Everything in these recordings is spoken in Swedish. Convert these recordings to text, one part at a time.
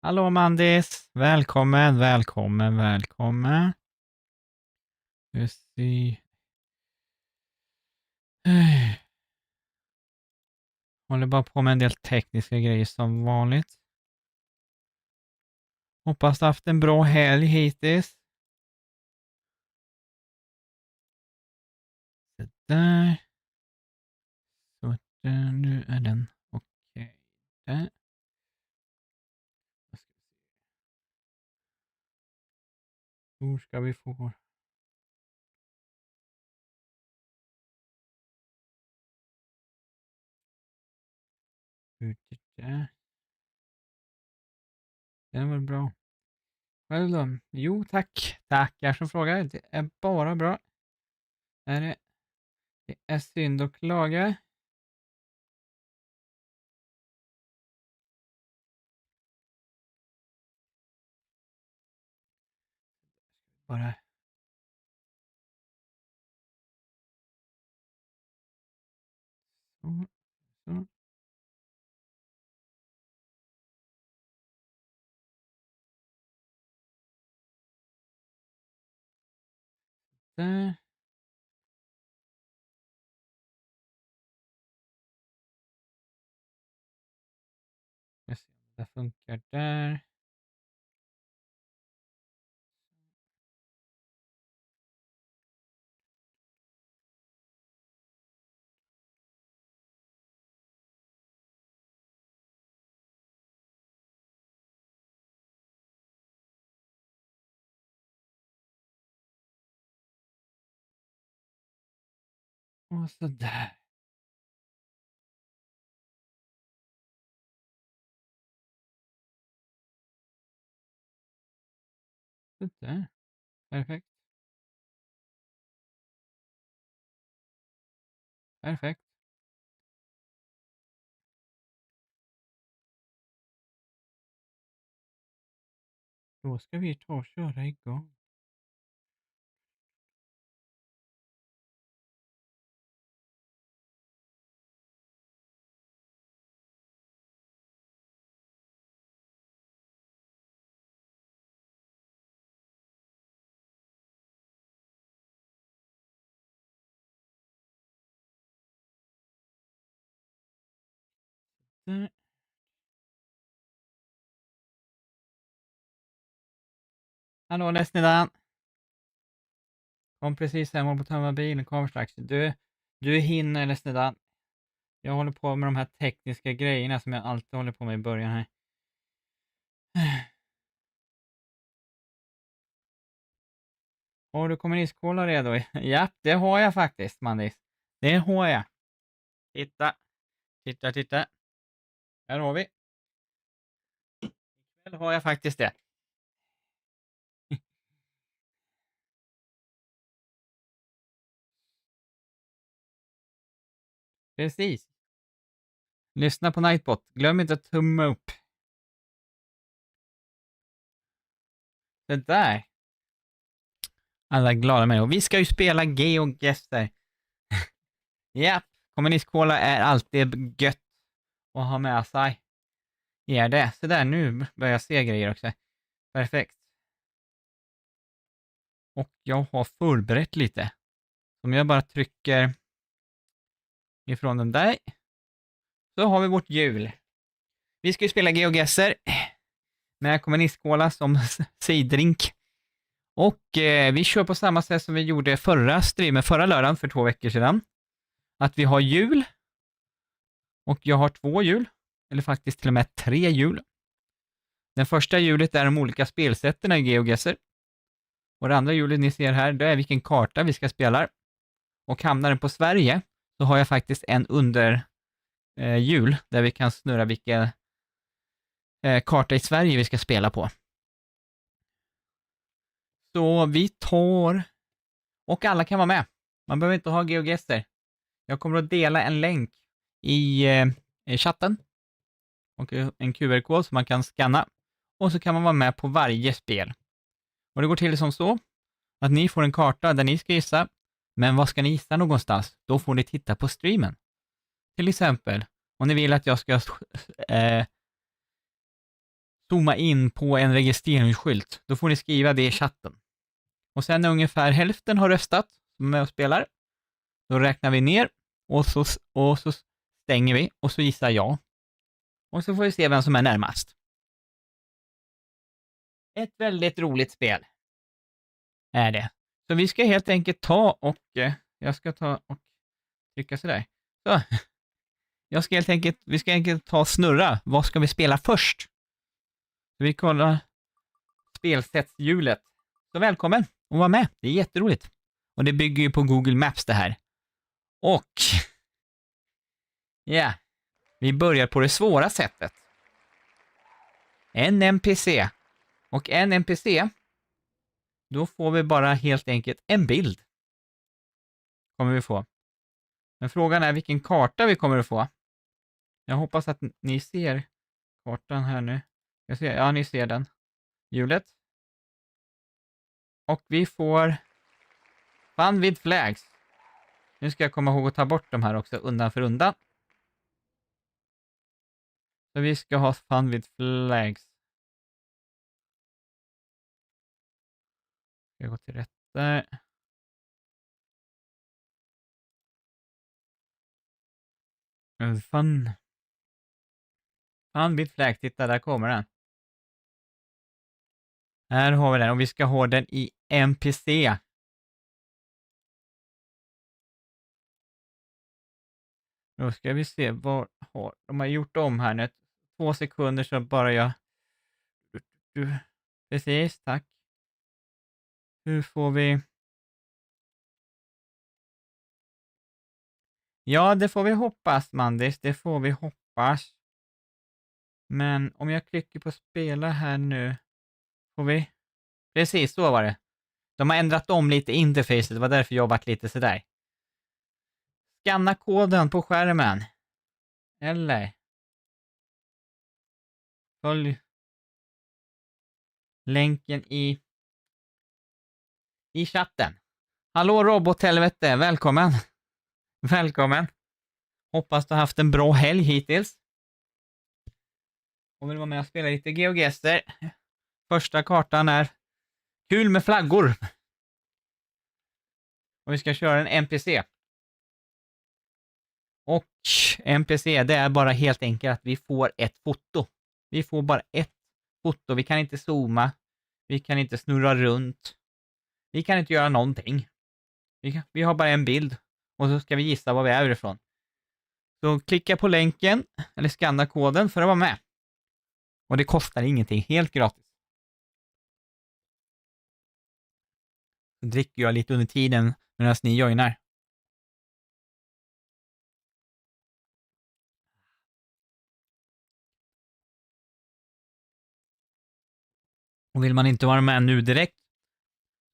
Hallå Mandis, välkommen. Vi ser. Håller bara på med en del tekniska grejer som vanligt. Hoppas du haft en bra helg hittills. Så där. Så där, nu är den okej. Där. Hur ska vi få... ut det där. Den var bra. Själv då? Jo, tack. Tackar som frågar. Det är bara bra. Det är synd att klaga. Bara... Så, så. Där. Jag ser om det funkar där. Och så där. Så där. Perfekt. Perfekt. Då ska vi ta och köra igång. Där. Hallå Lesnidan. Kom precis hem och på tömma bilen. Kom strax. Du hinner Lesnidan. Jag håller på med de här tekniska grejerna som jag alltid håller på med i början här. Har du kommunistkola redo? Ja, det har jag faktiskt, Mandis. Det har jag. Titta. Här har vi. Ikväll har jag faktiskt det. Precis. Lyssna på Nightbot. Glöm inte att tumma upp. Det där. Alla är glada med det. Och vi ska ju spela GeoGuessr. Ja, kommunistkola är alltid gött att ha med sig. Är det. Så där, nu börjar jag se grejer också. Perfekt. Och jag har förberett lite. Om jag bara trycker ifrån den där. Så har vi vårt hjul. Vi ska ju spela GeoGuessr med kommunistkola som sidrink. Och vi kör på samma sätt som vi gjorde förra streamen, förra lördagen för 2 veckor sedan. Att vi har hjul. Och jag har 2 hjul. Eller faktiskt till och med 3 hjul. Den första hjulet är de olika spelsätterna i GeoGuessr. Och det andra hjulet ni ser här, det är vilken karta vi ska spela. Och hamnar den på Sverige så har jag faktiskt en hjul där vi kan snurra vilken karta i Sverige vi ska spela på. Så vi tar... Och alla kan vara med. Man behöver inte ha GeoGuessr. Jag kommer att dela en länk i chatten. Och en QR-kod som man kan scanna. Och så kan man vara med på varje spel. Och det går till som så att ni får en karta där ni ska gissa. Men vad ska ni gissa någonstans? Då får ni titta på streamen. Till exempel, om ni vill att jag ska zooma in på en registreringsskylt. Då får ni skriva det i chatten. Och sen när ungefär hälften har röstat som är med och spelar, då räknar vi ner och så stänger vi och så gissar jag. Och så får vi se vem som är närmast. Ett väldigt roligt spel är det. Så vi ska helt enkelt ta och jag ska ta och trycka sådär. Så. Vi ska helt enkelt ta och snurra. Vad ska vi spela först? Så vi kollar spelsättshjulet. Så välkommen och var med. Det är jätteroligt. Och det bygger ju på Google Maps det här. Och ja, vi börjar på det svåra sättet. En NPC. Och en NPC, då får vi bara helt enkelt en bild. Kommer vi få. Men frågan är vilken karta vi kommer att få. Jag hoppas att ni ser kartan här nu. Ja, ni ser den. Hjulet. Och vi får Fun with Flags. Nu ska jag komma ihåg att ta bort de här också undan för undan. Så vi ska ha Fun with Flags. Jag går till rätt där. Fun with Flags, titta där kommer den. Här har vi den och vi ska ha den i NPC. Då ska vi se vad de har gjort om här nu. 2 sekunder så bara jag... Precis, tack. Hur får vi... Ja, det får vi hoppas, Mandis. Det får vi hoppas. Men om jag klickar på spela här nu... Får vi... Precis, så var det. De har ändrat om lite interfacet. Det var därför jag varit lite sådär. Skanna koden på skärmen. Eller... Följ... länken i chatten. Hallå robothelvete, välkommen. Välkommen. Hoppas du har haft en bra helg hittills. Och vill vara med och spela lite GeoGuessr. Första kartan är kul med flaggor. Och vi ska köra en NPC. Och NPC, det är bara helt enkelt att vi får ett foto. Vi får bara ett foto. Vi kan inte zooma. Vi kan inte snurra runt. Vi kan inte göra någonting. Vi har bara en bild. Och så ska vi gissa var vi är ifrån. Så klicka på länken eller skanna koden för att vara med. Och det kostar ingenting. Helt gratis. Så dricker jag lite under tiden medan ni joinar. Och vill man inte vara med nu direkt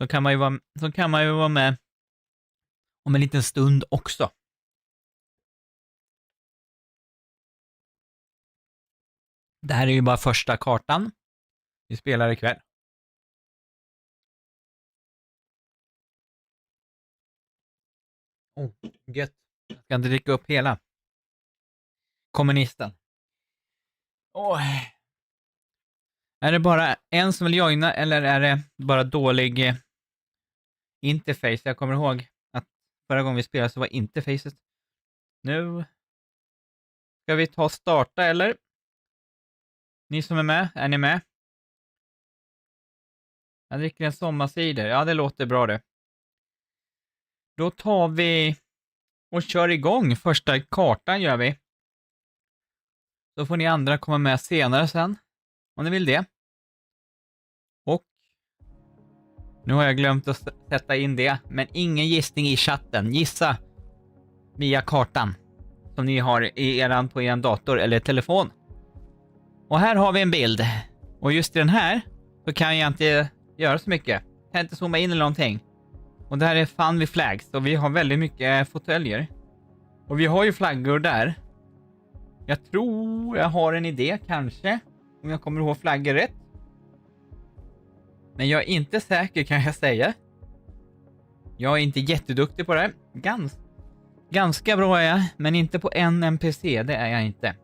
så kan man ju vara med om en liten stund också. Det här är ju bara första kartan. Vi spelar ikväll. Gött. Jag ska inte dricka upp hela. Kommunisten. Är det bara en som vill joina eller är det bara dålig interface? Jag kommer ihåg att förra gången vi spelade så var interfacet. Nu ska vi ta och starta eller? Ni som är med, är ni med? Jag dricker en sommarcider. Ja, det låter bra det. Då tar vi och kör igång. Första kartan gör vi. Då får ni andra komma med senare sen. Om ni vill det. Och nu har jag glömt att sätta in det. Men ingen gissning i chatten. Gissa via kartan. Som ni har i på er dator eller telefon. Och här har vi en bild. Och just i den här så kan jag inte göra så mycket. Jag kan inte zooma in eller någonting. Och det här är Fun with Flags. Och vi har väldigt mycket fåtöljer. Och vi har ju flaggor där. Jag tror jag har en idé kanske. Om jag kommer ihåg flaggor rätt. Men jag är inte säker kan jag säga. Jag är inte jätteduktig på det. Ganska bra är jag. Men inte på en NPC. Det är jag inte.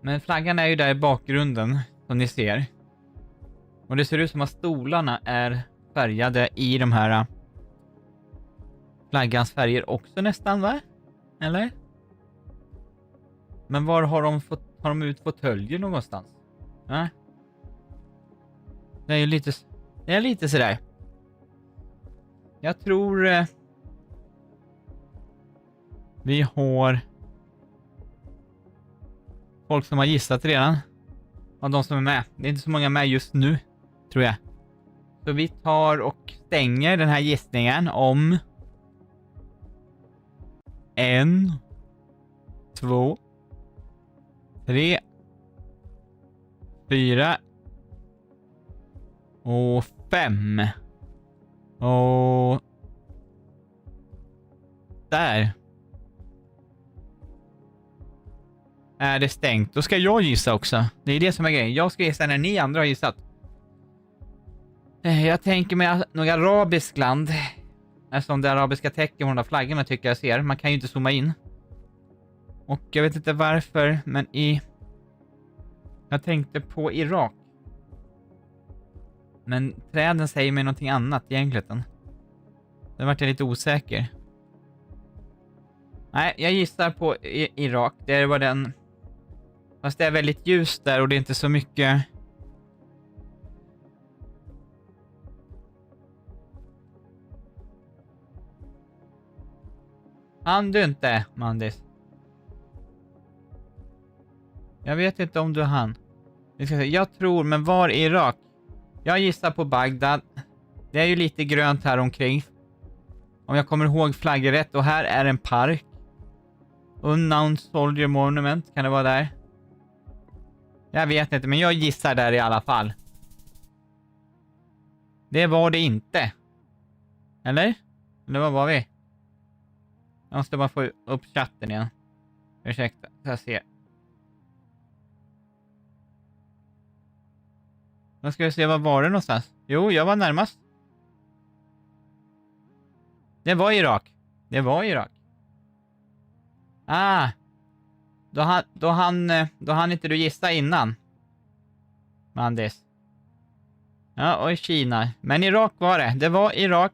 Men flaggan är ju där i bakgrunden, som ni ser. Och det ser ut som att stolarna är färgade i de här flaggans färger också nästan, va? Eller? Men var har de ut fåtöljer någonstans? Ja. Det är ju lite sådär. Jag tror vi har folk som har gissat redan. Av de som är med. Det är inte så många med just nu, tror jag. Så vi tar och stänger den här gissningen om 1, 2, 3, 4 och 5. Och där är det stängt. Då ska jag gissa också. Det är det som är grejen. Jag ska gissa när ni andra har gissat. Jag tänker mig några arabisk land. Eftersom det arabiska tecken på de där flaggorna tycker jag ser. Man kan ju inte zooma in. Och jag vet inte varför, men jag tänkte på Irak. Men träden säger mig någonting annat egentligen. Det vart jag lite osäker. Nej, jag gissar på Irak. Det var den. Fast det är väldigt ljust där och det är inte så mycket. Han du inte, Mandis. Jag vet inte om du hann. Jag tror, men var i Irak? Jag gissar på Bagdad. Det är ju lite grönt här omkring. Om jag kommer ihåg flaggan rätt. Och här är en park. Unknown Soldier Monument. Kan det vara där? Jag vet inte, men jag gissar där i alla fall. Det var det inte. Eller? Eller vad var vi? Jag måste bara få upp chatten igen. Ursäkta, så jag ser. Då ska vi se, vad var det någonstans? Jo, jag var närmast. Det var Irak. Det var Irak. Ah. Då hann inte du gissa innan. Mandis. Ja, och Kina. Men Irak var det. Det var Irak.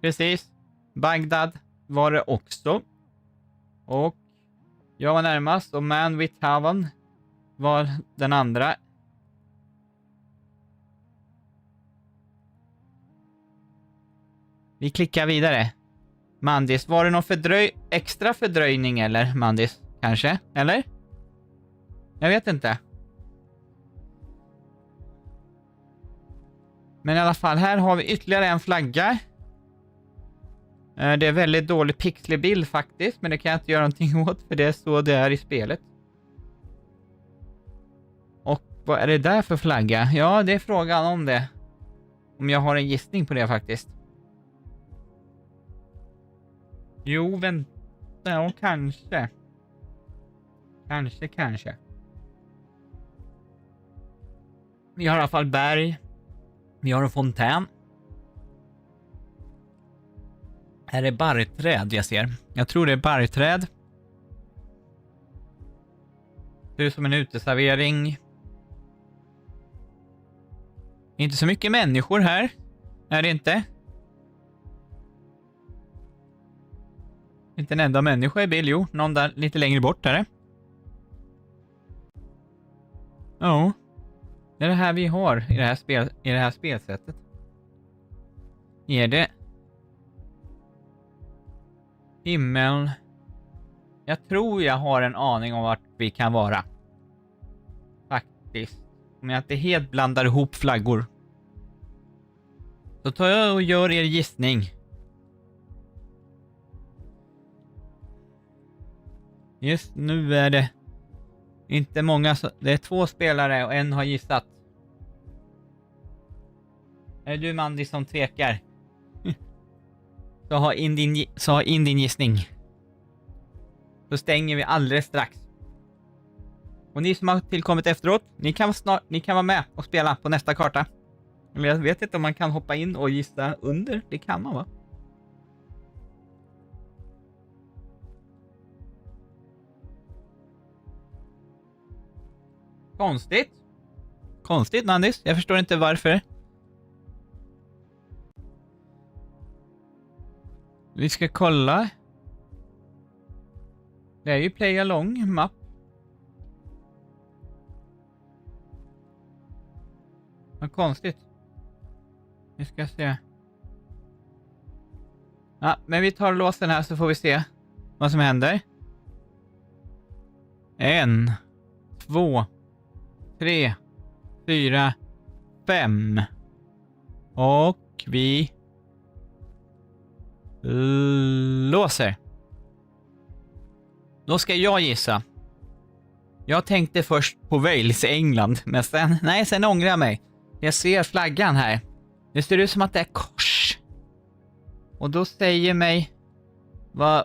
Precis. Bagdad var det också. Och jag var närmast. Och Man with Haven var den andra. Vi klickar vidare. Mandis, var det någon extra fördröjning eller Mandis? Kanske? Eller? Jag vet inte. Men i alla fall, här har vi ytterligare en flagga. Det är väldigt dålig pixlig bild faktiskt, men det kan jag inte göra någonting åt för det är så det är i spelet. Och vad är det där för flagga? Ja, det är frågan om det. Om jag har en gissning på det faktiskt. Jo, vänta. Ja, kanske. Kanske. Vi har i alla fall berg. Vi har en fontän. Här är barrträd jag ser. Jag tror det är barrträd. Det är som en uteservering. Inte så mycket människor här. Är det inte? Inte en enda människa i bild, jo. Någon där lite längre bort är det. Ja. Det är det här vi har i det här spelsättet. Är det himmel? Jag tror jag har en aning om vart vi kan vara. Faktiskt. Om jag inte helt blandar ihop flaggor. Så tar jag och gör er gissning. Just nu är det inte många. Det är 2 spelare och en har gissat. Är det du Mandy som tvekar? Så ha in din gissning. Så stänger vi alldeles strax. Och ni som har tillkommit efteråt, ni kan vara med och spela på nästa karta. Eller jag vet inte om man kan hoppa in och gissa under. Det kan man, va? Konstigt. Konstigt, Mandis. Jag förstår inte varför. Vi ska kolla. Det är ju play along map. Vad konstigt. Vi ska se. Ja, men vi tar låsen här så får vi se vad som händer. 1, 2, 3, 4, 5. Och vi låser. Då ska jag gissa. Jag tänkte först på Wales i England, men sen ångrar jag mig. Jag ser flaggan här. Det ser ut som att det är kors. Och då säger mig...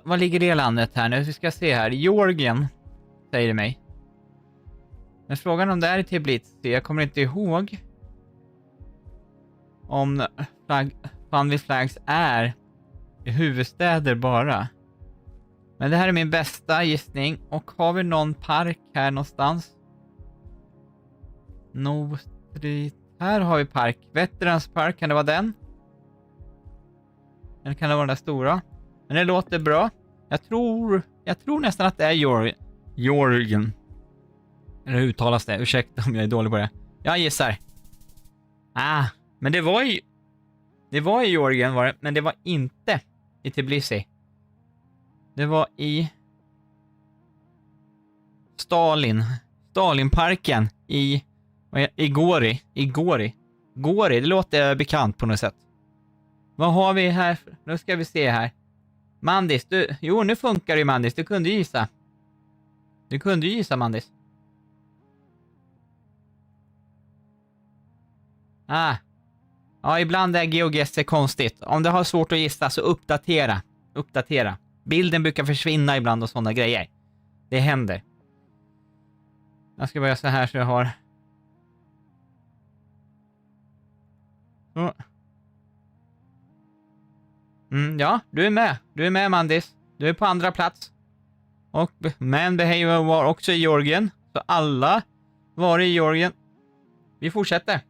Vad ligger det landet här nu? Vi ska se här. Georgien, säger det mig. Men frågan om det är i Tbilisi, jag kommer inte ihåg om Fun with Flags är i huvudstäder bara. Men det här är min bästa gissning. Och har vi någon park här någonstans? No Street. Här har vi park. Veterans Park, kan det vara den? Eller kan det vara den där stora? Men det låter bra. Jag tror nästan att det är Georgien. Eller hur uttalas det? Ursäkta om jag är dålig på det. Jag gissar. Men det var i Georgien var det, men det var inte i Tbilisi. Det var i Stalinparken i Gori. Gori, det låter bekant på något sätt. Vad har vi här? Nu ska vi se här. Mandis, nu funkar det, Mandis. Du kunde gissa. Mandis. Ja, ibland är GeoGuessr konstigt. Om det har svårt att gissa så uppdatera. Bilden brukar försvinna ibland och sådana grejer. Det händer. Jag ska börja så här så jag har... Så. Ja, du är med. Du är med, Mandis. Du är på andra plats. Och Man Behavior var också i Georgien. Så alla var i Georgien. Vi fortsätter.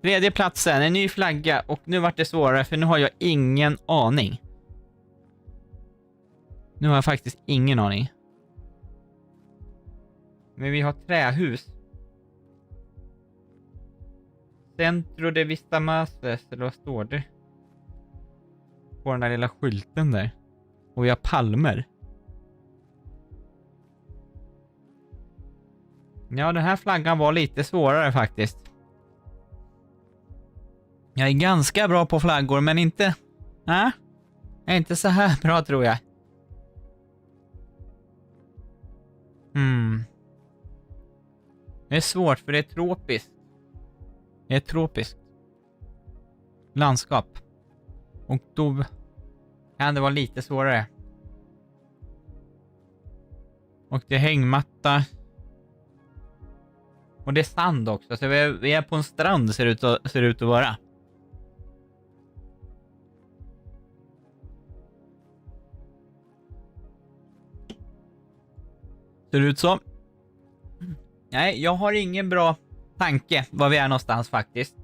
3:e platsen, en ny flagga. Och nu vart det svårare för nu har jag ingen aning. Nu har jag faktiskt ingen aning. Men vi har trähus. Centro de Vistamases, eller vad står det? På den där lilla skylten där. Och vi har palmer. Ja, den här flaggan var lite svårare faktiskt. Jag är ganska bra på flaggor, men inte... Jag är inte så här bra, tror jag. Det är svårt för det är tropiskt. Det är ett tropiskt landskap. Och då kan det vara lite svårare. Och det är hängmatta. Och det är sand också. Så vi är på en strand ser det ut att vara. Ser det ut så? Nej, jag har ingen bra tanke var vi är någonstans faktiskt.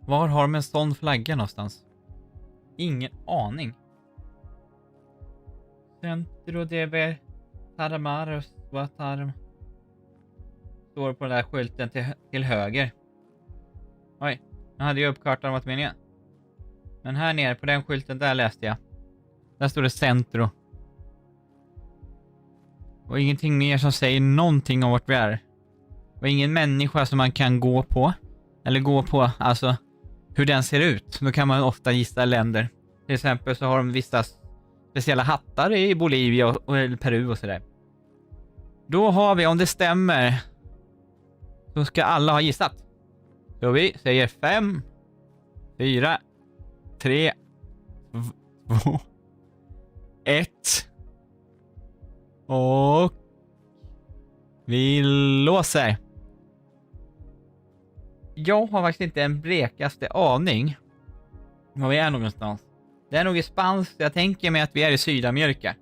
Var har de en sån flagga någonstans? Ingen aning. Centro de Taramaros Vatarm. Står på den där skylten till höger. Oj, nu hade jag upp kartan åt meningen. Men här nere på den skylten där läste jag. Där står det Centro. Och ingenting mer som säger någonting om vart vi är. Och ingen människa som man kan gå på. Eller gå på, alltså hur den ser ut. Då kan man ofta gissa länder. Till exempel så har de vissa speciella hattar i Bolivia och Peru och sådär. Då har vi, om det stämmer, så ska alla ha gissat. Så vi säger 5, 4, 3, 2, 1. Och vi låser. Jag har faktiskt inte en blekaste aning var vi är någonstans. Det är nog i spanskt. Jag tänker mig att vi är i Sydamerika.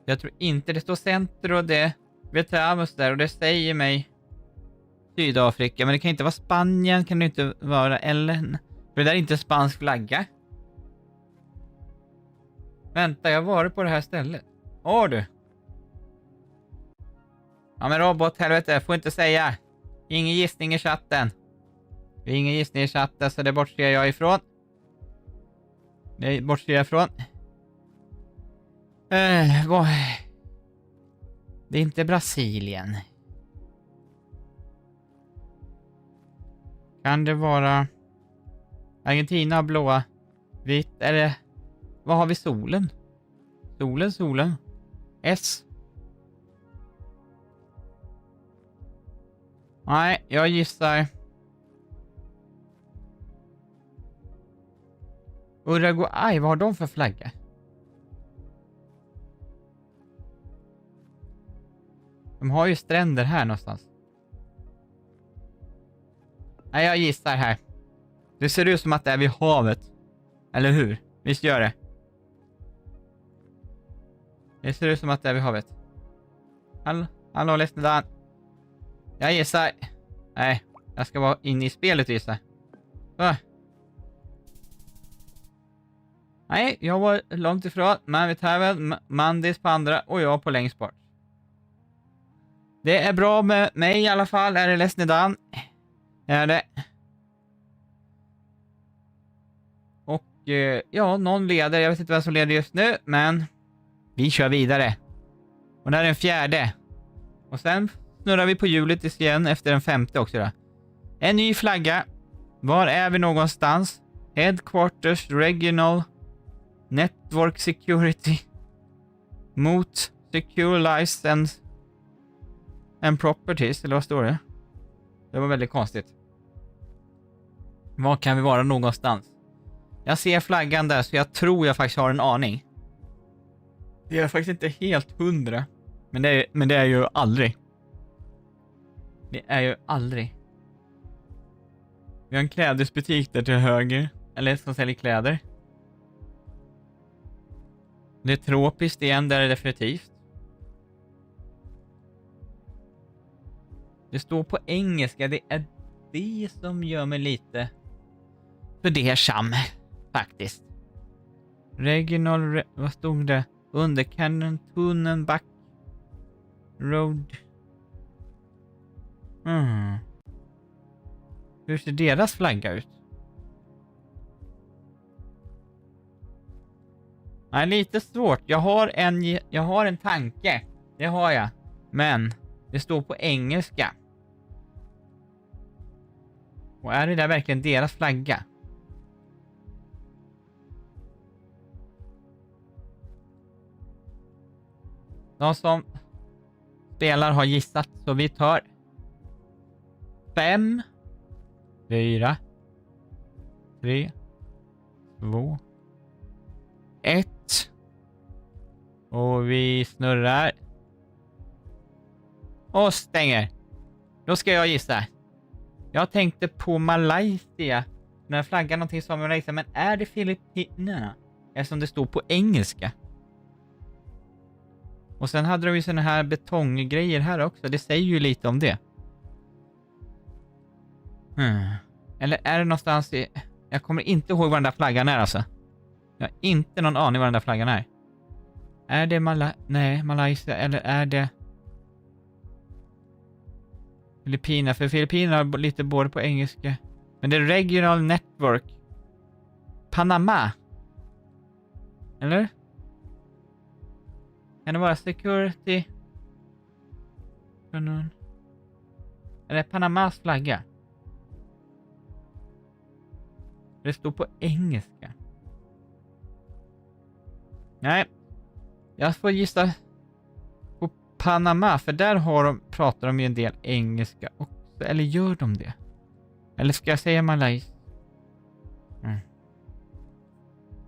Jag tror inte det står center och det Vietnamus där och det säger mig Sydafrika. Men det kan inte vara Spanien, kan det inte vara, eller för det där är inte spansk flagga. Vänta, jag har varit på det här stället. Åh du. Ja men robot, helvete, får inte säga. Ingen gissning i chatten. Ingen gissning i chatten, så det bortser jag ifrån. Det bortser jag ifrån. Vad? Det är inte Brasilien. Kan det vara Argentina, blåa, vitt, eller vad har vi, solen? Solen. S. Nej, jag gissar Uruguay, vad har de för flagga? De har ju stränder här någonstans. Nej, jag gissar här. Det ser ut som att det är vid havet. Eller hur? Visst gör det? Det ser ut som att det är vid havet. Hallå, Lesnedan. Jag gissar. Nej, jag ska vara inne i spelet och gissa. Nej, jag var långt ifrån. Man vet här väl, Mandis på andra och jag på längst bort. Det är bra med mig i alla fall. Är det Lesnedan? Är det. Och ja, någon leder. Jag vet inte vem som leder just nu, men vi kör vidare. Och det är den 4:e. Och sen snurrar vi på hjulet igen efter den 5:e också då. En ny flagga. Var är vi någonstans? Headquarters, Regional, Network Security, mot Secure License and Properties, eller vad står det? Det var väldigt konstigt. Var kan vi vara någonstans? Jag ser flaggan där, så jag tror jag faktiskt har en aning. Det är faktiskt inte helt 100. Men det är ju aldrig. Det är ju aldrig. Vi har en klädesbutik där till höger. Eller som säljer kläder. Det är tropiskt igen, där är det definitivt. Det står på engelska. Det är det som gör mig lite fundersam faktiskt. Regional, vad stod det? Under Cannon Back Road. Hur ser deras flagga ut? Nej, lite svårt. Jag har en tanke. Det har jag. Men det står på engelska. Och är det där verkligen deras flagga? De som spelar har gissat, så vi tar 5, 4, 3, 2, 1. Och vi snurrar. Och stänger. Då ska jag gissa. Jag tänkte på Malaysia. Den här flaggan någonting som Malaysia. Men är det Filippinerna? Eftersom det står på engelska. Och sen hade de ju såna här betonggrejer här också. Det säger ju lite om det. Eller är det någonstans i... Jag kommer inte ihåg var den där flaggan är alltså. Jag har inte någon aning var den där flaggan är. Är det Malaysia eller är det Filippinerna? För Filippinerna har lite både på engelska. Men det är Regional Network. Panama. Eller? Kan det vara Security? Är det Panamas flagga? Det står på engelska. Nej. Jag får gissa på Panama. För där pratar de ju en del engelska också. Eller gör de det? Eller ska jag säga Malaysia?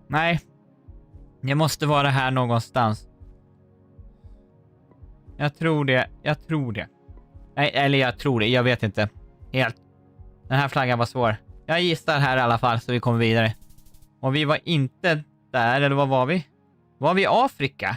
Nej. Det måste vara här någonstans. Jag tror det. Nej, eller jag tror det. Jag vet inte. Helt. Den här flaggan var svår. Jag gissar här i alla fall, så vi kommer vidare. Och vi var inte där, eller vad var vi? Var vi i Afrika?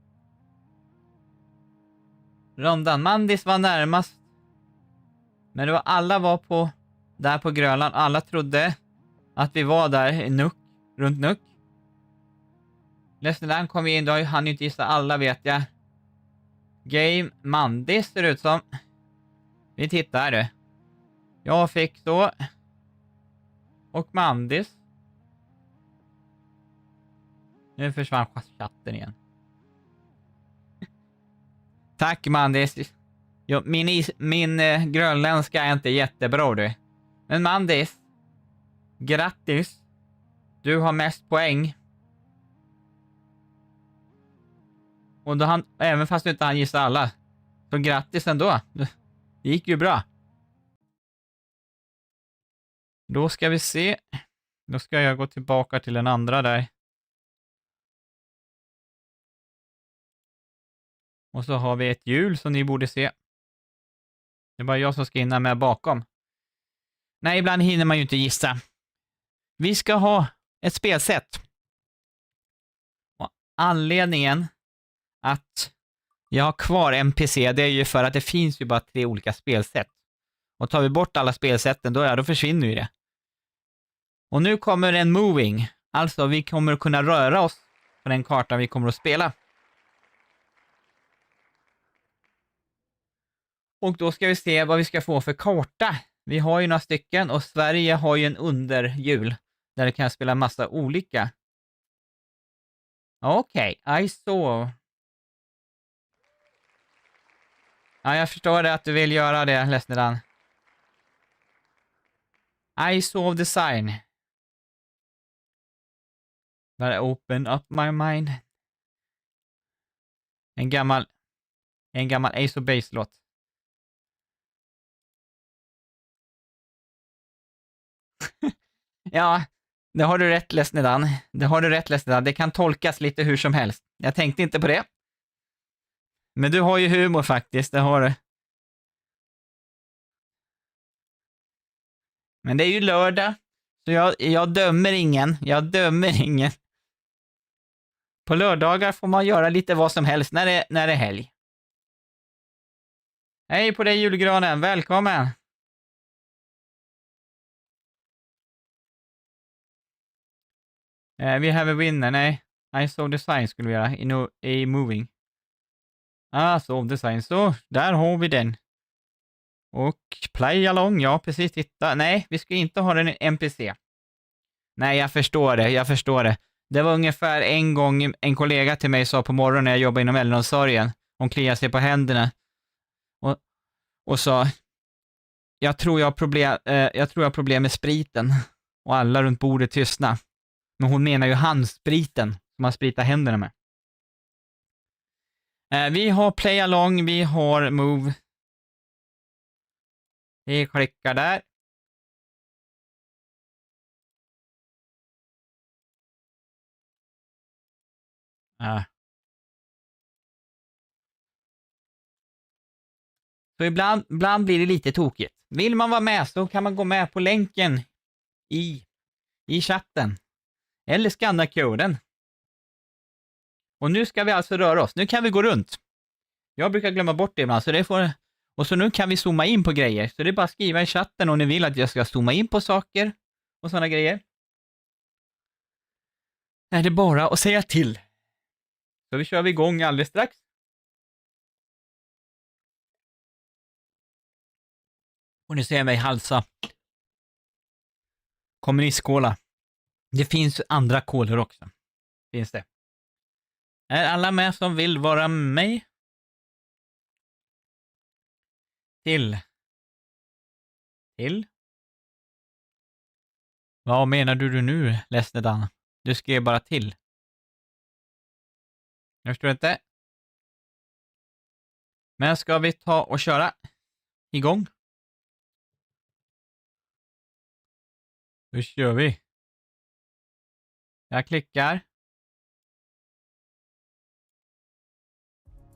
Rondan. Mandis var närmast. Men det var, alla var där på Grönland. Alla trodde att vi var där i Nuuk, runt Nuuk. Leslie kom in, då han inte gissa alla, vet jag. Game Mandis ser ut som. Vi tittar du. Jag fick så. Och Mandis. Nu försvann chatten igen. Tack Mandis. Jo, min grönländska är inte jättebra du. Men Mandis. Grattis. Du har mest poäng. Och då även fast du inte han gissar alla. Så grattis ändå. Det gick ju bra. Då ska vi se. Då ska jag gå tillbaka till den andra där. Och så har vi ett hjul som ni borde se. Det är bara jag som ska hinna med bakom. Nej, ibland hinner man ju inte gissa. Vi ska ha ett spelsätt. Och anledningen att jag har kvar NPC, det är ju för att det finns ju bara 3 olika spelsätt. Och tar vi bort alla spelsätten, då försvinner ju det. Och nu kommer en moving. Alltså, vi kommer att kunna röra oss på den kartan vi kommer att spela. Och då ska vi se vad vi ska få för karta. Vi har ju några stycken och Sverige har ju en underhjul där det kan spela massa olika. Okej, I saw. Ja, jag förstår det att du vill göra det, Lesnedan. I saw the sign. That open up my mind. En gammal Ace of Base-låt. Ja, det har du rätt, Lesnedan. Det kan tolkas lite hur som helst. Jag tänkte inte på det. Men du har ju humor faktiskt, det har du. Men det är ju lördag, så jag dömer ingen. På lördagar får man göra lite vad som helst när det är helg. Hej på dig, julgranen, välkommen! Vi have a winner, nej. I saw the sign skulle vi göra, i moving. Saw the sign, så där har vi den. Och play along, ja precis, titta. Nej, vi ska inte ha den i NPC. Nej, jag förstår det. Det var ungefär en gång en kollega till mig sa på morgonen när jag jobbade inom äldreomsorgen. Hon kliade sig på händerna. Och sa, jag tror jag har problem med spriten. Och alla runt bordet tystna. Men hon menar ju handspriten som man spritar händerna med. Vi har play along, vi har move. Vi klickar där. Så ibland blir det lite tokigt. Vill man vara med så kan man gå med på länken i chatten. Eller skanna koden. Och nu ska vi alltså röra oss. Nu kan vi gå runt. Jag brukar glömma bort det ibland. Och så nu kan vi zooma in på grejer. Så det är bara att skriva i chatten om ni vill att jag ska zooma in på saker och sådana grejer. Är det bara att säga till. Så vi kör igång alldeles strax. Och ni ser mig halsa kommunistkola. Det finns andra kolor också. Finns det. Är alla med som vill vara med? Till. Vad menar du nu, Lesnedan? Du skrev bara till. Jag förstår inte. Men ska vi ta och köra igång? Då kör vi. Jag klickar.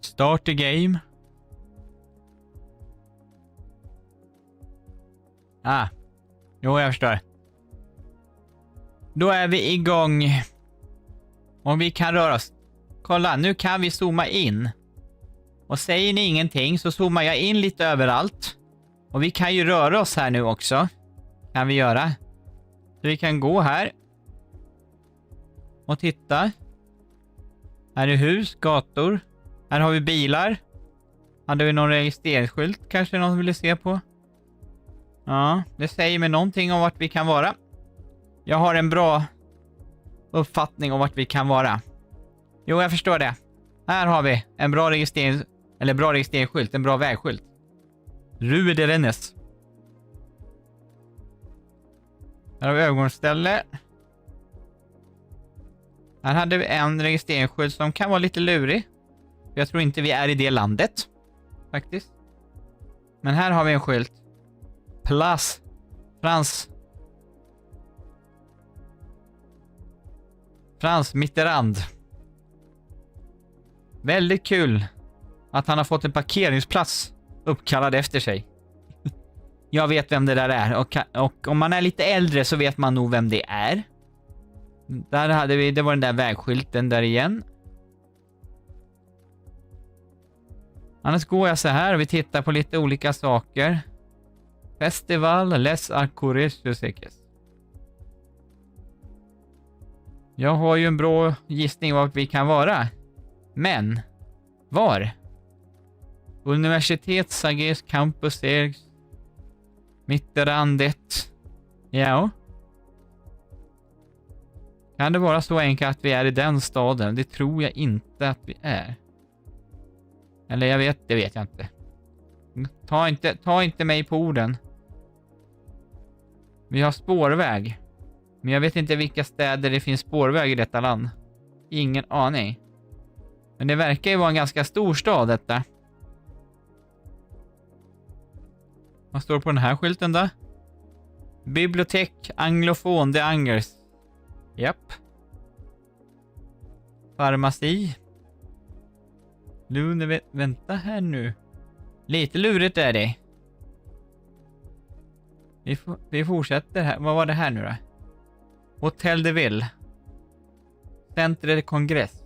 Start the game. Jo, jag förstår. Då är vi igång. Och vi kan röra oss. Kolla, nu kan vi zooma in. Och säger ni ingenting så zoomar jag in lite överallt. Och vi kan ju röra oss här nu också. Kan vi göra. Så vi kan gå här. Och titta. Här är hus, gator. Här har vi bilar. Hade vi någon registreringsskylt kanske någon ville se på? Ja, det säger mig någonting om vart vi kan vara. Jag har en bra uppfattning om vart vi kan vara. Jo, jag förstår det. Här har vi en bra registreringsskylt, en bra vägskylt. Rue de Rennes. Här har vi övergångsställe. Här hade vi en registreringsskylt som kan vara lite lurig. Jag tror inte vi är i det landet. Faktiskt. Men här har vi en skylt. Place Frans Mitterrand. Väldigt kul att han har fått en parkeringsplats uppkallad efter sig. Jag vet vem det där är. Och om man är lite äldre så vet man nog vem det är. Där hade vi, det var den där vägskylten där igen. Annars går jag så här och vi tittar på lite olika saker. Festival Les Arcourés. Jag har ju en bra gissning vart vi kan vara. Men var? Universitet Sages Campus Ergs Mitterandet. Ja. Kan det vara så enkelt att vi är i den staden? Det tror jag inte att vi är. Eller det vet jag inte. Ta inte mig på orden. Vi har spårväg. Men jag vet inte vilka städer det finns spårväg i detta land. Ingen aning. Men det verkar ju vara en ganska stor stad detta. Vad står på den här skylten då? Bibliotek Anglofon de Angers. Japp. Farmaci. Lune, vänta här nu. Lite lurigt är det. Vi fortsätter här. Vad var det här nu då? Hotel de Ville. Centre de Congress.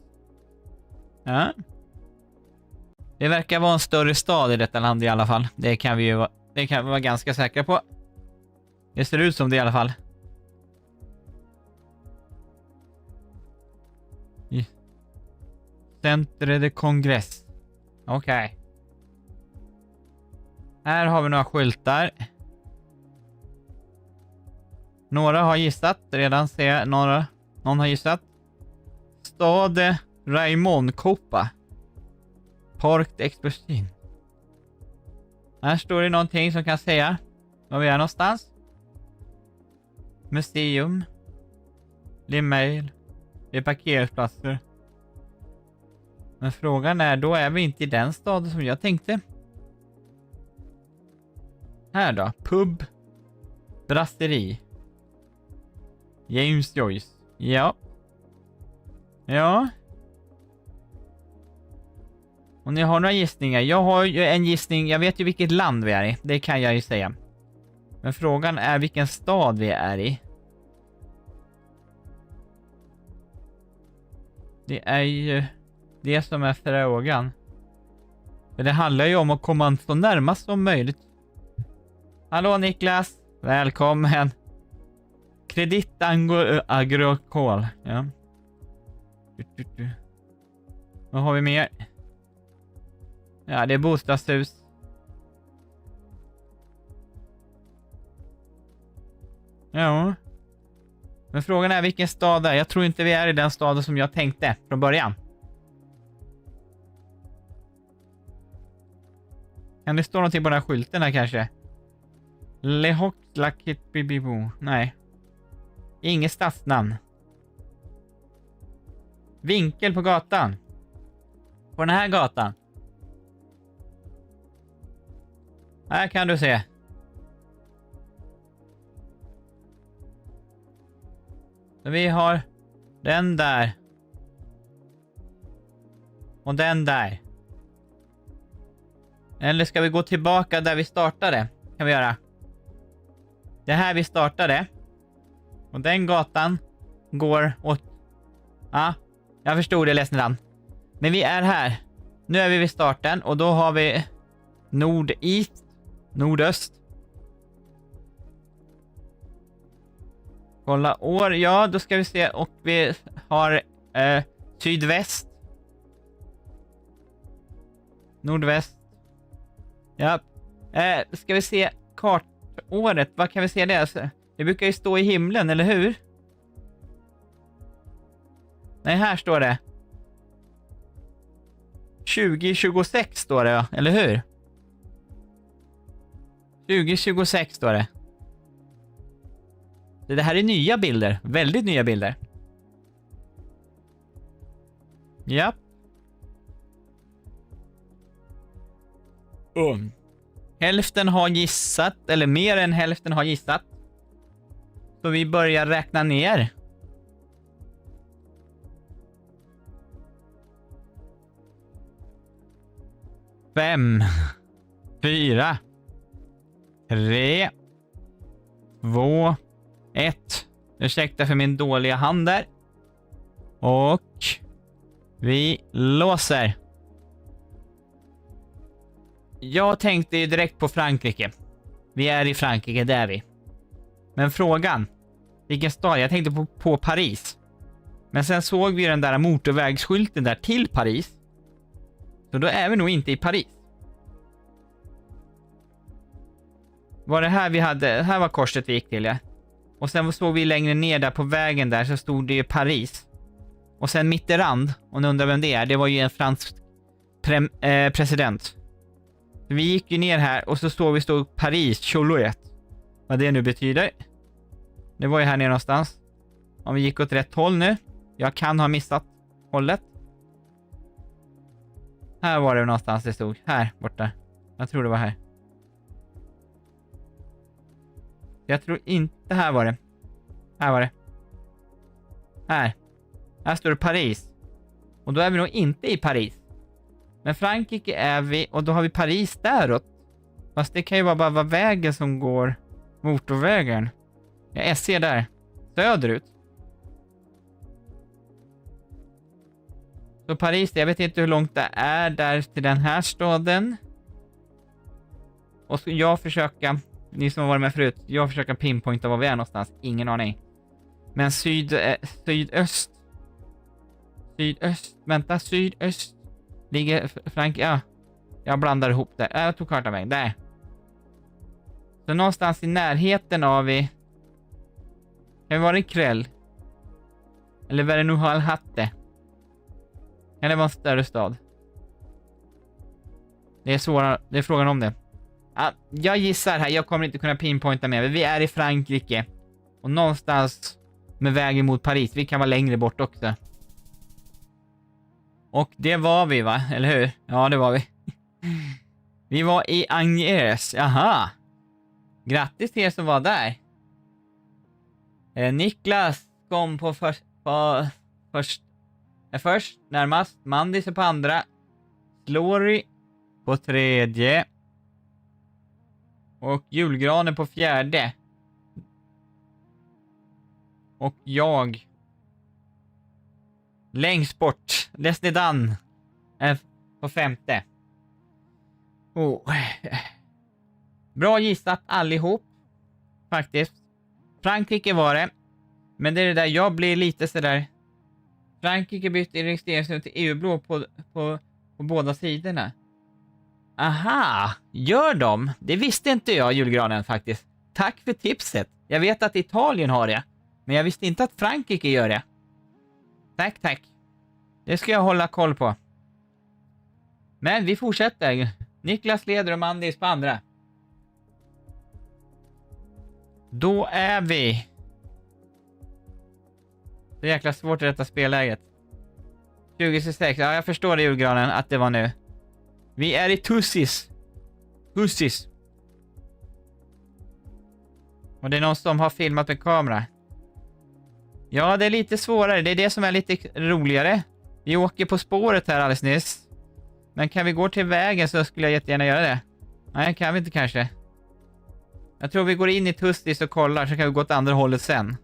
Ja. Det verkar vara en större stad i detta land i alla fall. Det kan vi vara ganska säkra på. Det ser ut som det i alla fall. Centre de Congress. Okej. Här har vi några skyltar. Några har gissat. Redan ser jag någon har gissat. Stade Raymond Copa. Park d'Expressin. Här står det någonting som kan säga var vi är någonstans. Museum. Limail. Det är parkeringsplatser. Men frågan är, då är vi inte i den staden som jag tänkte. Här då. Pub. Brasserie. James Joyce. Ja. Ja. Och ni har några gissningar. Jag har ju en gissning. Jag vet ju vilket land vi är i. Det kan jag ju säga. Men frågan är vilken stad vi är i. Det är ju det som är frågan. För det handlar ju om att komma så närmast som möjligt. Hallå Niklas. Välkommen. Credit Agricole. Ja. Vad har vi mer? Ja, det är bostadshus. Ja. Men frågan är vilken stad det är. Jag tror inte vi är i den staden som jag tänkte från början. Kan det stå någonting på den här skylten här kanske? Le Hoc Lakit Bibibo. Nej. Inget stadsnamn. Vinkel på gatan. På den här gatan. Här kan du se. Så vi har den där. Och den där. Eller ska vi gå tillbaka där vi startade? Kan vi göra. Det här vi startade. Och den gatan går åt... Ja, jag förstod det, ledsen. Men vi är här. Nu är vi vid starten och då har vi nordist, nordöst. Kolla år, ja då ska vi se. Och vi har sydväst. Nordväst. Ja. Ska vi se kartåret, vad kan vi se det? Alltså, det brukar ju stå i himlen, eller hur? Nej, här står det 2026 står det, ja, eller hur? 2026 står det. Det här är nya bilder, väldigt nya bilder. Ja. Hälften har gissat, eller mer än hälften har gissat. Så vi börjar räkna ner. 5, 4, 3, 2, 1. Ursäkta för min dåliga hand där. Och vi låser. Jag tänkte ju direkt på Frankrike. Vi är i Frankrike, där är vi. Men frågan, vilken stad? Jag tänkte på Paris. Men sen såg vi den där motorvägsskylten där till Paris. Så då är vi nog inte i Paris. Var det här vi hade? Här var korset vi gick till, ja. Och sen såg vi längre ner där på vägen där så stod det ju Paris. Och sen Mitterrand, och ni undrar vem det är, det var ju en fransk president. Så vi gick ju ner här och så såg vi stod Paris, Choloet. Vad det nu betyder. Det var ju här nere någonstans. Om vi gick åt rätt håll nu. Jag kan ha missat hållet. Här var det någonstans det stod. Här borta. Jag tror det var här. Jag tror inte här var det. Här var det. Här. Här står det Paris. Och då är vi nog inte i Paris. Men Frankrike är vi, och då har vi Paris däråt. Fast det kan ju bara vara vägen som går, motorvägen. Jag ser där. Söderut. Så Paris, jag vet inte hur långt det är där till den här staden. Och så jag försöker, ni som har varit med förut, jag försöker pinpointa var vi är någonstans. Ingen aning. Men sydöst. Vänta, sydöst. Ligger Frankrike, ja. Jag blandar ihop det. Jag tog kartan väg, där. Så någonstans i närheten av vi. Kan det vara en kväll? Eller vad är det nu har haft det? Kan det vara en större stad? Det är frågan om det. Ja, jag gissar här, jag kommer inte kunna pinpointa mer. Vi är i Frankrike. Och någonstans med vägen mot Paris. Vi kan vara längre bort också. Och det var vi, va? Eller hur? Ja, det var vi. Vi var i Angers. Jaha. Grattis till er som var där. Niklas kom på först närmast. Mandis är på andra. Slory på tredje. Och julgranen på fjärde. Och jag längst bort. Leslie Dunn är på femte. Bra gissat allihop. Faktiskt. Frankrike var det. Men det är det där, jag blir lite sådär. Frankrike bytte registreringsnummer till EU-blå på båda sidorna. Aha, gör de? Det visste inte jag, julgranen, faktiskt. Tack för tipset. Jag vet att Italien har det. Men jag visste inte att Frankrike gör det. Tack. Det ska jag hålla koll på. Men vi fortsätter. Niklas leder och Mandis på andra. Då är vi. Det är jäkla svårt i detta spelläget. 2026. Ja, jag förstår det, julgranen, att det var nu. Vi är i Tussis. Och det är någon som har filmat med kamera. Ja, det är lite svårare. Det är det som är lite roligare. Vi åker på spåret här alldeles nyss. Men kan vi gå till vägen så skulle jag jättegärna göra det. Nej, kan vi inte kanske. Jag tror vi går in i Tussis och kollar, så kan vi gå åt andra hållet sen.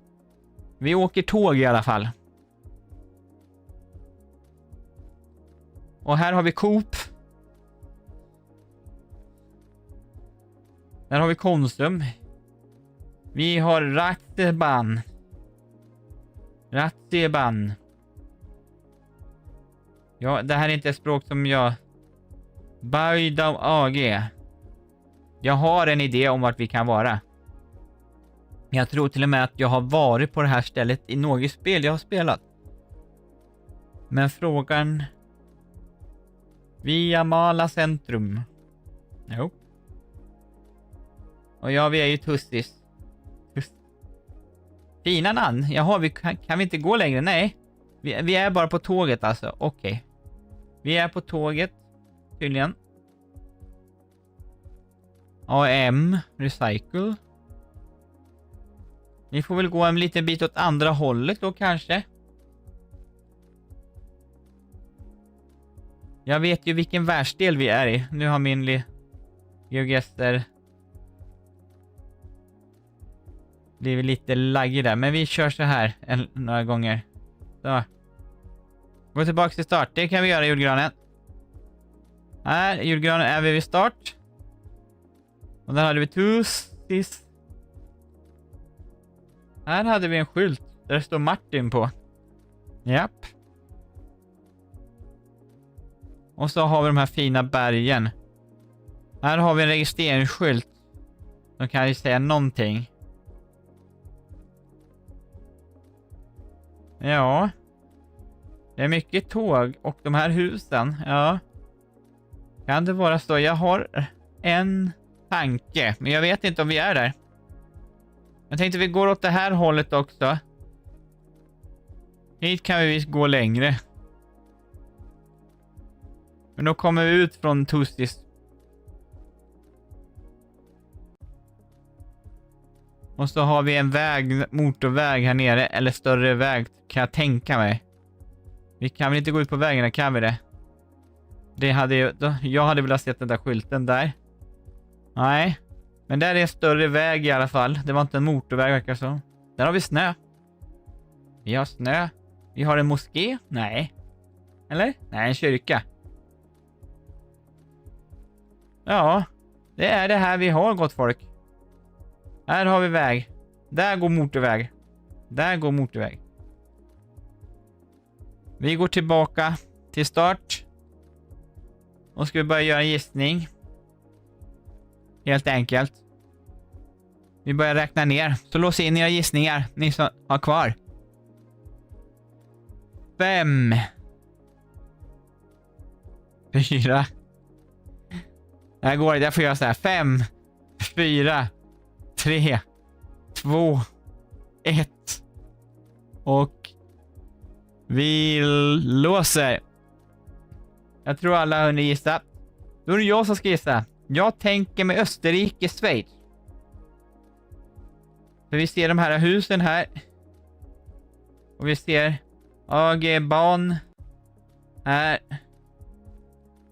Vi åker tåg i alla fall. Och här har vi Coop. Där har vi Konsum. Vi har Ratseban. Ja, det här är inte ett språk som jag... Bajdau AG. Jag har en idé om vart vi kan vara. Jag tror till och med att jag har varit på det här stället i något spel jag har spelat. Men frågan... Via Mala centrum. Jo. Och ja, vi är ju Tussis. Fina namn. Jaha, kan vi inte gå längre? Nej. Vi är bara på tåget alltså. Okej. Vi är på tåget. Tydligen. AM, recycle. Vi får väl gå en liten bit åt andra hållet då kanske. Jag vet ju vilken världsdel vi är i. Nu har min geogester blivit lite laggig där. Men vi kör så här några gånger. Så. Gå tillbaka till start. Det kan vi göra, julgranen. Här, julgranen är vi vid start. Och där hade vi Tusis. Här hade vi en skylt där det står Martin på. Japp. Och så har vi de här fina bergen. Här har vi en registreringsskylt. Som kan ju säga någonting. Ja. Det är mycket tåg och de här husen. Ja. Kan det vara så? Jag har en tanke. Men jag vet inte om vi är där. Jag tänkte vi går åt det här hållet också. Hit kan vi visst gå längre. Men då kommer vi ut från Tusis. Och så har vi en väg, motorväg här nere. Eller större väg kan jag tänka mig. Vi kan väl inte gå ut på vägen, kan vi det? Det hade jag hade velat sett den där skylten där. Nej. Men där är en större väg i alla fall. Det var inte en motorväg verkar så. Där har vi snö. Vi har snö. Vi har en moské. Nej. Eller? Nej, en kyrka. Ja. Det är det här vi har, gott folk. Här har vi väg. Där går motorväg. Där går motorväg. Vi går tillbaka till start. Och ska vi börja göra en gissning. Helt enkelt. Vi börjar räkna ner. Så lås in era gissningar. Ni som har kvar. 5. 4. Det här går. Jag får göra så här. 5. 4. 3. 2. 1. Och vi låser. Jag tror alla har hunnit gissa. Då är det jag som ska gissa. Jag tänker med Österrike, Schweiz. För vi ser de här husen här. Och vi ser AG-ban här.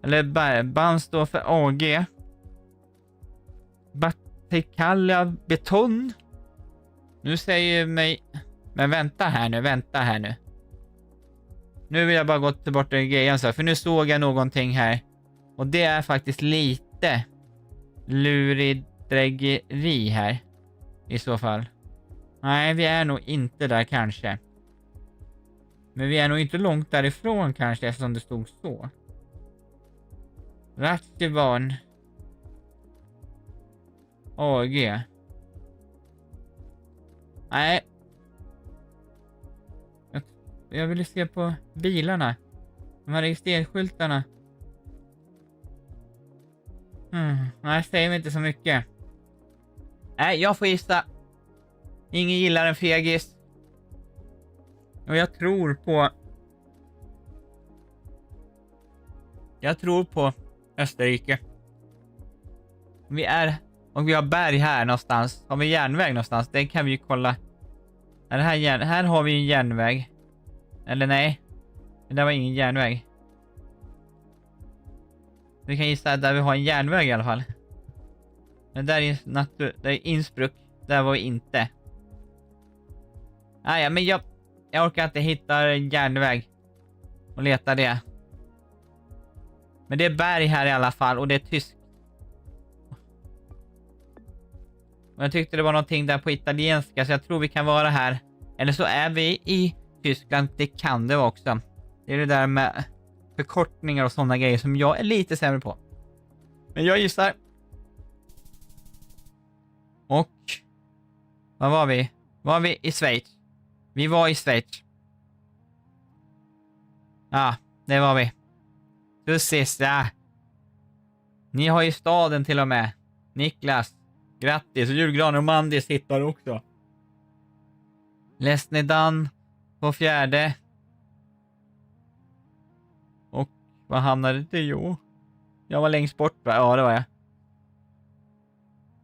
Eller ban står för AG. Batikalla beton. Nu säger mig... Men vänta här nu. Nu vill jag bara gå tillbaka till grejen så här, för nu såg jag någonting här. Och det är faktiskt lite luridrägeri här. I så fall. Nej, vi är nog inte där kanske. Men vi är nog inte långt därifrån kanske eftersom det stod så. Rattivan. AG. Nej. Jag vill se på bilarna. De här registreringsskyltarna. Nej, säger mig inte så mycket. Nej, jag får gissa. Ingen gillar en fegis. Och jag tror på Österrike. Vi har berg här någonstans. Har vi järnväg någonstans? Det kan vi ju kolla. Är det här har vi en järnväg. Eller nej. Det där var ingen järnväg. Vi kan gissa där vi har en järnväg i alla fall. Men där är Innsbruck. Där var vi inte. Ja, men jag orkar inte hitta en järnväg. Och leta det. Men det är berg här i alla fall. Och det är tysk. Och jag tyckte det var någonting där på italienska. Så jag tror vi kan vara här. Eller så är vi i Tyskland. Det kan det vara också. Det är det där med förkortningar och sådana grejer som jag är lite sämre på. Men jag gissar. Och vad var vi? Var vi i Schweiz? Vi var i Schweiz. Ja, det var vi. Precis, ja. Ni har ju staden till och med. Niklas, grattis. Och julgranen och Mandis hittar också. Lesnedan på 4. Och vad hamnade det? Jo. Jag var längst bort, va? Ja, det var jag.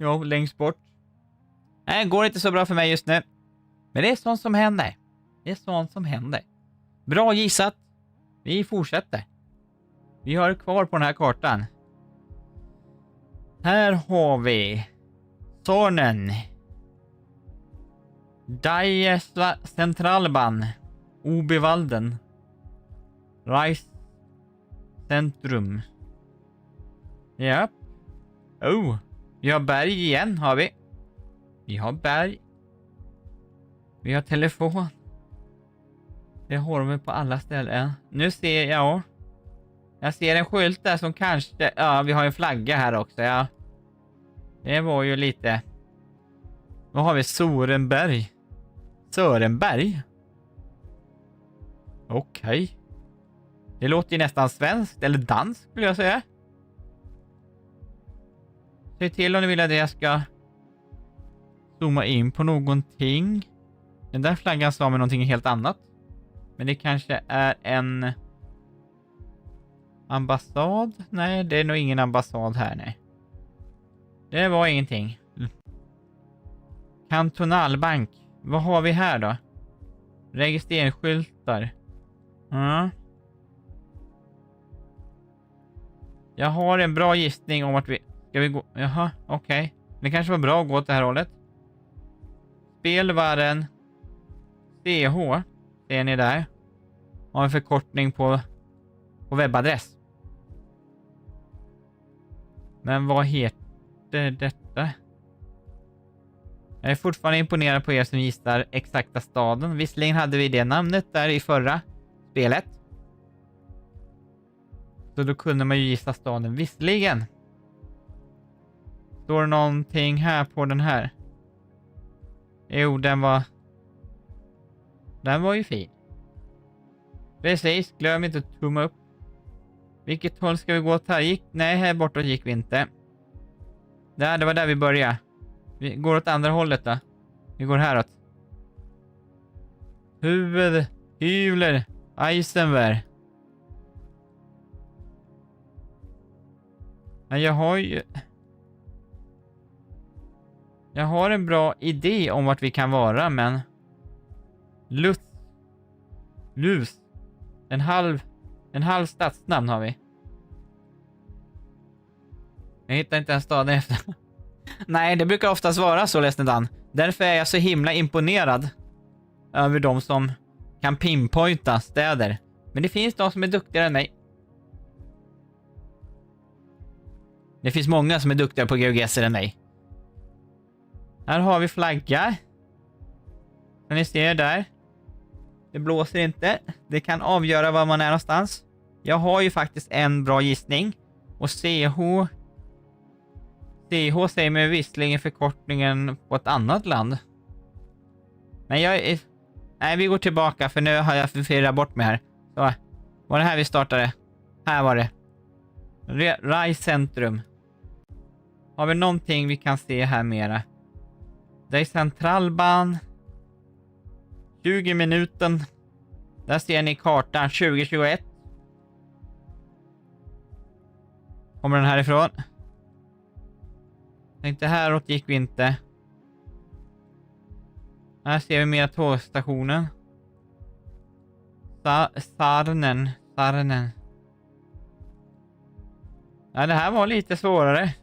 Ja, längst bort. Nej, går inte så bra för mig just nu. Men det är sånt som händer. Det är sånt som händer. Bra gissat. Vi fortsätter. Vi har kvar på den här kartan. Här har vi Sornen. Daje Centralban. Obevalden. Reis Centrum. Ja. Oh, vi har berg igen har vi. Vi har berg. Vi har telefon. Det har vi på alla ställen. Nu ser jag. Jag ser en skylt där som kanske... Ja, vi har en flagga här också. Ja. Det var ju lite... Vad har vi? Sörenberg. Sörenberg? Okej. Det låter ju nästan svenskt. Eller danskt skulle jag säga. Säg till om ni vill att jag ska zooma in på någonting. Den där flaggan sa med någonting helt annat. Men det kanske är en ambassad? Nej, det är nog ingen ambassad här, nej. Det var ingenting. Kantonalbank. Vad har vi här då? Registreringsskyltar. Ja. Jag har en bra gissning om att vi... Ska vi gå... Jaha, okej. Det kanske var bra att gå åt det här hållet. Spelvärlden CH. Ser ni där? Har en förkortning på webbadress. Men vad heter detta? Jag är fortfarande imponerad på er som gissar exakta staden. Visserligen hade vi det namnet där i förra spelet. Så då kunde man ju gissa staden. Visserligen. Står det någonting här på den här? Jo, den var ju fin. Precis, glöm inte att tumma upp. Vilket håll ska vi gå åt här? Nej, här bortåt gick vi inte. Det var där vi började. Vi går åt andra hållet då. Vi går häråt. Hyvler, Eisenberg. Men jag har en bra idé om vart vi kan vara, men Lus. En halv stadsnamn har vi. Jag hittar inte en stad efter. Nej, det brukar oftast vara så, Lesnedan. Därför är jag så himla imponerad över de som kan pinpointa städer. Men det finns de som är duktigare än mig. Det finns många som är duktigare på GeoGuessr än mig. Här har vi flagga. Som ni ser där. Det blåser inte. Det kan avgöra var man är någonstans. Jag har ju faktiskt en bra gissning. Och CH säger mig visserligen förkortningen på ett annat land. Men nej, vi går tillbaka för nu har jag förvirrat bort mig här. Så, var det här vi startade? Här var det. Reis Centrum. Har vi någonting vi kan se här mera? Det är Centralban. 20 minuten. Där ser ni kartan 2021. Kommer den härifrån? Tänkte häråt gick vi inte. Här ser vi mer tågstationen. Sarnen. Ja, det här var lite svårare.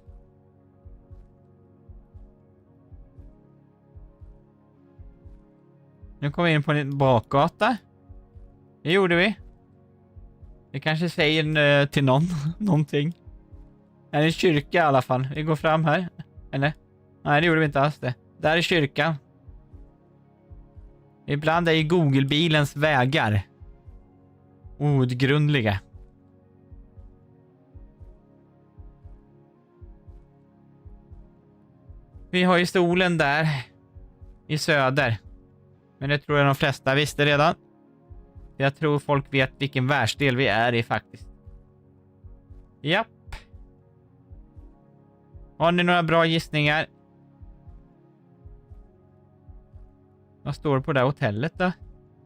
Nu kommer vi in på en bakgata. Det gjorde vi. Det kanske säger till någonting. Här är en kyrka i alla fall. Vi går fram här. Eller? Nej, det gjorde vi inte alls det. Där är kyrkan. Ibland är ju Google-bilens vägar outgrundliga. Vi har ju solen där i söder. Men det tror jag de flesta visste redan. Jag tror folk vet vilken världsdel vi är i faktiskt. Japp. Har ni några bra gissningar? Vad står det på det här hotellet då?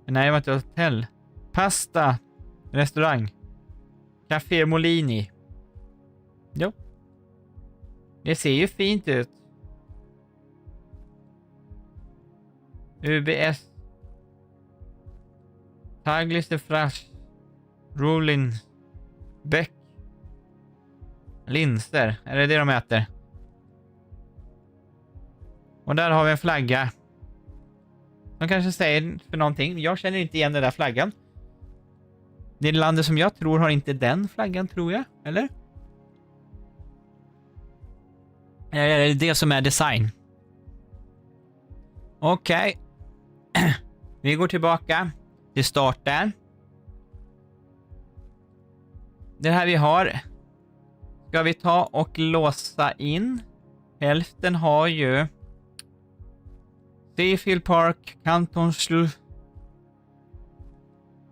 Nej, det var inte hotell. Pasta. Restaurang. Café Molini. Jo. Det ser ju fint ut. UBS. Taglister Frash. Rolling. Beck. Linser. Är det de äter? Och där har vi en flagga. De kanske säger för någonting. Jag känner inte igen den där flaggan. Det landet som jag tror har inte den flaggan, tror jag. Eller? Eller är det det som är design? Okej. Vi går tillbaka till starten. Det här vi har ska vi ta och låsa in. Hälften har ju Seafield Park, Kantonslu.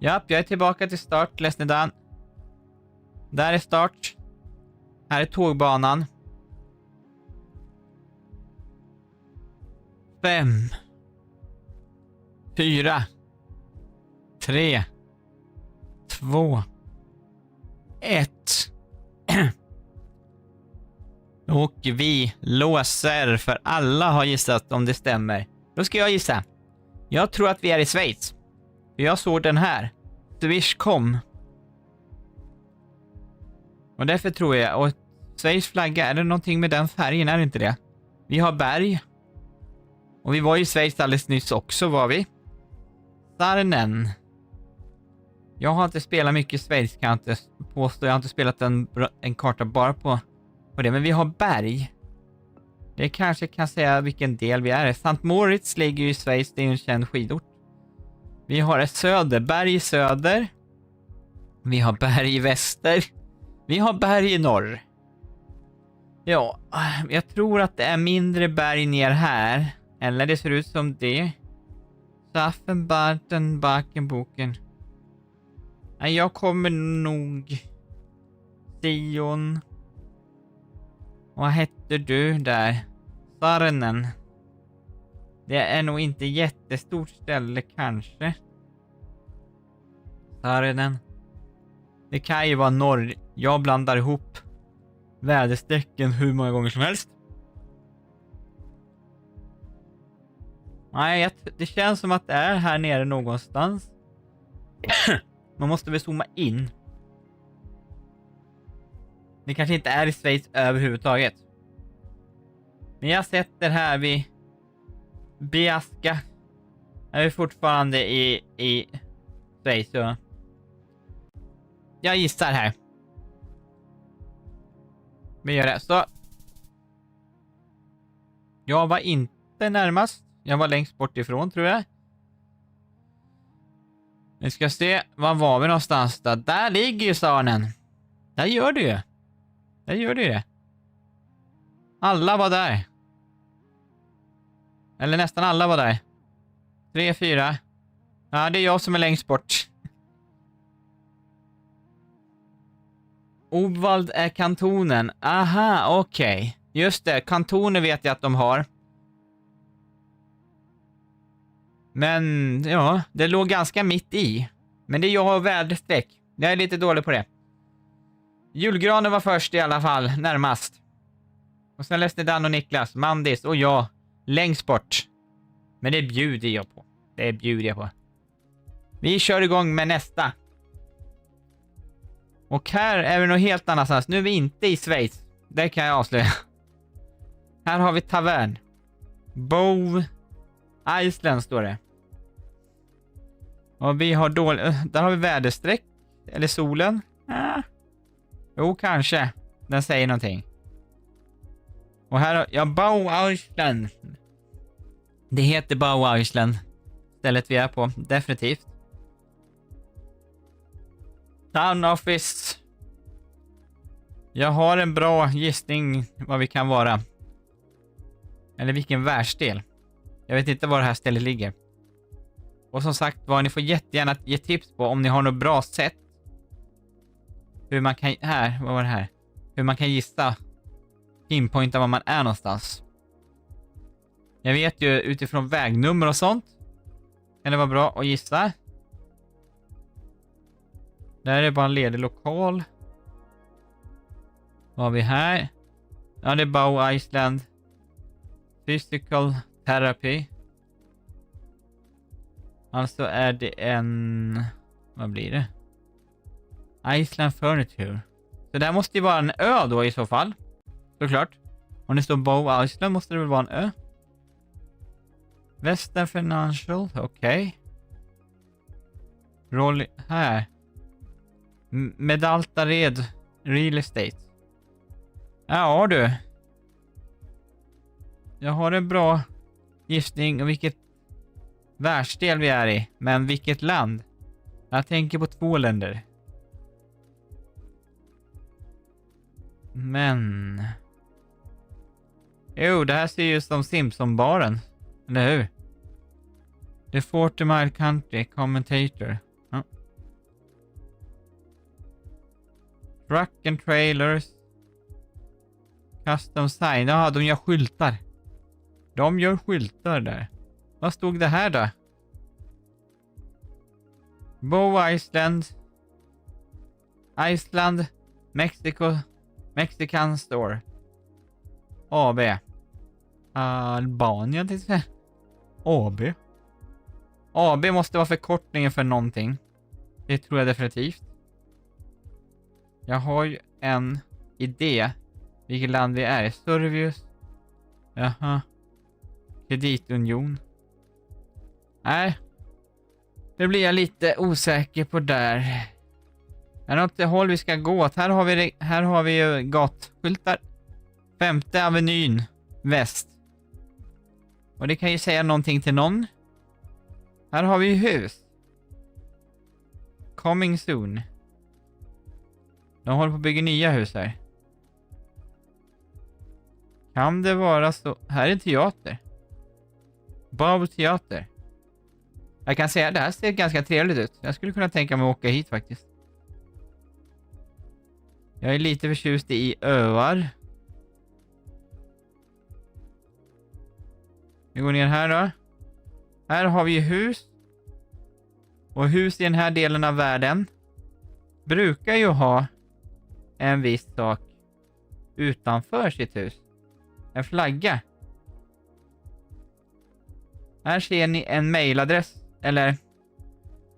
Japp, jag är tillbaka till start. Läsnedan. Där är start. Här är tågbanan. 5 4 3 2 1. Och vi låser, för alla har gissat om det stämmer. Då ska jag gissa. Jag tror att vi är i Schweiz. Jag såg den här. Swisscom. Och därför tror jag. Och Schweiz flagga, är det någonting med den färgen? Är det inte det? Vi har berg. Och vi var i Schweiz alldeles nyss också, var vi. Sarnen. Jag har inte spelat mycket Schweiz, kan jag inte påstå. Jag har inte spelat en karta bara på det. Men vi har berg. Det kanske kan säga vilken del vi är. St. Moritz ligger ju i Schweiz. Det är ju en känd skidort. Vi har ett söder. Berg i söder. Vi har berg i väster. Vi har berg i norr. Ja, jag tror att det är mindre berg ner här. Eller det ser ut som det. Saffenbarten, Bakenboken. Nej, jag kommer nog... Sion. Vad hette du där? Sarnen. Det är nog inte jättestort ställe kanske. Sarnen. Det kan ju vara norr. Jag blandar ihop väderstrecken hur många gånger som helst. Nej, det känns som att det är här nere någonstans. Man måste väl zooma in. Det kanske inte är i Schweiz överhuvudtaget. Men jag sätter här vid Biasca. Är vi fortfarande i Schweiz, så jag gissar här. Vi gör det. Så jag var inte närmast. Jag var längst bort ifrån, tror jag. Vi ska se, var var vi någonstans då? Där ligger ju Sarnen. Där gör du ju. Där gör du det. Alla var där. Eller nästan alla var där. 3, 4. Ja, det är jag som är längst bort. Obwald är kantonen. Aha, okej. Just det, kantoner vet jag att de har. Men ja, det låg ganska mitt i. Men det är jag och väderstreck. Jag är lite dålig på det. Julgranen var först i alla fall, närmast. Och sen läste Dan och Niklas, Mandis och jag längst bort. Men det bjuder jag på. Det bjuder jag på. Vi kör igång med nästa. Och här är vi nog helt annanstans. Nu är vi inte i Schweiz. Det kan jag avslöja. Här har vi tavern. Bow Island står det. Och vi har där har vi väderstreck. Eller solen. Jo, kanske. Den säger någonting. Och här har jag Bow Island. Det heter Bow Island. Stället vi är på. Definitivt. Town Office. Jag har en bra gissning vad vi kan vara. Eller vilken världsdel. Jag vet inte var det här stället ligger. Och som sagt, ni får jättegärna ge tips på om ni har något bra sätt. Hur man kan... vad var det här? Hur man kan gissa. Pinpointa var man är någonstans. Jag vet ju utifrån vägnummer och sånt. Kan det vara bra att gissa. Där är det bara en ledig lokal. Vad har vi här? Ja, det är Bow Island. Physical Therapy. Alltså är det en... Vad blir det? Iceland Furniture. Så det måste ju vara en ö då i så fall. Såklart. Om det står Bow Island måste det väl vara en ö. Western Financial, okej. Roll här. Medaltared Real Estate. Ja du. Jag har en bra gissning om vilket världsdel vi är i. Men vilket land? Jag tänker på 2 länder. Men... Jo, det här ser ju som Simpson-baren. Eller hur? The 40 Mile Country Commentator. Ja. Truck and trailers. Custom sign. Ja, de gör skyltar. De gör skyltar där. Vad stod det här då? Bow Island. Iceland. Mexican Store. AB. Albanien till sig. AB. AB måste vara förkortningen för någonting. Det tror jag definitivt. Jag har ju en idé. Vilket land vi är i. Servius. Jaha. Kreditunion. Nej. Det blir jag lite osäker på där. Men åt det håll vi ska gå åt. Här har vi ju gatskyltar. 5:e avenyn väst. Och det kan ju säga någonting till någon. Här har vi ju hus. Coming soon. De håller på att bygga nya hus här. Kan det vara så? Här är en teater. Bow teater. Jag kan säga att det här ser ganska trevligt ut. Jag skulle kunna tänka mig att åka hit faktiskt. Jag är lite förtjust i öar. Vi går ner här då. Här har vi hus. Och hus i den här delen av världen brukar ju ha en viss sak utanför sitt hus. En flagga. Här ser ni en mailadress. Eller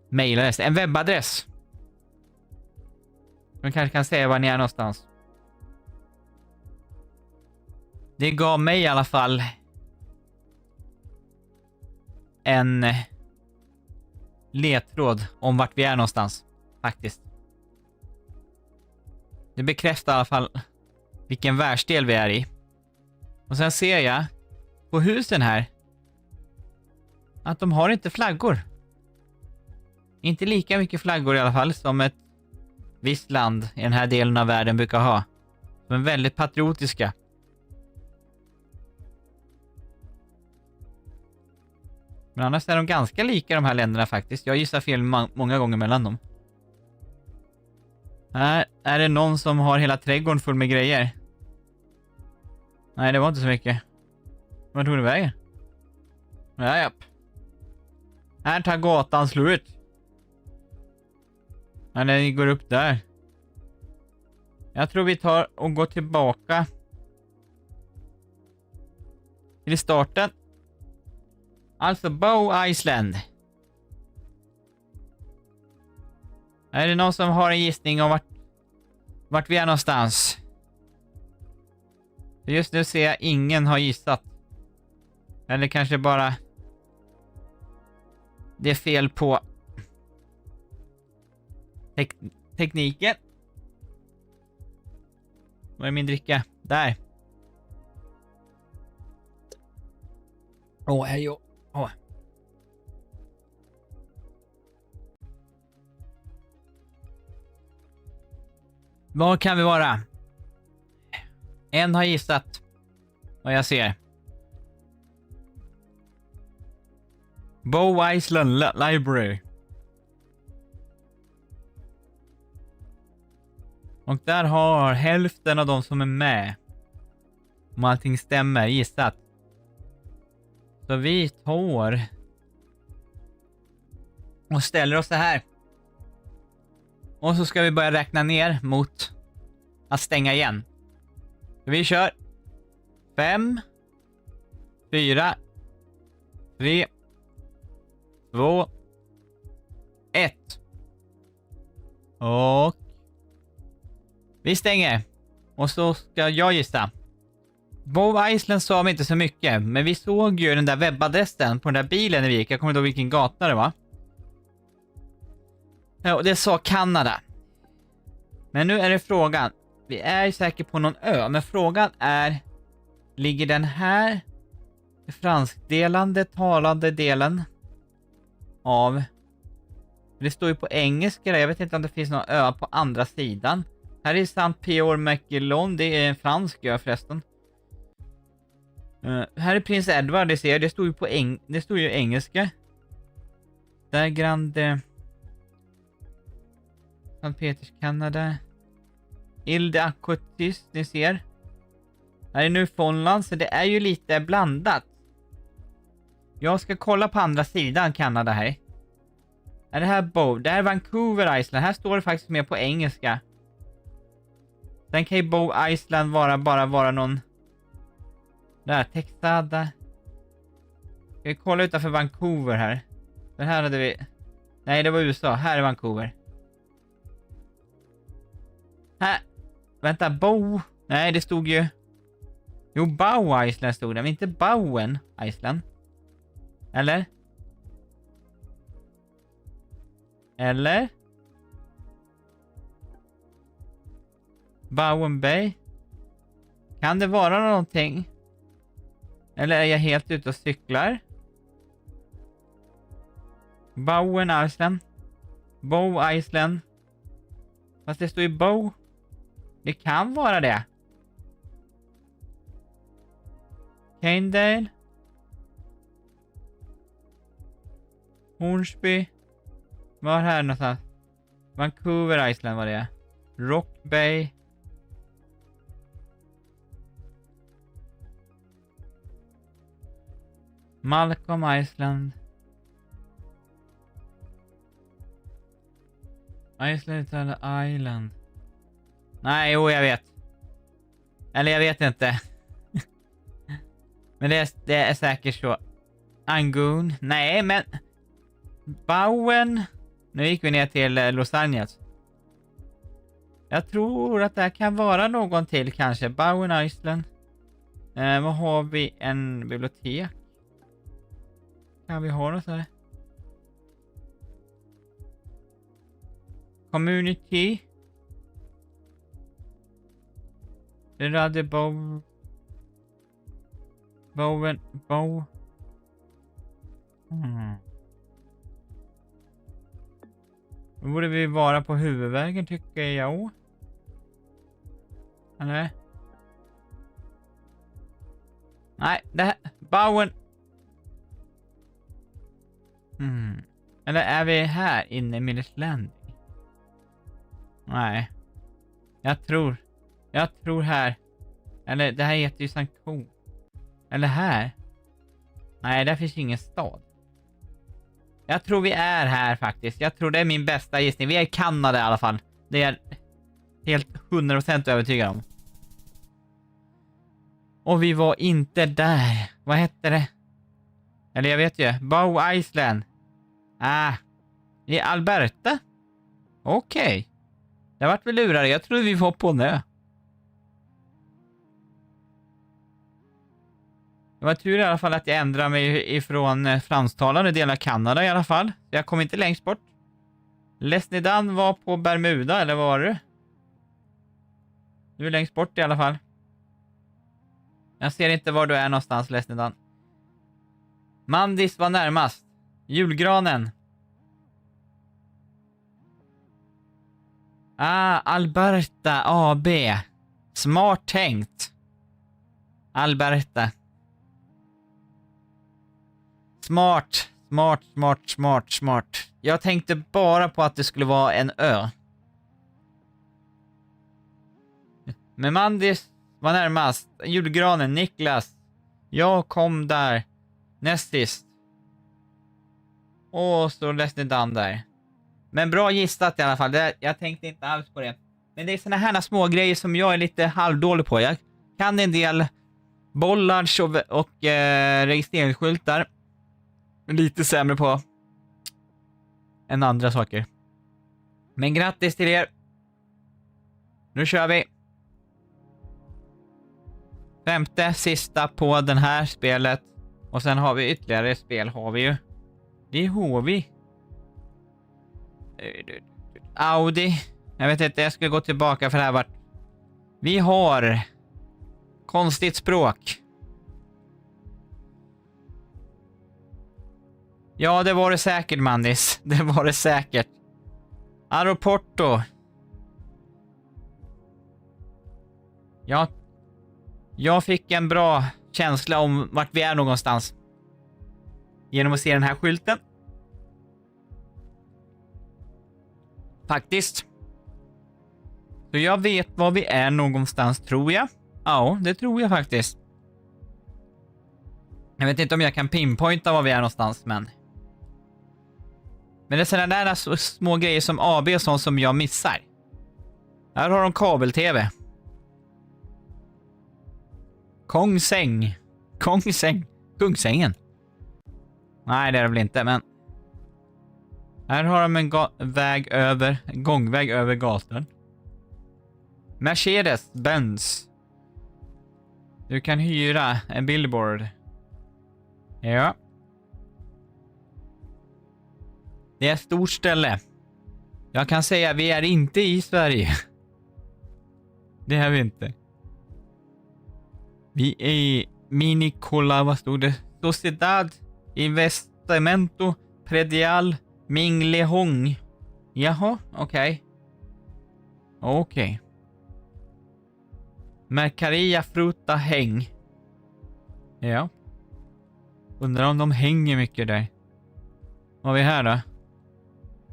mailadress. En webbadress. Man kanske kan säga var ni är någonstans. Det gav mig i alla fall en ledtråd om vart vi är någonstans. Faktiskt. Det bekräftar i alla fall vilken världsdel vi är i. Och sen ser jag på husen här att de har inte flaggor. Inte lika mycket flaggor i alla fall som ett visst land i den här delen av världen brukar ha. De är väldigt patriotiska. Men annars är de ganska lika de här länderna faktiskt. Jag gissar fel många gånger mellan dem. Här är det någon som har hela trädgården full med grejer. Nej, det var inte så mycket. Vad tog det vägen? Ja, japp. Här tar gatan slut. Ja, den går upp där. Jag tror vi tar och går tillbaka till starten. Alltså Bow Island. Är det någon som har en gissning om vart vi är någonstans? Just nu ser jag ingen har gissat. Eller kanske bara det är fel på tekniken. Var är min dricka? Där. Hej då. Var kan vi vara? En har gissat vad jag ser. Bow Island Library. Och där har hälften av de som är med, om allting stämmer, gissat. Så vi tar och ställer oss så här. Och så ska vi börja räkna ner mot att stänga igen. Så vi kör 5, 4, 3, 2, 1. Och vi stänger. Och så ska jag gissa. Bow Island sa vi inte så mycket, men vi såg ju den där webbadressen på den där bilen när vi gick. Jag kommer inte ihåg vilken gata det var. Ja, och det sa Kanada. Men nu är det frågan. Vi är ju säkert på någon ö, men frågan är, ligger den här franskdelande, talande delen av... Det står ju på engelska där. Jag vet inte om det finns någon ö på andra sidan. Här är Saint-Pierre-Miquelon. Det är en fransk ö förresten. Här är Prins Edward. Det står ju på det står ju engelska. Där Grande... Sankt Peters, Kanada. Ile d'Acotis, ni ser. Här är Newfoundland, så det är ju lite blandat. Jag ska kolla på andra sidan Kanada här. Är det här Bow? Det här är Vancouver Island. Här står det faktiskt mer på engelska. Sen kan ju Bow Island bara vara någon... Där, Texada. Ska vi kolla utanför Vancouver här? Den här hade vi... Nej, det var USA. Här är Vancouver. Här. Vänta, Bow. Nej, det stod ju... Jo, Bow Island stod det, men inte Bowen Island. Eller? Eller? Bowen Bay? Kan det vara någonting? Eller är jag helt ute och cyklar? Bowen Island. Bow Island. Fast det står ju Bow. Det kan vara det. Canedale. Hornsby. Var här någonstans? Vancouver Island var det. Rock Bay. Malcolm Island. Island. Nej, jo, jag vet. Eller jag vet inte. Men det är säkert så. Angoon. Nej, men... Bowen. Nu gick vi ner till Los Angeles. Jag tror att det här kan vara någon till kanske. Bowen Island. Vad har vi? En bibliotek. Kan vi ha något här? Community. Det hade Bowen. Då borde vi vara på huvudvägen tycker jag. Eller? Nej, det här... Bowen. Eller är vi här inne i Millers Landing? Nej. Jag tror här. Eller det här heter ju Sankt Ko. Eller här. Nej, där finns ju ingen stad. Jag tror vi är här faktiskt. Jag tror det är min bästa gissning. Vi är i Kanada i alla fall. Det är helt 100% övertygad om. Och vi var inte där. Vad hette det? Eller jag vet ju. Bow Island. I Alberta? Okej. Det har varit väl lurare. Jag trodde vi var på en ö. Det var tur i alla fall att jag ändrade mig ifrån fransktalande delen av Kanada i alla fall. Jag kom inte längst bort. Lesnidan var på Bermuda, eller var det? Du är längst bort i alla fall. Jag ser inte var du är någonstans, Lesnidan. Mandis var närmast. Julgranen. Alberta AB. Smart tänkt. Alberta. Smart. Jag tänkte bara på att det skulle vara en ö. Men Mandis var närmast. Julgranen, Niklas. Jag kom där. Näst sist. Och så läste Dan där. Men bra gissat i alla fall. Jag tänkte inte alls på det. Men det är såna här små grejer som jag är lite halvdålig på. Jag kan en del bollards och registreringsskyltar. Lite sämre på än andra saker. Men grattis till er! Nu kör vi! 5:e sista på den här spelet. Och sen har vi ytterligare spel har vi ju. Det har vi. Audi. Jag vet inte, jag ska gå tillbaka för det här vart. Vi har konstigt språk. Ja, det var det säkert, Mandis. Det var det säkert. Aeroporto. Ja. Jag fick en bra känsla om vart vi är någonstans. Genom att se den här skylten. Faktiskt. Så jag vet var vi är någonstans, tror jag. Ja, det tror jag faktiskt. Jag vet inte om jag kan pinpointa var vi är någonstans, men det är sådana där så små grejer som AB och sånt som jag missar. Här har de kabel-tv. Kungsängen. Nej, det är det väl inte, men här har de en gångväg över gatan. Mercedes-Benz. Du kan hyra en billboard. Ja. Det är ett stort ställe. Jag kan säga vi är inte i Sverige. Det är vi inte. Vi är i Minicola, vad stod det? Sociedad Investimento Predial Minglehong. Jaha, okej. Okej. Mercaria Fruta Häng. Ja. Undrar om de hänger mycket där. Vad har vi här då?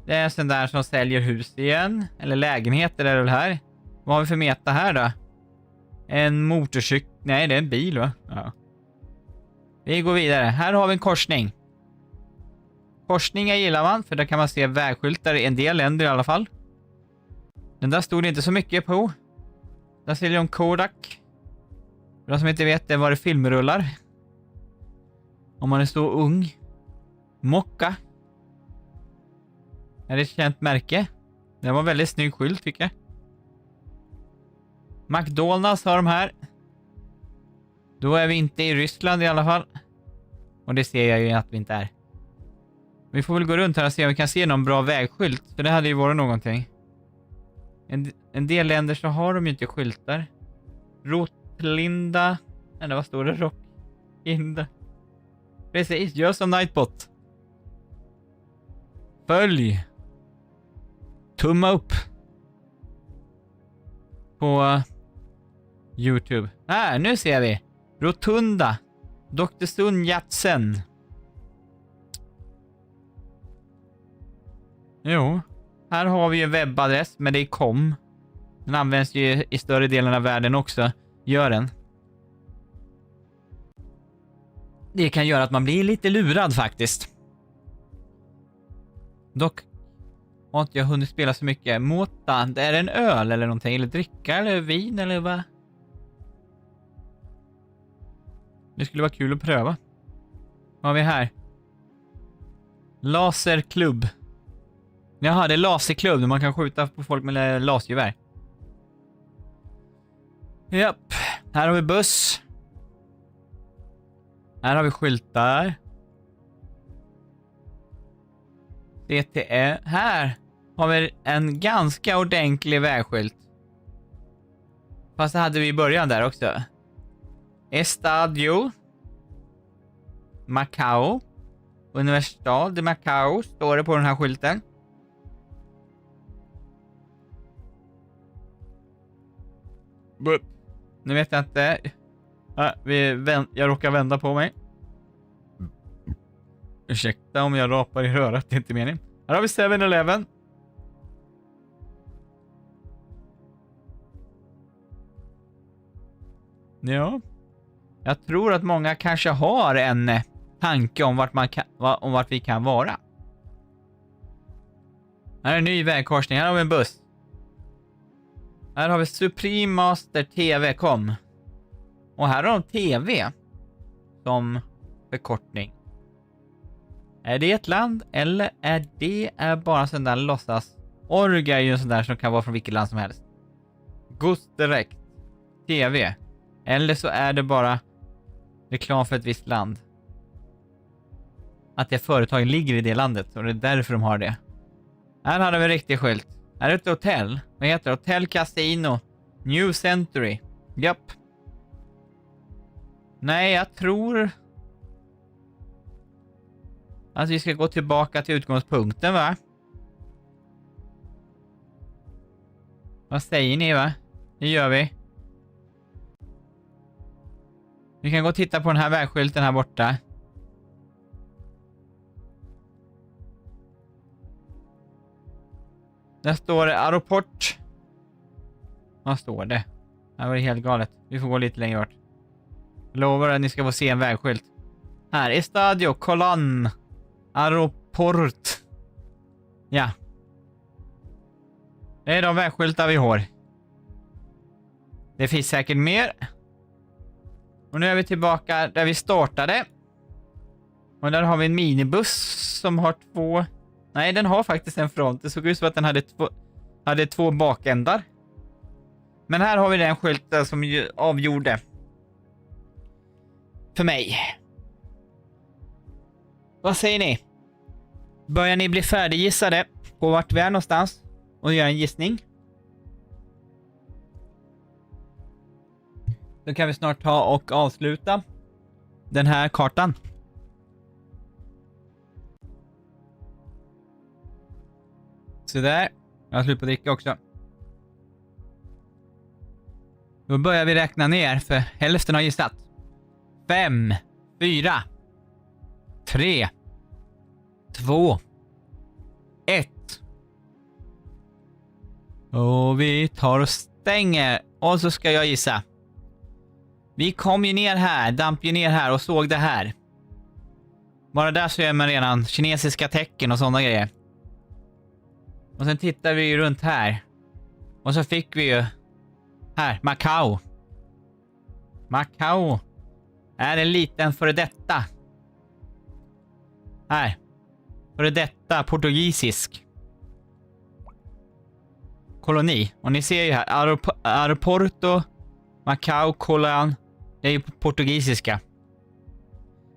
Det är en sån där som säljer hus igen. Eller lägenheter är det väl här. Vad har vi för meta här då? En motorcykel. Nej, det är en bil, va? Ja. Vi går vidare. Här har vi en korsning. Korsningar gillar man, för där kan man se vägskyltar i en del länder i alla fall. Den där stod det inte så mycket på. Där ser de Kodak. För de som inte vet, det var det filmrullar. Om man är så ung. Mocka. Är det ett känt märke? Det var väldigt snygg skylt, tycker jag. McDonalds har de här. Då är vi inte i Ryssland i alla fall. Och det ser jag ju att vi inte är. Vi får väl gå runt här och se om vi kan se någon bra vägskylt. För det hade ju varit någonting. En del länder så har de ju inte skyltar. Rotlinda. Eller vad står det? Rockinda. Precis, gör som Nightbot. Följ. Tumma upp. På YouTube. Nu ser vi. Rotunda. Dr. Sun Yat-sen. Jo. Här har vi ju en webbadress, men det är com. Den används ju i större delen av världen också. Gör den. Det kan göra att man blir lite lurad faktiskt. Dock har inte jag hunnit spela så mycket. Mota, det är en öl eller någonting. Eller dricka eller vin eller vad? Det skulle vara kul att pröva. Vad har vi här? Laserklubb. Jaha, det är laserklubb. Man kan skjuta på folk med lasergevär. Japp. Här har vi buss. Här har vi skyltar. CTE. Här har vi en ganska ordentlig vägskylt. Fast det hade vi i början där också. Estadio. Macao. Universidad de Macao står det på den här skylten. Nu vet jag inte. Jag råkar vända på mig. Ursäkta om jag rapar i röret, det är inte meningen. Här har vi 7-Eleven. Ja. Jag tror att många kanske har en tanke om vart vi kan vara. Här är en ny vägkorsning. Här har vi en buss. Här har vi Supreme Master TV.com. Och här har de TV som förkortning. Är det ett land eller är det bara sån där låtsas? Orga är ju en sån där som kan vara från vilket land som helst. Gods direkt. TV. Eller så är det bara reklam för ett visst land. Att det företaget ligger i det landet och det är därför de har det. Här hade vi en riktig skylt. Här är ett hotell. Vad heter det? Hotel Casino. New Century. Japp. Nej, jag tror att vi ska gå tillbaka till utgångspunkten, va? Vad säger ni, va? Det gör vi. Vi kan gå och titta på den här vägskylten här borta. Där står det aeroport. Vad står det? Det här var helt galet. Vi får gå lite längre bort. Jag lovar att ni ska få se en vägskylt. Här, Estadio Colón Aeroport. Ja. Det är de vägskyltar vi har. Det finns säkert mer. Och nu är vi tillbaka där vi startade. Och där har vi en minibuss som har två... Nej, den har faktiskt en front. Det såg ut som att den hade två bakändar. Men här har vi den skylten som ju avgjorde. För mig. Vad säger ni? Börjar ni bli färdiggissade på vart vi är någonstans? Och göra en gissning? Då kan vi snart ta och avsluta den här kartan. Så där. Jag har slut på att dricka också. Då börjar vi räkna ner för hälften har gissat. 5, 4, 3, 2, 1. Och vi tar och stänger. Och så ska jag gissa. Vi kom ju ner här, damp ju ner här och såg det här. Bara där så är man redan kinesiska tecken och sådana grejer. Och sen tittar vi ju runt här. Och så fick vi ju här, Macau. Macau är en liten före detta. Här. Före detta portugisisk koloni. Och ni ser ju här, Aeroporto Macau Colón. Det är ju portugisiska.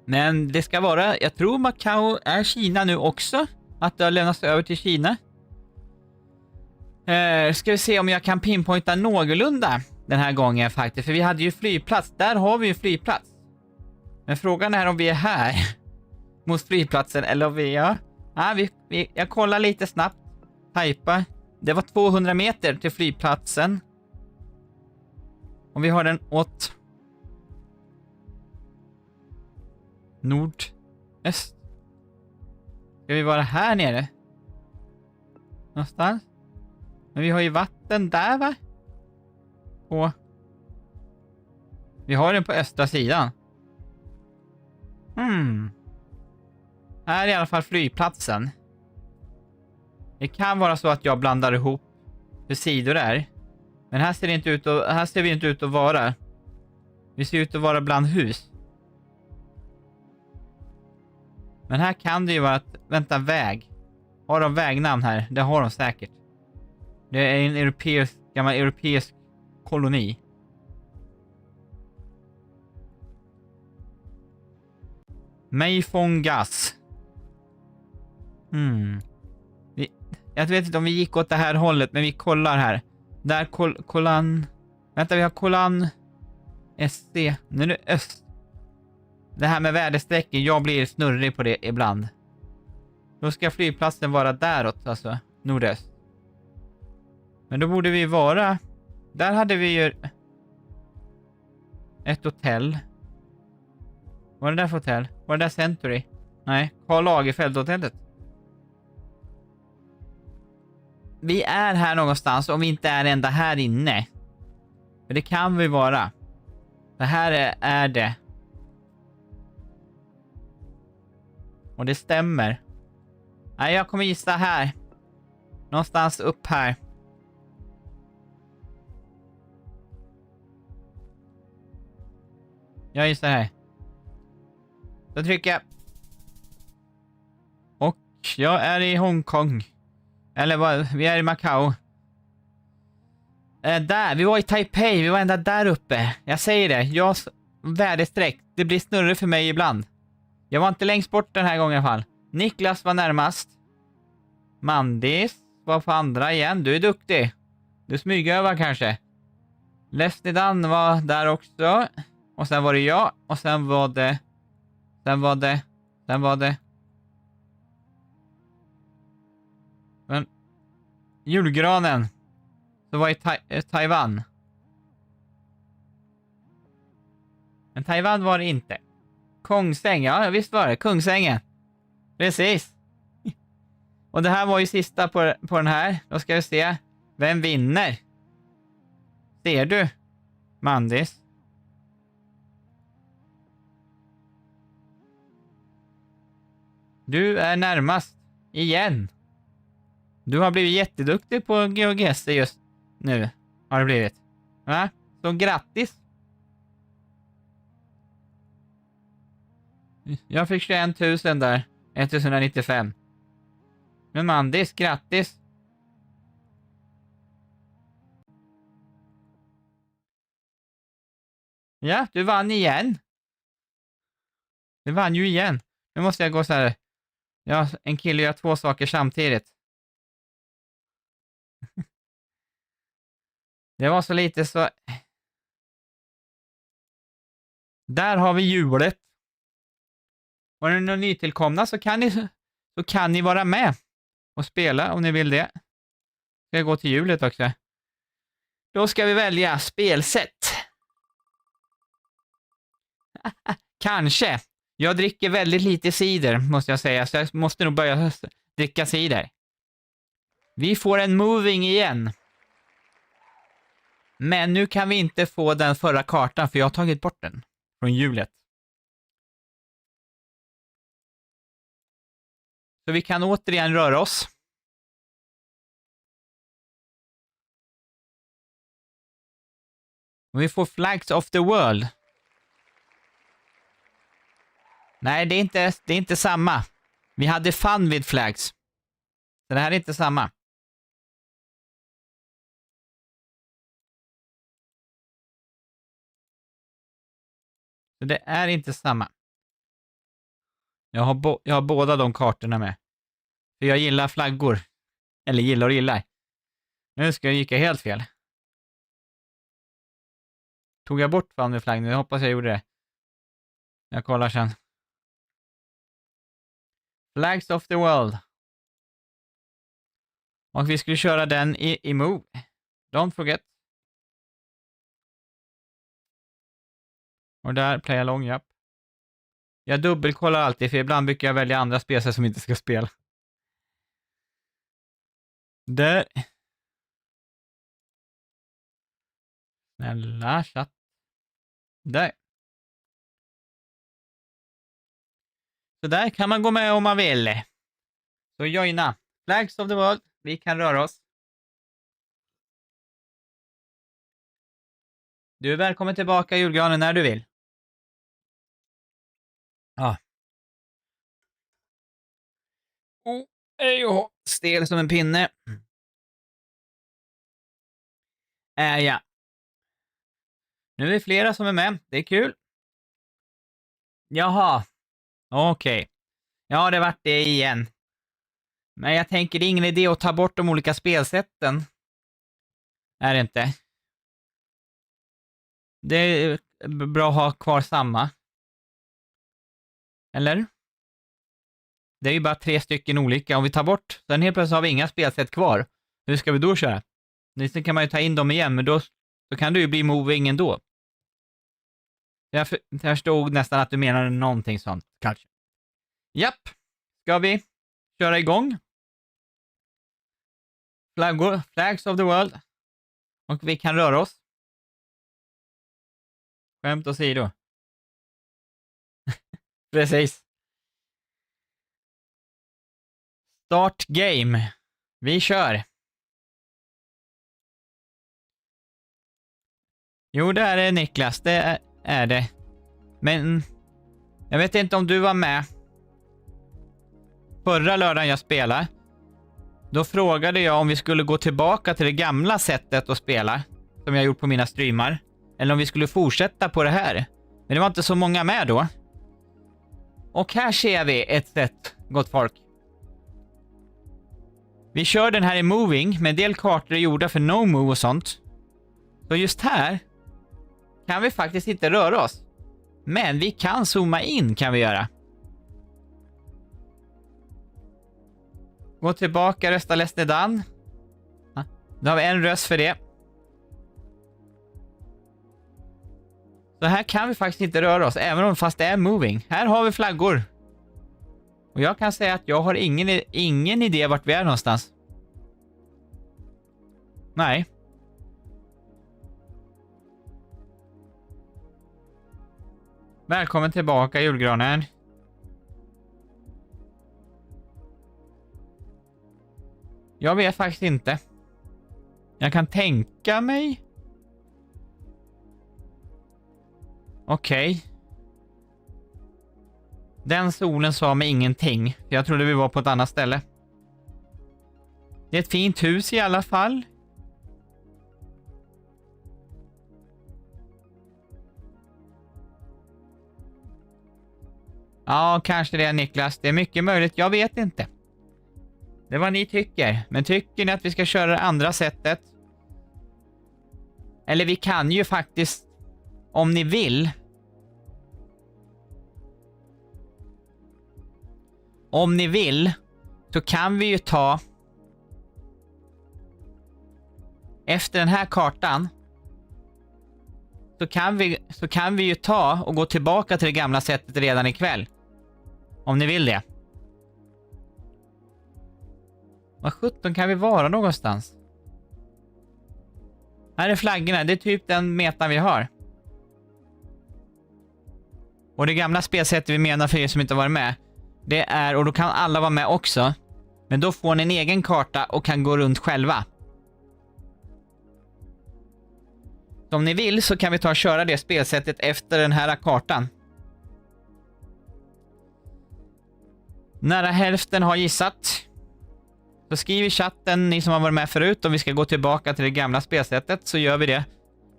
Men det ska vara, jag tror Macau är Kina nu också. Att det har lämnats över till Kina. Ska vi se om jag kan pinpointa någorlunda den här gången faktiskt. För vi hade ju flygplats. Där har vi ju flygplats. Men frågan är om vi är här. Mot flygplatsen eller om vi är... Ja, jag kollar lite snabbt. Typa. Det var 200 meter till flygplatsen. Och vi har den åt... nordöst. Ska vi vara här nere? Någonstans? Men vi har ju vatten där, va? Och... vi har den på östra sidan. Här är i alla fall flygplatsen. Det kan vara så att jag blandar ihop hur sidor är. Men här ser det inte ut att, här ser vi inte ut att vara. Vi ser ut att vara bland hus. Men här kan det ju vara att, vänta, väg. Har de vägnamn här? Det har de säkert. Det är en gammal europeisk koloni. Meifongas. Jag vet inte om vi gick åt det här hållet, men vi kollar här. Där Colón... Vänta, vi har Colón SC. Nu är det öst. Det här med väderstrecken, jag blir snurrig på det ibland. Då ska flygplatsen vara däråt, alltså nordöst. Men då borde vi vara... Där hade vi ju... ett hotell. Var det där för hotell? Var det där Century? Nej, Karl Lagerfeld-hotellet. Vi är här någonstans om vi inte är ända här inne. För det kan vi vara. Så här är det. Och det stämmer. Nej, jag kommer gissa här. Någonstans upp här. Jag gissar här. Då trycker jag. Jag är i Hongkong. Eller vad? Vi är i Macau. Där, vi var i Taipei. Vi var ända där uppe. Jag säger det. Jag väderstreck. Det blir snurre för mig ibland. Jag var inte längst bort den här gången i alla fall. Niklas var närmast. Mandis var på andra igen. Du är duktig. Du smygövar kanske. Leslie Dunn var där också. Och sen var det jag. Och sen var det... Men... Julgranen. Så var i Taiwan. Men Taiwan var det inte. Kungsäng, ja visst var det. Kungsängen. Precis. Och det här var ju sista på den här. Då ska vi se. Vem vinner? Ser du? Mandis. Du är närmast. Igen. Du har blivit jätteduktig på GeoGuessr just nu. Har det blivit. Va? Så grattis. Jag fick 21 000 där. 1095. Men Mandis, grattis. Ja, du vann igen. Du vann ju igen. Nu måste jag gå så här. Ja, en kille gör 2 saker samtidigt. Det var så lite så... Där har vi hjulet. Och när ni är nytillkomna så kan ni vara med och spela om ni vill det. Ska jag gå till hjulet också. Då ska vi välja spelsätt. Kanske. Jag dricker väldigt lite cider måste jag säga. Så jag måste nog börja dricka cider. Vi får en moving igen. Men nu kan vi inte få den förra kartan för jag har tagit bort den från hjulet. Så vi kan återigen röra oss. Och vi får Flags of the World. Nej, det är inte samma. Vi hade fun vid Flags. Så det här är inte samma. Så det är inte samma. Jag har båda de kartorna med. För jag gillar flaggor. Eller gillar och gillar. Nu ska jag gick helt fel. Tog jag bort fan med flaggen? Jag hoppas jag gjorde det. Jag kollar sen. Flags of the World. Och vi skulle köra den i Move. Don't forget. Och där, play along, japp. Jag dubbelkollar alltid, för ibland brukar jag välja andra spelare som inte ska spela. Där. Snälla, chatt. Där. Så där kan man gå med om man vill. Så joina. Flags of the World. Vi kan röra oss. Du är välkommen tillbaka, julgranen, när du vill. Ja. Stel som en pinne. Ja. Nu är det flera som är med. Det är kul. Jaha. Okej. Ja, det vart det igen. Men jag tänker det är ingen idé att ta bort de olika spelsätten. Är det inte? Det är bra att ha kvar samma. Eller? Det är ju bara 3 stycken olika. Om vi tar bort, sen helt plötsligt har vi inga spelsätt kvar. Hur ska vi då köra? Sen kan man ju ta in dem igen, men då kan det ju bli moving ändå. Jag förstod nästan att du menade någonting sånt, kanske. Japp. Ska vi köra igång? Flags of the World. Och vi kan röra oss. Skämt åsido. Precis. Start game. Vi kör. Jo, det är Niklas. Det är det. Men jag vet inte om du var med. förra lördagen jag spelade, då frågade jag om vi skulle gå tillbaka till det gamla sättet att spela, som jag gjort på mina streamar, eller om vi skulle fortsätta på det här. Men det var inte så många med då. Och här ser vi ett sätt, gott folk. Vi kör den här i moving, med en del kartor är gjorda för no move och sånt. Så just här kan vi faktiskt inte röra oss. Men vi kan zooma in, kan vi göra. Gå tillbaka, rösta Leslie Dunn. Då har vi en röst för det. Så här kan vi faktiskt inte röra oss, även om fast det är moving. Här har vi flaggor. Och jag kan säga att jag har ingen idé vart vi är någonstans. Nej. Välkommen tillbaka, julgranen. Jag vet faktiskt inte. Jag kan tänka mig. Okej. Den solen sa mig ingenting. Jag trodde vi var på ett annat ställe. Det är ett fint hus i alla fall. Ja, kanske det är Niklas. Det är mycket möjligt. Jag vet inte. Det är vad ni tycker. Men tycker ni att vi ska köra det andra sättet? Eller vi kan ju faktiskt, om ni vill. Om ni vill så kan vi ju ta efter den här kartan så kan vi ju ta och gå tillbaka till det gamla sättet redan ikväll. Om ni vill det. Vad 17 kan vi vara någonstans? Här är flaggorna. Det är typ den metan vi har. Och det gamla spelsättet vi menar för er som inte varit med. Det är, och då kan alla vara med också. Men då får ni en egen karta och kan gå runt själva. Så om ni vill så kan vi ta och köra det spelsättet efter den här kartan. Nära hälften har gissat. Så skriv i chatten, ni som har varit med förut, om vi ska gå tillbaka till det gamla spelsättet, så gör vi det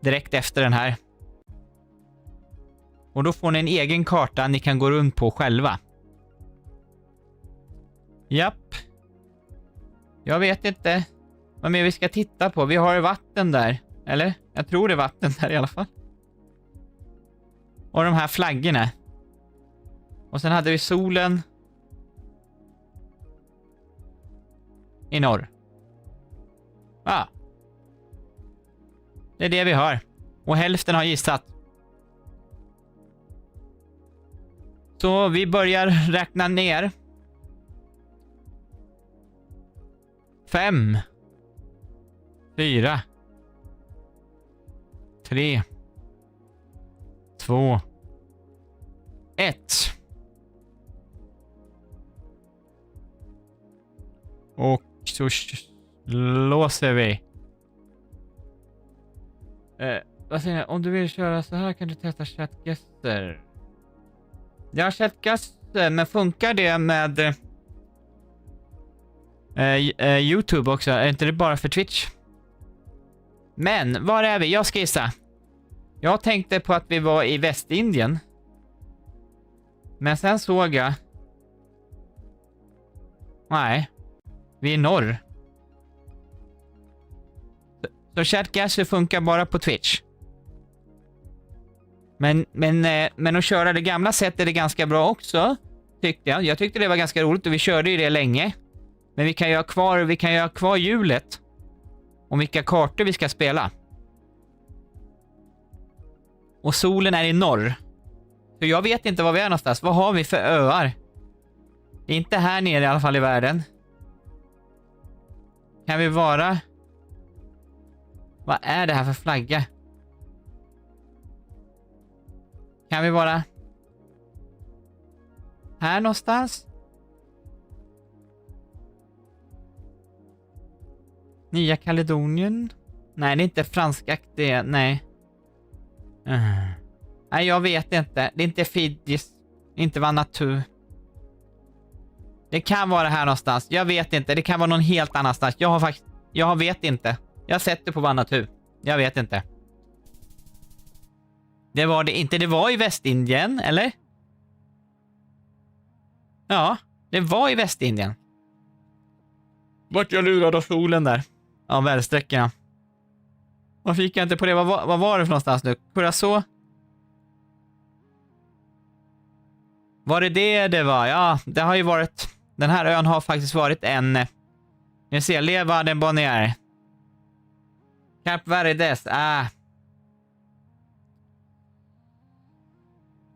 direkt efter den här. Och då får ni en egen karta ni kan gå runt på själva. Japp. Jag vet inte vad mer vi ska titta på. Vi har vatten där. Eller? Jag tror det är vatten där i alla fall. Och de här flaggorna. Och sen hade vi solen i norr. Ja. Det är det vi har. Och hälften har gissat. Så vi börjar räkna ner. 5, 4, 3, 2, 1. Och så låser vi. Vad säger jag? Om du vill köra så här kan du testa chattgäster. Jag har chattgäster, men funkar det med YouTube också? Är inte det bara för Twitch? Men, var är vi? Jag ska gissa. Jag tänkte på att vi var i Västindien. Men sen såg jag... Nej. Vi är i norr. Så chattgäster funkar bara på Twitch. Men att köra det gamla sättet är ganska bra också, tyckte jag. Jag tyckte det var ganska roligt och vi körde ju det länge. Men vi kan ju ha kvar hjulet om vilka kartor vi ska spela. Och solen är i norr. Så jag vet inte var vi är någonstans. Vad har vi för öar? Det är inte här nere i alla fall i världen. Kan vi vara... Vad är det här för flagga? Kan vi vara... här någonstans? Nya Kaledonien? Nej, det är inte franskaktigt. Nej. Nej, jag vet inte. Det är inte Fidjis. Inte Vanuatu. Det kan vara här någonstans. Jag vet inte. Det kan vara någon helt annanstans. Jag vet inte. Jag har sett det på Vanuatu. Jag vet inte. Det var det inte. Det var i Västindien, eller? Ja, det var i Västindien. Vart jag lurad av solen där. Ja, vädersträckorna. Varför gick jag inte på det? Vad var det för någonstans nu? Curacao? Var det var? Ja, det har ju varit... Den här ön har faktiskt varit en... Ni ser, Leva den Bonnier. Cap Verdes,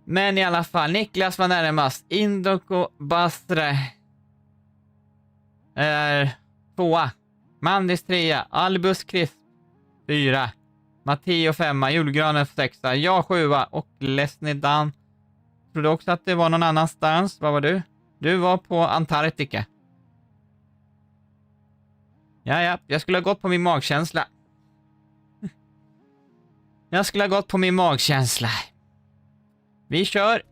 Men i alla fall, Niklas var närmast. Indoko Bastre är 2. Mandis 3. Albus Chris 4. Matteo 5. Julgranen 6. Jag 7. Och Lesnidan. Trodde också att det var någon annanstans. Vad var du? Du var på Antarktika. Ja, jag skulle ha gått på min magkänsla. Jag skulle ha gått på min magkänsla. Vi kör.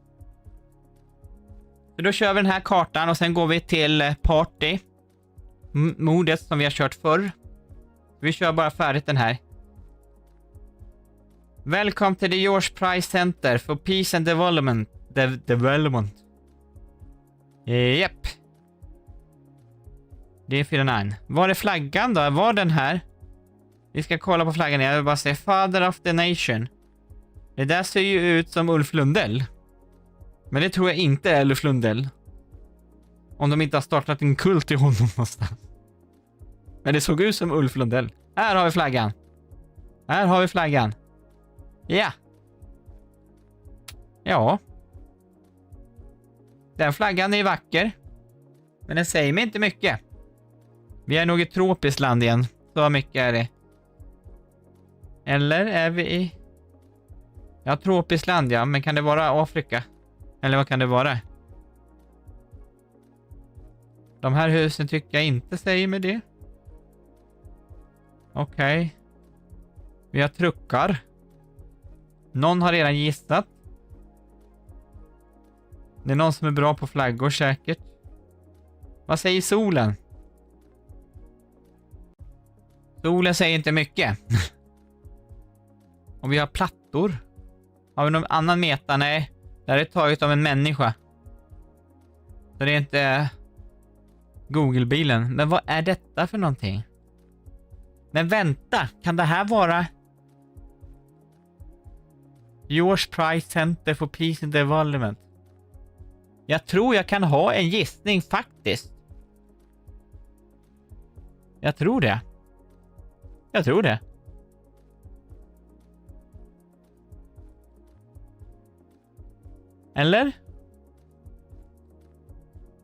Så då kör vi den här kartan och sen går vi till party. Modet som vi har kört förr. Vi kör bara färdigt den här. Welcome to the George Prize Center for Peace and Development. Development. Japp. Det är 49. Var är flaggan då? Var den här? Vi ska kolla på flaggan. Jag vill bara säga Father of the Nation. Det där ser ju ut som Ulf Lundell. Men det tror jag inte är Ulf Lundell. Om de inte har startat en kult i honom någonstans. Men det såg ut som Ulf Lundell. Här har vi flaggan. Här har vi flaggan. Ja. Ja. Den flaggan är vacker. Men den säger mig inte mycket. Vi är nog i tropiskt land igen. Så mycket är det. Eller är vi i... Ja, tropiskt land, ja. Men kan det vara Afrika? Eller vad kan det vara? De här husen tycker jag inte säger med det. Okej. Vi har truckar. Någon har redan gissat. Det är någon som är bra på flaggor säkert. Vad säger solen? Solen säger inte mycket. Och vi har plattor. Har vi någon annan meta? Nej. Det här är taget av en människa. Så det är inte Google-bilen. Men vad är detta för någonting? Men vänta. Kan det här vara George Prize Center for Peace and Development? Jag tror jag kan ha en gissning faktiskt. Jag tror det. Jag tror det. Eller?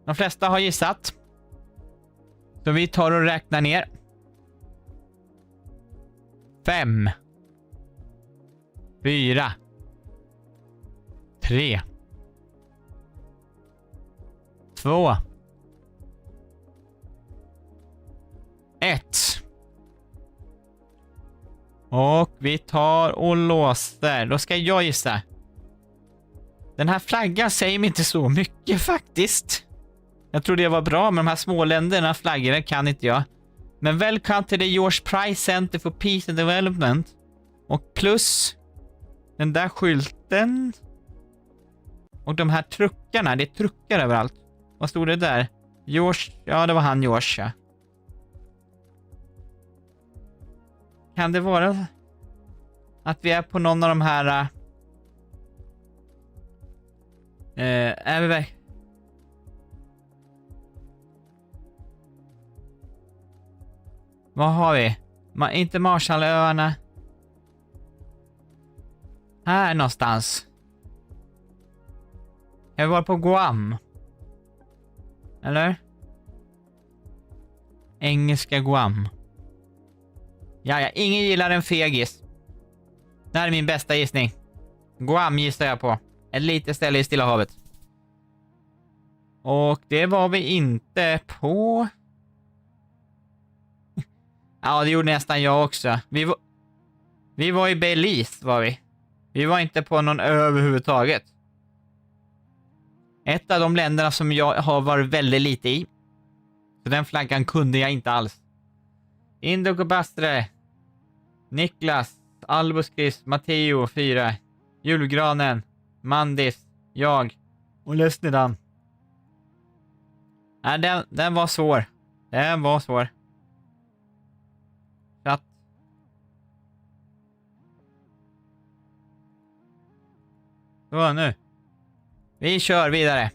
De flesta har gissat. Så vi tar och räknar ner. 5. 4. 3. 2. 1. Och vi tar och låser. Då ska jag gissa. Den här flaggan säger mig inte så mycket faktiskt. Jag tror det var bra med de här små länderna. Flaggorna kan inte jag. Men welcome to the George Prize Center for Peace and Development. Och plus den där skylten. Och de här truckarna. Det är truckar överallt. Vad stod det där? George. Ja, det var han George. Ja. Kan det vara att vi är på någon av de här... är vi väl... Vad har vi? Inte Marshallöarna. Här någonstans. Jag var på Guam. Eller? Engelska Guam. Ja, ingen gillar en fegis. Det här är min bästa gissning. Guam gissar jag på. Ett litet ställe i Stilla havet. Och det var vi inte på. Ja, det gjorde nästan jag också. Vi var i Belize, var vi. Vi var inte på någon ö överhuvudtaget. Ett av de länderna som jag har varit väldigt lite i. Så den flaggan kunde jag inte alls. Indok och Bastre. Niklas. Albuskris. Matteo 4. Julgranen. Mandis. Jag. Och Lesnidan. Nej, den var svår. Den var svår. Chatt. Så nu. Vi kör vidare.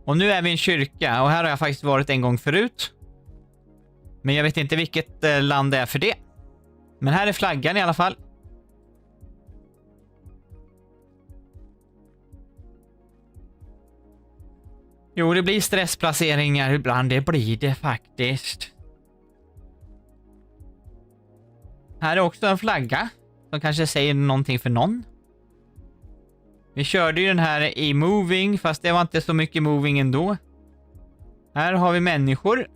Och nu är vi i en kyrka. Och här har jag faktiskt varit en gång förut. Men jag vet inte vilket land det är för det. Men här är flaggan i alla fall. Jo, det blir stressplaceringar ibland. Det blir det faktiskt. Här är också en flagga. Som kanske säger någonting för någon. Vi körde ju den här i moving. Fast det var inte så mycket moving ändå. Här har vi människor.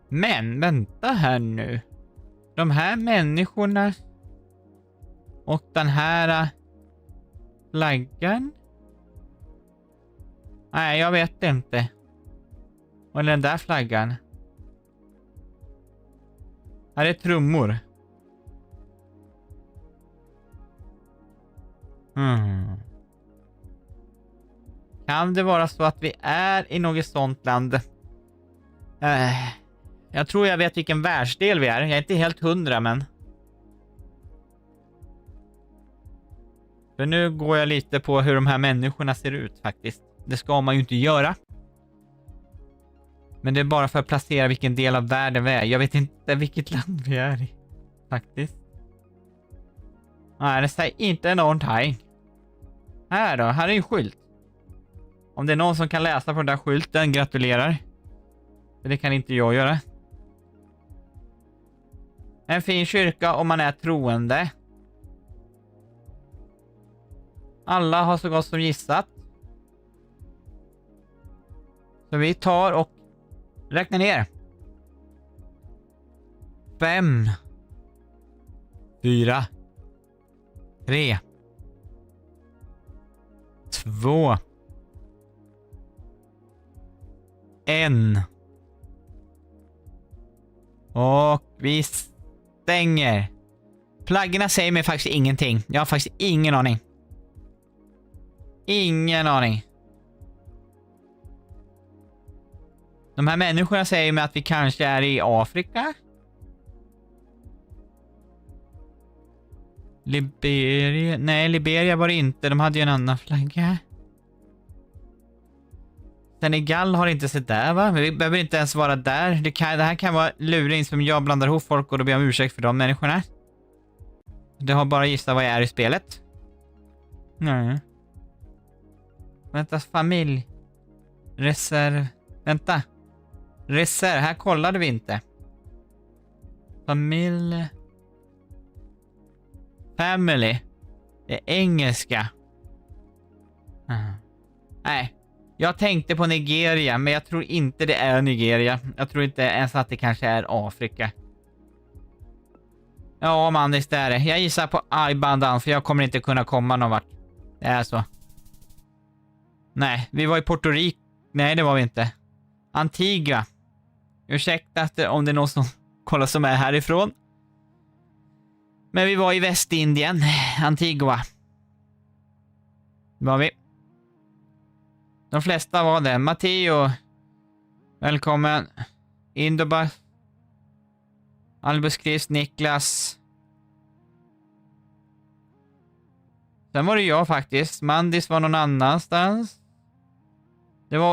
Men vänta här nu. De här människorna. Och den här flaggan. Nej, jag vet inte. Och den där flaggan. Här är trummor. Kan det vara så att vi är i något sånt land? Jag tror jag vet vilken världsdel vi är. Jag är inte helt 100, men... För nu går jag lite på hur de här människorna ser ut faktiskt. Det ska man ju inte göra. Men det är bara för att placera vilken del av världen vi är. Jag vet inte vilket land vi är i. Faktiskt. Nej, det säger inte någonting. Här då, här är en skylt. Om det är någon som kan läsa på den där skylten, gratulerar. För det kan inte jag göra. En fin kyrka om man är troende. Alla har så gott som gissat. Så vi tar och räknar ner. 5 4 3 2 1. Och vi stänger. Flaggorna säger mig faktiskt ingenting. Jag har faktiskt ingen aning. Ingen aning. De här människorna säger mig att vi kanske är i Afrika. Liberia? Nej, Liberia var det inte. De hade ju en annan flagga. Senegal har inte sett där, va? Vi behöver inte ens vara där. Det här kan vara luring som jag blandar ihop folk och då ber jag om ursäkt för de människorna. Det har bara gissat vad jag är i spelet. Nej. Vänta, familj. Reserv. Vänta. Reserv. Här kollade vi inte. Familj. Family. Det är engelska. Nej. Jag tänkte på Nigeria, men jag tror inte det är Nigeria. Jag tror inte ens att det kanske är Afrika. Ja, Mandis, det är det. Jag gissar på Ibandan, för jag kommer inte kunna komma någon vart. Det är så. Nej, vi var i Puerto Rico. Nej, det var vi inte. Antigua. Ursäkta om det är någon som kollar som är härifrån. Men vi var i Västindien. Antigua. Var vi. De flesta var det. Matteo. Välkommen. Indobas. Albuskris, Niklas. Sen var det jag faktiskt. Mandis var någon annanstans.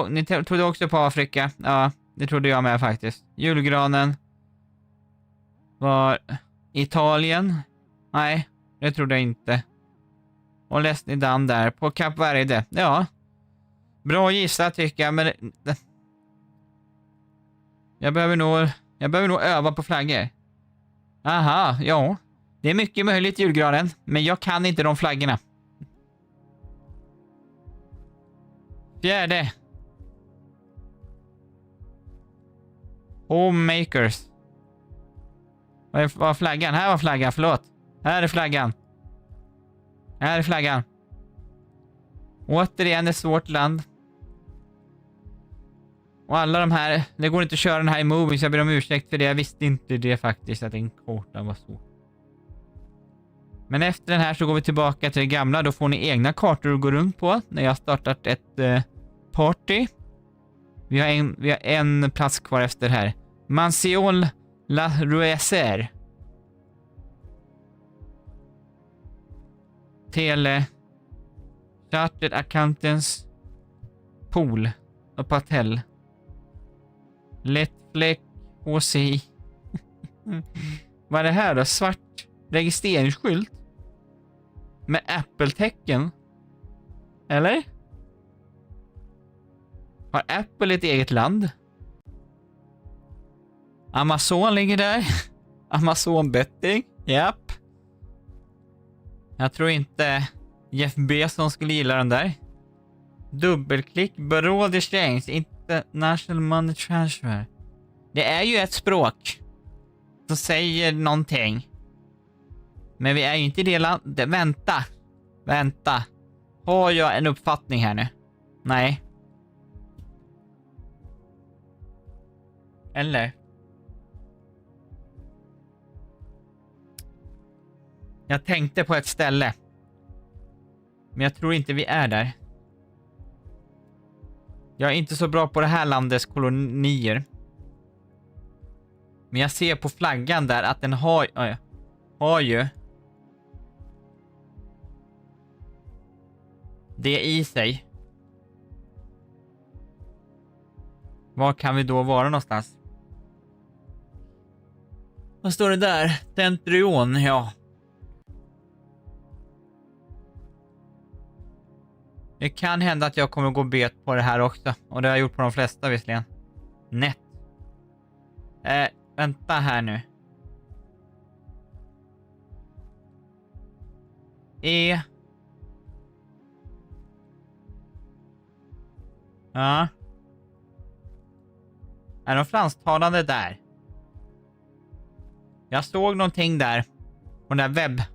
Ni trodde också på Afrika. Ja, det trodde jag med faktiskt. Julgranen var Italien. Nej, det trodde jag inte. Och Lesnidan där på Kap Verde. Ja. Bra gissa tycker jag, men jag behöver nog öva på flaggor. Aha, ja. Det är mycket möjligt, julgranen, men jag kan inte de flaggorna. 4. Homemakers. Vad var flaggan? Här var flaggan, förlåt. Här är flaggan. Här är flaggan. Återigen ett svårt land. Och alla de här, det går inte att köra den här i Movie, så jag ber om ursäkt för det. Jag visste inte det faktiskt, att en karta var så. Men efter den här så går vi tillbaka till det gamla. Då får ni egna kartor att gå runt på när jag har startat ett party. Vi har en plats kvar efter här. Mansion La Rueser. Tele. Chartered Accountants. Pool. Och Patel. Lättfläck. HCI. Vad är det här då? Svart registreringsskylt. Med Apple-tecken. Eller? Har Apple ett eget land? Amazon ligger där. Amazon betting. Japp. Jag tror inte Jeff Bezos skulle gilla den där. Dubbelklick. Bureau de change. International money transfer. Det är ju ett språk som säger någonting. Men vi är ju inte i det landet. Vänta. Har jag en uppfattning här nu? Nej. Eller? Jag tänkte på ett ställe. Men jag tror inte vi är där. Jag är inte så bra på det här landets kolonier. Men jag ser på flaggan där att den har ju det i sig. Var kan vi då vara någonstans? Vad står det där? Centurion, ja. Det kan hända att jag kommer gå bet på det här också. Och det har jag gjort på de flesta visserligen. Nätt. Vänta här nu. Ja. Är de fransktalande där? Jag såg någonting där. Och den där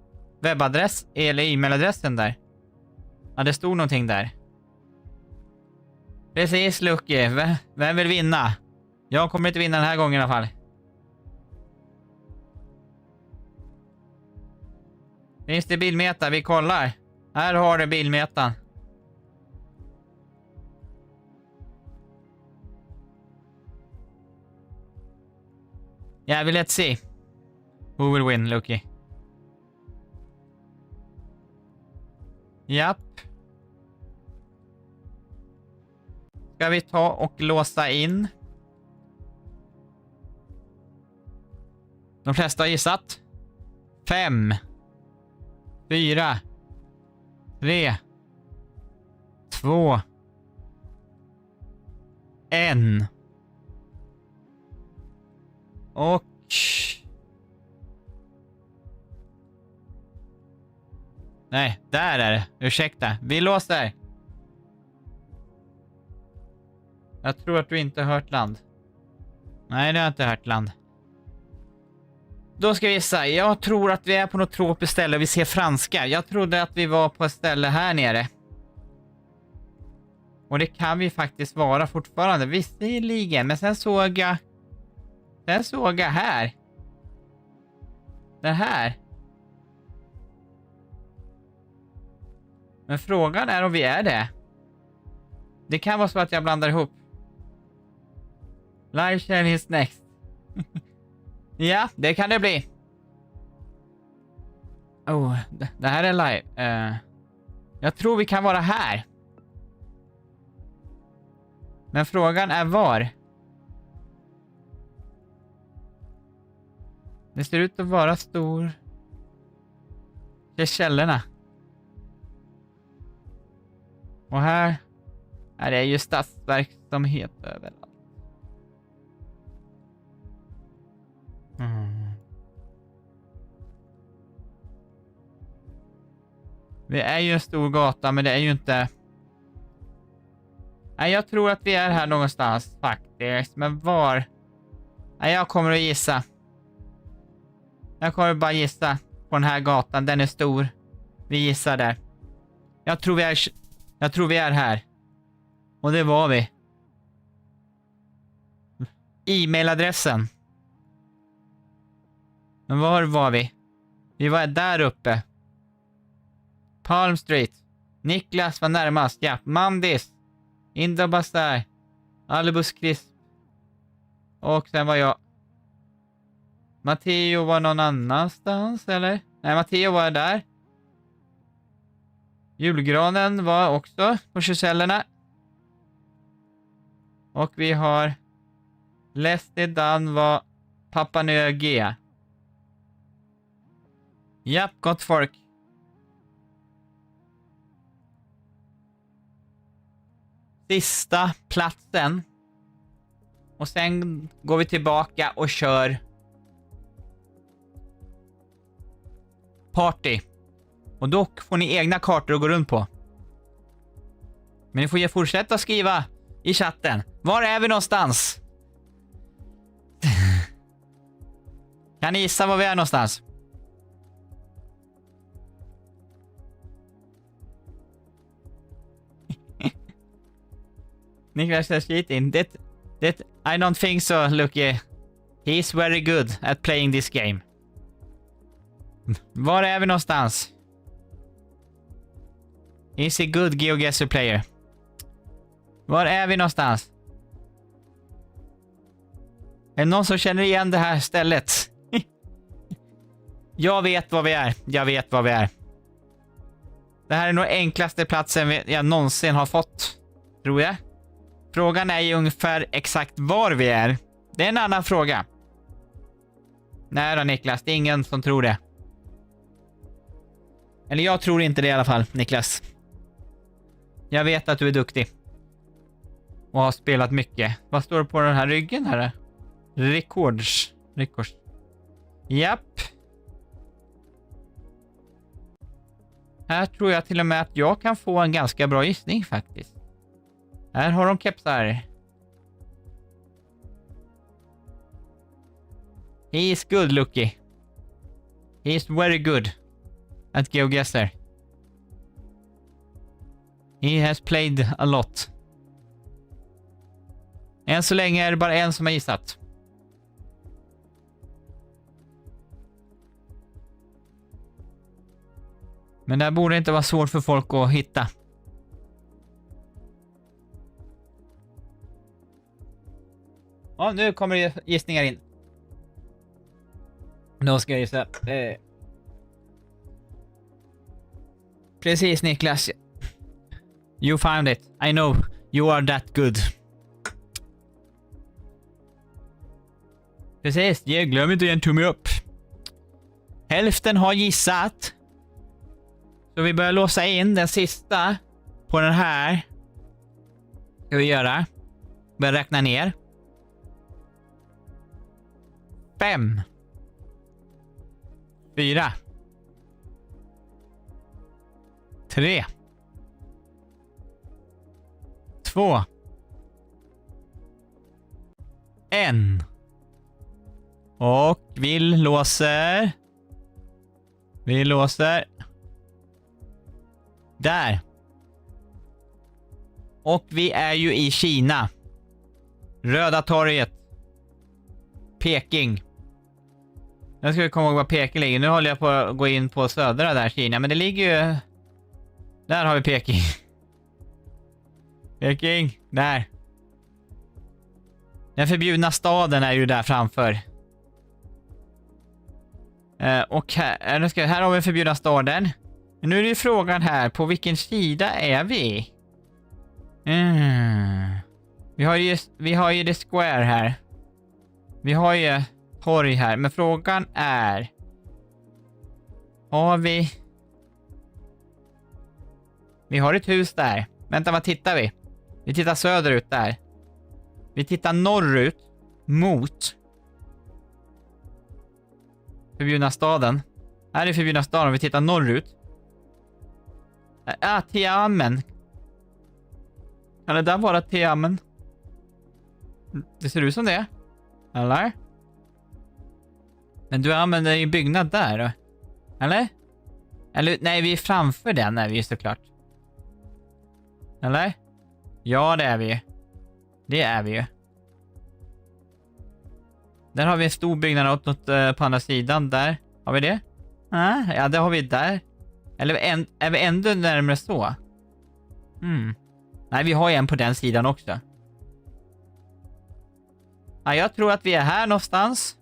webbadress eller e-mailadressen där. Ja, det stod någonting där. Precis, Lucky. Vem vill vinna? Jag kommer inte vinna den här gången i alla fall. Finns det bilmeta? Vi kollar. Här har du bilmetan. Yeah, let's see. Who will win, Lucky? Japp. Ska vi ta och låsa in? De flesta har gissat. 5, 4, 3, 2, 1. Och... Nej, där är det. Ursäkta. Vi låser. Jag tror att du inte har hört land. Nej, det har jag inte hört land. Då ska vi gissa. Jag tror att vi är på något tropiskt ställe. Vi ser franska. Jag trodde att vi var på ett ställe här nere. Och det kan vi faktiskt vara fortfarande. Visserligen. Men sen såg jag... här. Det här. Men frågan är om vi är det. Det kan vara så att jag blandar ihop. Live share is next. Ja, det kan det bli. Oh, det här är live. Jag tror vi kan vara här. Men frågan är var. Det ser ut att vara stor. Det är källorna. Och här är det ju stadsverksamhet överallt. Vi är ju en stor gata, men det är ju inte... Nej, jag tror att vi är här någonstans faktiskt. Men var? Nej, jag kommer att gissa. Jag kommer bara gissa på den här gatan. Den är stor. Vi gissar där. Jag tror vi är här. Och det var vi. E-mailadressen. Men var var vi? Vi var där uppe. Palm Street. Niklas var närmast. Ja, Mandis. Indabastar. Albus Crisp. Och sen var jag. Matteo var någon annanstans, eller? Nej, Matteo var där. Julgranen var också på kysellerna. Och vi har Leslie Dan var Pappa Nö G. Japp, gott folk. Sista platsen. Och sen går vi tillbaka och kör party. Och då får ni egna kartor att gå runt på. Men ni får ju fortsätta skriva i chatten. Var är vi någonstans? Kan ni gissa var vi är någonstans? Niklas says cheating. That I don't think so, Lucky. He's very good at playing this game. Var är vi någonstans? Is he good GeoGuessr player? Var är vi någonstans? Är det någon som känner igen det här stället? Jag vet var vi är. Jag vet var vi är. Det här är nog enklaste platsen jag någonsin har fått, tror jag. Frågan är ju ungefär exakt var vi är. Det är en annan fråga. Nej då, Niklas, det är ingen som tror det. Eller jag tror inte det i alla fall, Niklas. Jag vet att du är duktig. Och har spelat mycket. Vad står det på den här ryggen här? Records. Japp. Här tror jag till och med att jag kan få en ganska bra gissning faktiskt. Här har de kepsar. He is good, Lucky. He is very good at GeoGuessr. He has played a lot. Än så länge är det bara en som har gissat. Men det här borde inte vara svårt för folk att hitta. Ja, nu kommer det gissningar in. Då ska jag gissa. Precis, Niklas. You found it. I know. You are that good. Precis, glöm inte att ge en tumme upp. Hälften har gissat. Så vi börjar låsa in den sista på den här. Ska vi göra. Börja räkna ner. 5. 4. 3. 2. 1. Och vi låser. Vi låser. Där. Och vi är ju i Kina. Röda torget. Peking. Nu ska vi komma ihåg var Peking ligger. Nu håller jag på att gå in på södra där, Kina. Men det ligger ju... Där har vi Peking. Peking. Där. Den förbjudna staden är ju där framför. Och här har vi förbjudna staden. Men nu är det ju frågan här. På vilken sida är vi? Vi har ju The Square här. Vi har ju torg här. Men frågan är... Har vi... Vi har ett hus där. Vänta, vad tittar vi? Vi tittar söderut där. Vi tittar norrut mot förbjudna staden. Här är förbjudna staden. Vi tittar norrut. Tiamen. Kan det där vara Tiamen? Det ser ut som det. Eller? Men du använder ju byggnad där då. Eller? Eller nej, vi är framför den är vi ju såklart. Eller? Ja, det är vi ju. Det är vi ju. Där har vi en stor byggnad åt på andra sidan. Där. Har vi det? Ja, det har vi där. Eller är vi ändå närmare så? Nej, vi har ju en på den sidan också. Ja, jag tror att vi är här någonstans.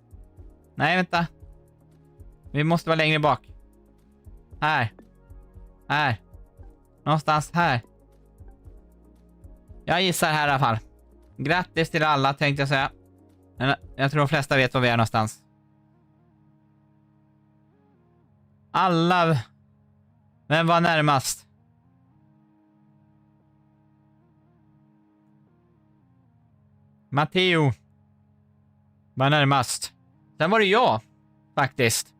Nej, vänta. Vi måste vara längre bak. Här. Här. Någonstans här. Jag gissar här i alla fall. Grattis till alla, tänkte jag säga. Men jag tror de flesta vet var vi är någonstans. Alla. Vem var närmast? Matteo var närmast. Sen var det jag, faktiskt.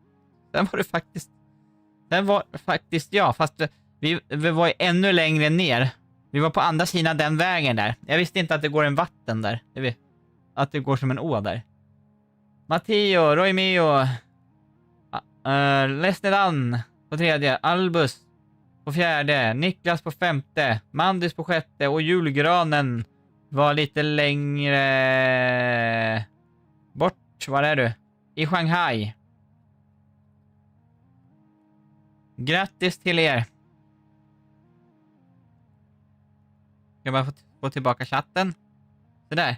Sen var faktiskt jag, fast vi var ju ännu längre ner. Vi var på andra sidan den vägen där. Jag visste inte att det går en vatten där. Att det går som en å där. Matteo, Roimeo, Lesnedan på tredje, Albus på fjärde, Niklas på femte, Mandis på sjätte och julgranen var lite längre bort. Var är du? I Shanghai. Grattis till er. Jag bara få tillbaka chatten. Så där.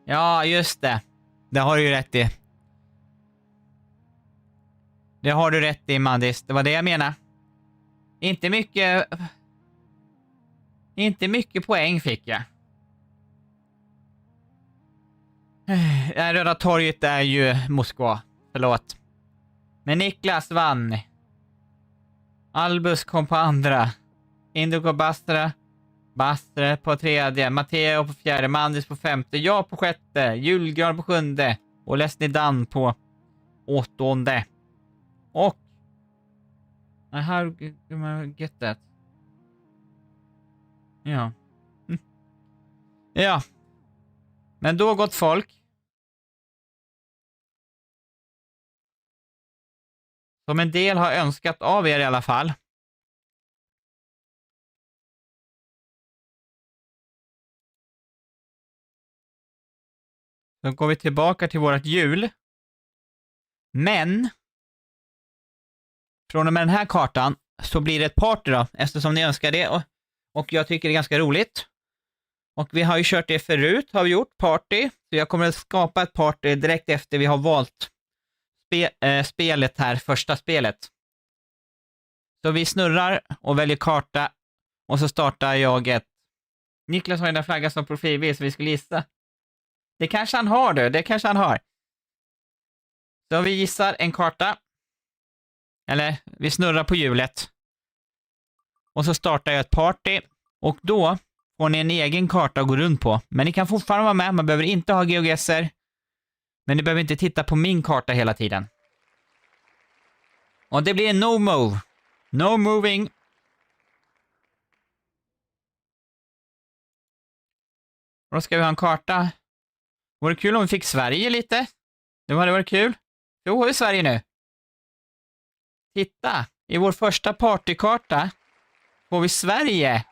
Ja, just det. Det har du ju rätt i. Det har du rätt i, Mandis. Det var det jag menar. Inte mycket poäng fick jag. Röda torget är ju Moskva. Förlåt. Men Niklas vann. Albus kom på andra. Indigo Bastra på tredje. Matteo på fjärde. Mandis på femte. Jag på sjätte. Julgran på sjunde. Och Lesnidan på åttonde. Och how do I get that? Ja. Ja. Men då, gott folk. Som en del har önskat av er i alla fall. Så går vi tillbaka till vårt hjul. Men från och med den här kartan så blir det ett party då, eftersom ni önskar det. Och jag tycker det är ganska roligt. Och vi har ju kört det förut, har vi gjort, party. Så jag kommer att skapa ett party direkt efter vi har valt spelet här, första spelet. Så vi snurrar och väljer karta. Och så startar jag ett... Niklas har ju den flaggan som profilbild så vi skulle gissa. Det kanske han har det kanske han har. Så vi gissar en karta. Eller, vi snurrar på hjulet. Och så startar jag ett party. Och då får ni en egen karta att gå runt på. Men ni kan fortfarande vara med. Man behöver inte ha GeoGuessr. Men ni behöver inte titta på min karta hela tiden. Och det blir en no move. No moving. Och då ska vi ha en karta. Vore det kul om vi fick Sverige lite? Det hade varit kul. Jo, har vi Sverige nu. Titta, i vår första partykarta får vi Sverige.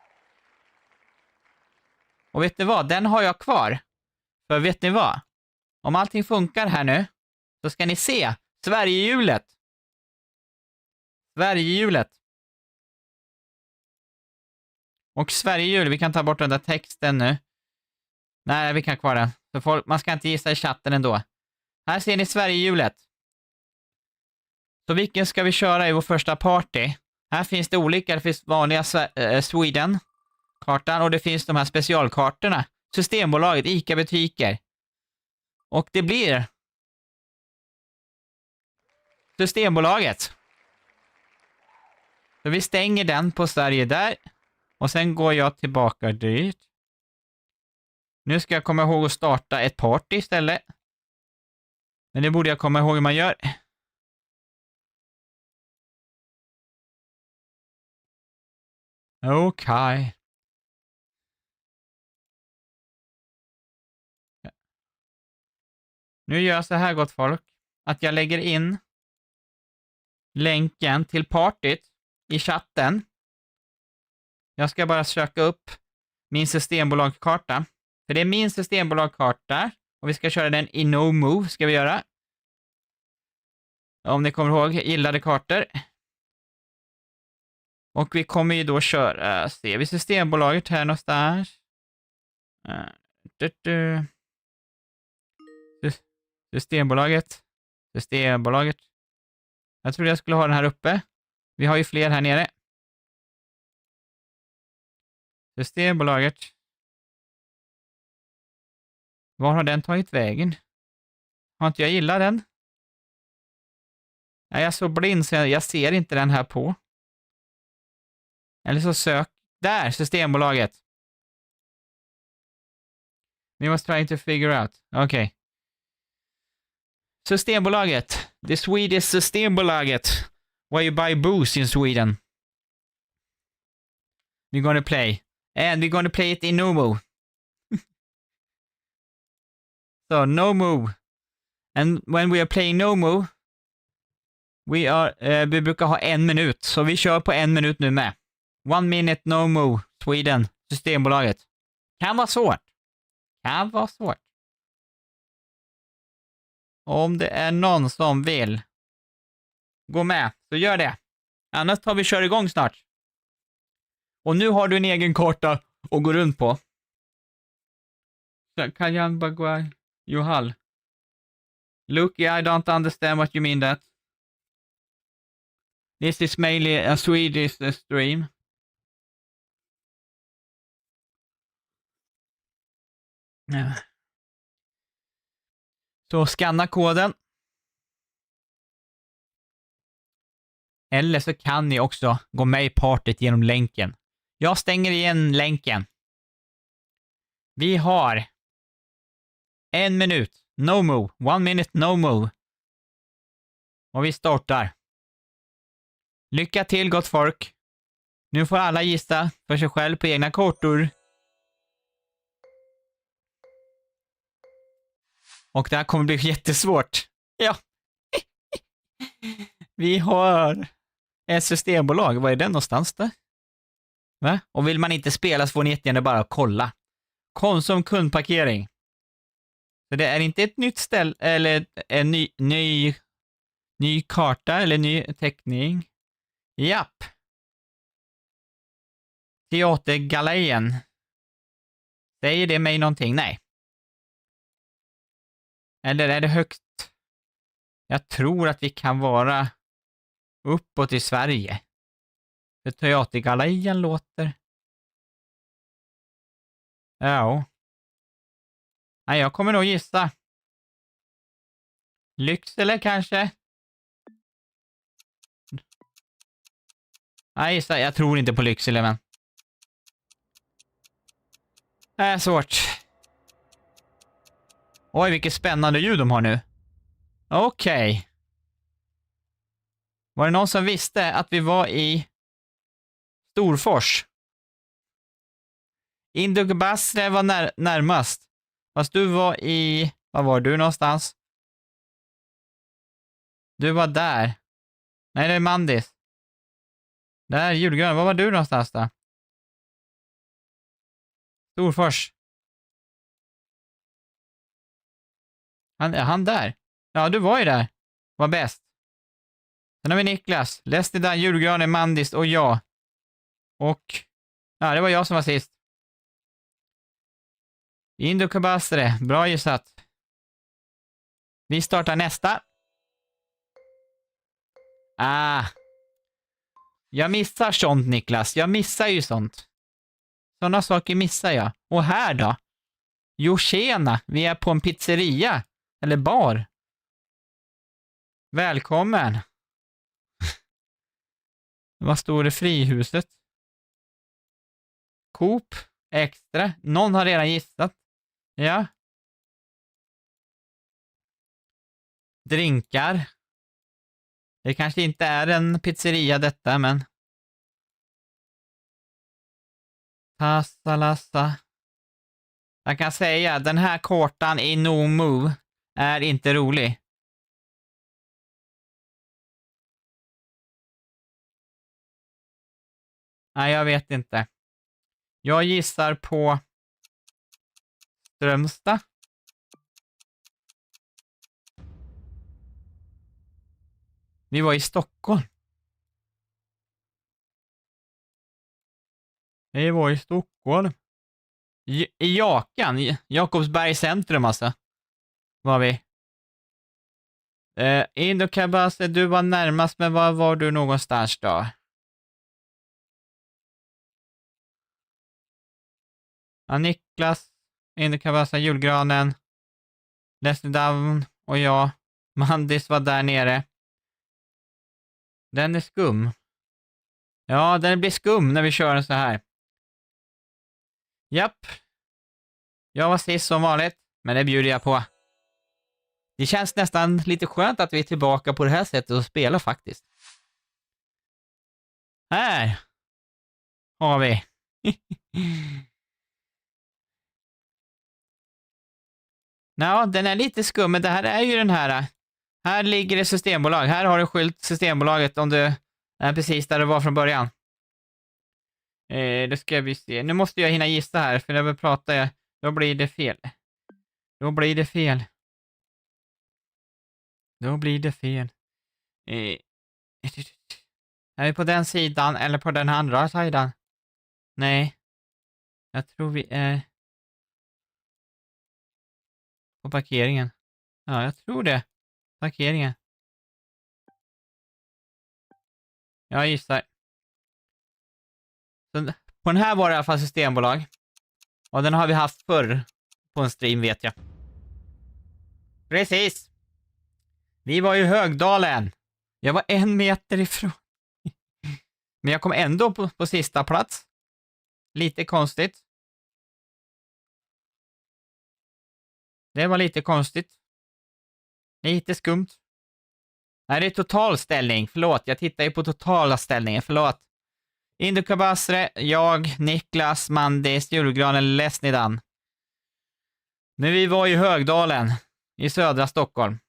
Och vet ni vad? Den har jag kvar. För vet ni vad? Om allting funkar här nu så ska ni se Sverigehjulet. Sverigehjulet. Och Sverigehjul, vi kan ta bort den där texten nu. Nej, vi kan kvar den. Så man ska inte gissa i chatten ändå. Här ser ni Sverigehjulet. Så vilken ska vi köra i vår första party? Här finns det olika. Det finns vanliga Sweden-kartan och det finns de här specialkartorna. Systembolaget, ICA-butiker. Och det blir Systembolaget. Så vi stänger den på Sverige där. Och sen går jag tillbaka dit. Nu ska jag komma ihåg att starta ett party istället. Men det borde jag komma ihåg hur man gör. Okej. Nu gör jag så här, gott folk. Att jag lägger in länken till partyt i chatten. Jag ska bara söka upp min systembolagkarta. För det är min systembolagkarta och vi ska köra den i No Move ska vi göra. Om ni kommer ihåg, gillade kartor. Och vi kommer ju då köra, ser vi Systembolaget här någonstans? Systembolaget. Jag trodde jag skulle ha den här uppe. Vi har ju fler här nere. Systembolaget. Var har den tagit vägen? Har inte jag gillat den? Nej, jag är så blind så jag ser inte den här på. Eller så sök. Där, Systembolaget. We was trying to figure out. Okej. Systembolaget. The Swedish Systembolaget. Where you buy booze in Sweden. We're gonna play. And we're gonna play it in No Move. So, No Move. And when we are playing No Move, vi brukar ha 1 minut. Så vi kör på 1 minut nu med. 1 minute No Move. Sweden. Systembolaget. Kan vara svårt. Om det är någon som vill gå med, så gör det. Annars tar vi kör igång snart. Och nu har du en egen karta att gå runt på. Kajan Bagua Johal. Lucky, I don't understand what you mean that. This is mainly a Swedish stream. Så skanna koden. Eller så kan ni också gå med i partyt genom länken. Jag stänger igen länken. Vi har 1 minut. No move. 1 minute no move. Och vi startar. Lycka till gott folk. Nu får alla gissa för sig själv på egna kartor. Och det här kommer bli jättesvårt. Ja. Vi har ett systembolag. Var är den någonstans där? Va? Och vill man inte spela så får ni jättegärna bara kolla. Konsum kundparkering. Så det är inte ett nytt ställe eller en ny karta eller ny teckning. Japp. Teatergalejen. Säger det mig någonting? Nej. Eller är det högt? Jag tror att vi kan vara uppåt i Sverige. För Teatergalejen låter. Ja. Nej, jag kommer nog gissa. Lycksele kanske? Nej, jag tror inte på Lycksele, men. Det är svårt. Oj, vilket spännande ljud de har nu. Okej. Var det någon som visste att vi var i Storfors? Indokbasre var närmast. Fast du var i... Var var du någonstans? Du var där. Nej, det är Mandis. Där, julgrön. Var var du någonstans då? Storfors. Är han där? Ja, du var ju där. Var bäst. Sen har vi Niklas. Läste där, julgranen, Mandis och jag. Och... Ja, det var jag som var sist. Indokabasre. Bra gissat. Vi startar nästa. Jag missar sånt, Niklas. Jag missar ju sånt. Sådana saker missar jag. Och här då? Jo, tjena. Vi är på en pizzeria. Eller bar. Välkommen. Vad står det? Frihuset? Coop. Extra. Någon har redan gissat. Ja. Drinkar. Det kanske inte är en pizzeria detta, men... Tassalassa. Jag kan säga, den här kartan i No Move är inte rolig. Nej, jag vet inte. Jag gissar på Strömstad. Vi var i Stockholm. Vi var i Stockholm. I Jakan, Jakobsberg centrum alltså. Var vi. Indokabase, du var närmast, men var var du någonstans då? Ja, Niklas, Indokabase, julgranen, Leslie Down och jag. Mandis var där nere. Den är skum. Ja, den blir skum när vi kör den så här. Japp. Jag var sist som vanligt, men det bjuder jag på. Det känns nästan lite skönt att vi är tillbaka på det här sättet och spela faktiskt. Här har vi. Ja, den är lite skum, men det här är ju den här. Här ligger det systembolag. Här har du skylt Systembolaget om du är precis där du var från början. Då ska vi se. Nu måste jag hinna gissa här, för när vi pratar, då blir det fel. Då blir det fel. Då blir det fel. Är vi på den sidan eller på den andra sidan? Nej. Jag tror vi är på parkeringen. Ja, jag tror det. Parkeringen. Jag gissar. Så på den här var det i alla fall Systembolag. Och den har vi haft förr på en stream, vet jag. Precis. Vi var i Högdalen. Jag var 1 meter ifrån. Men jag kom ändå på sista plats. Lite konstigt. Det var lite konstigt. Lite skumt. Nej, det är totalställning. Förlåt, jag tittar ju på totala ställningen. Förlåt. Indokabasre, jag, Niklas, Mandis, julgranen, Lesnidan. Men vi var i Högdalen. I södra Stockholm.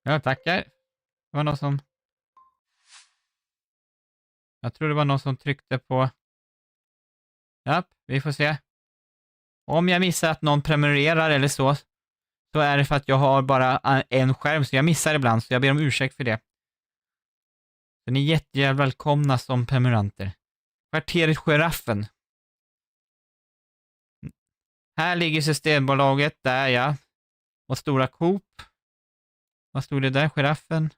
Ja, tackar. Det var någon som... Jag tror det var någon som tryckte på... Ja, vi får se. Om jag missar att någon prenumererar eller så är det för att jag har bara en skärm, så jag missar ibland, så jag ber om ursäkt för det. Så ni är jättevälkomna som prenumeranter. Kvarteret Giraffen. Här ligger Systembolaget, där ja. Och Stora Coop. Vad stod det där? Giraffen.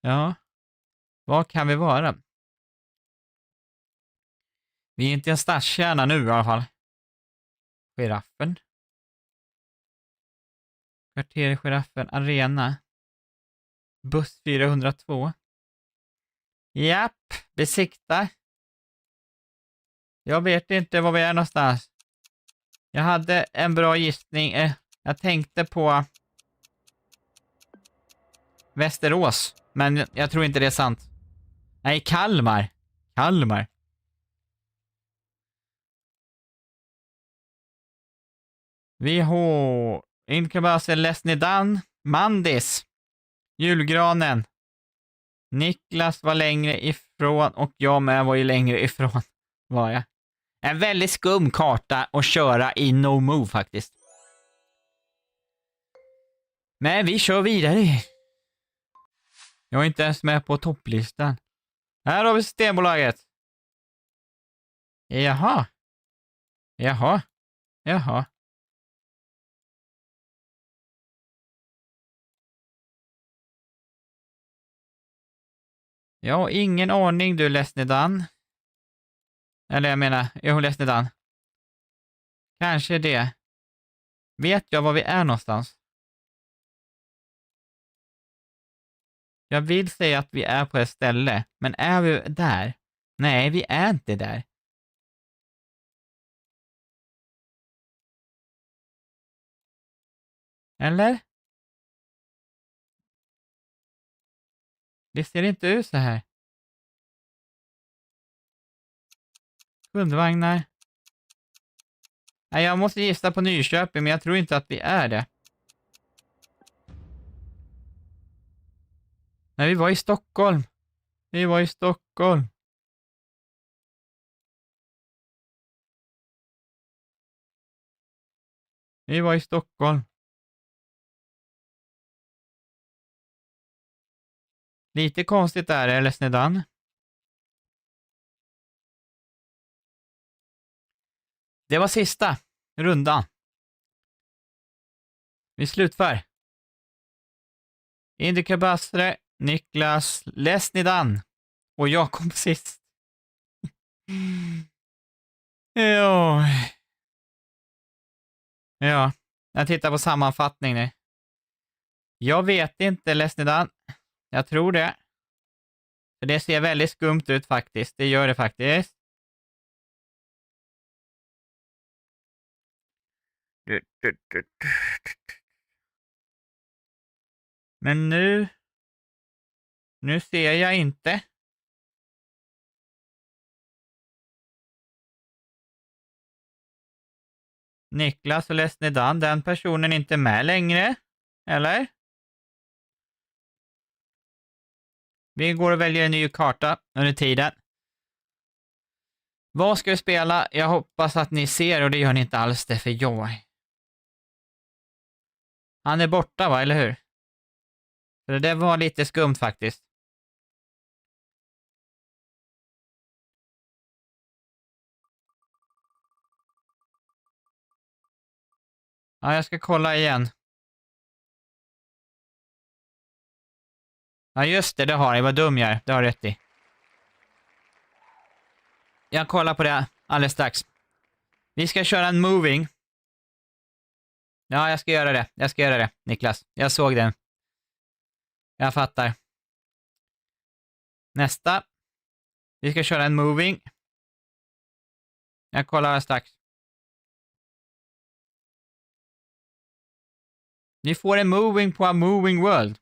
Ja. Vad kan vi vara? Vi är inte en stadskärna nu i alla fall. Giraffen. Kvarteret Giraffen. Arena. Buss 402. Japp. Besikta. Jag vet inte var vi är någonstans. Jag hade en bra gissning. Jag tänkte på Västerås. Men jag tror inte det är sant. Nej, Kalmar. Kalmar. Vi har Inkabase, Lesnidan, Mandis, julgranen. Niklas var längre ifrån och jag med var ju längre ifrån. Var jag. En väldigt skum karta att köra i no move faktiskt. Men vi kör vidare. Jag är inte ens med på topplistan. Här har vi Systembolaget. Jaha. Jaha. Jaha. Jag har ingen aning du, Lesnidan. Eller jag menar, jag Lesnidan. Kanske det. Vet jag var vi är någonstans? Jag vill säga att vi är på ett ställe, men är vi där? Nej, vi är inte där. Eller? Det ser inte ut så här. Kundvagnar. Nej, jag måste gissa på Nyköping, men jag tror inte att vi är det. Nej, vi var i Stockholm. Vi var i Stockholm. Vi var i Stockholm. Lite konstigt är det, eller Snedan? Det var sista rundan. Vi slutför. Indika Basre, Niklas Lesnidan och jag kom sist. Ja. Ja, jag tittar på sammanfattning nu. Jag vet inte, Lesnidan. Jag tror det. För det ser väldigt skumt ut faktiskt. Det gör det faktiskt. Men nu ser jag inte. Niklas och Lesnidan, den personen är inte med längre. Eller? Vi går och väljer en ny karta under tiden. Vad ska vi spela? Jag hoppas att ni ser, och det gör ni inte alls det, för jag. Han är borta, va? Eller hur? För det där var lite skumt faktiskt. Ja, jag ska kolla igen. Ja, just det har jag. Vad dum jag är. Det har rätt i. Jag kollar på det alldeles strax. Vi ska köra en moving. Ja, jag ska göra det. Jag ska göra det, Niklas. Jag såg den. Jag fattar. Nästa. Vi ska köra en moving. Jag kollar strax. Ni får en moving på A Moving World.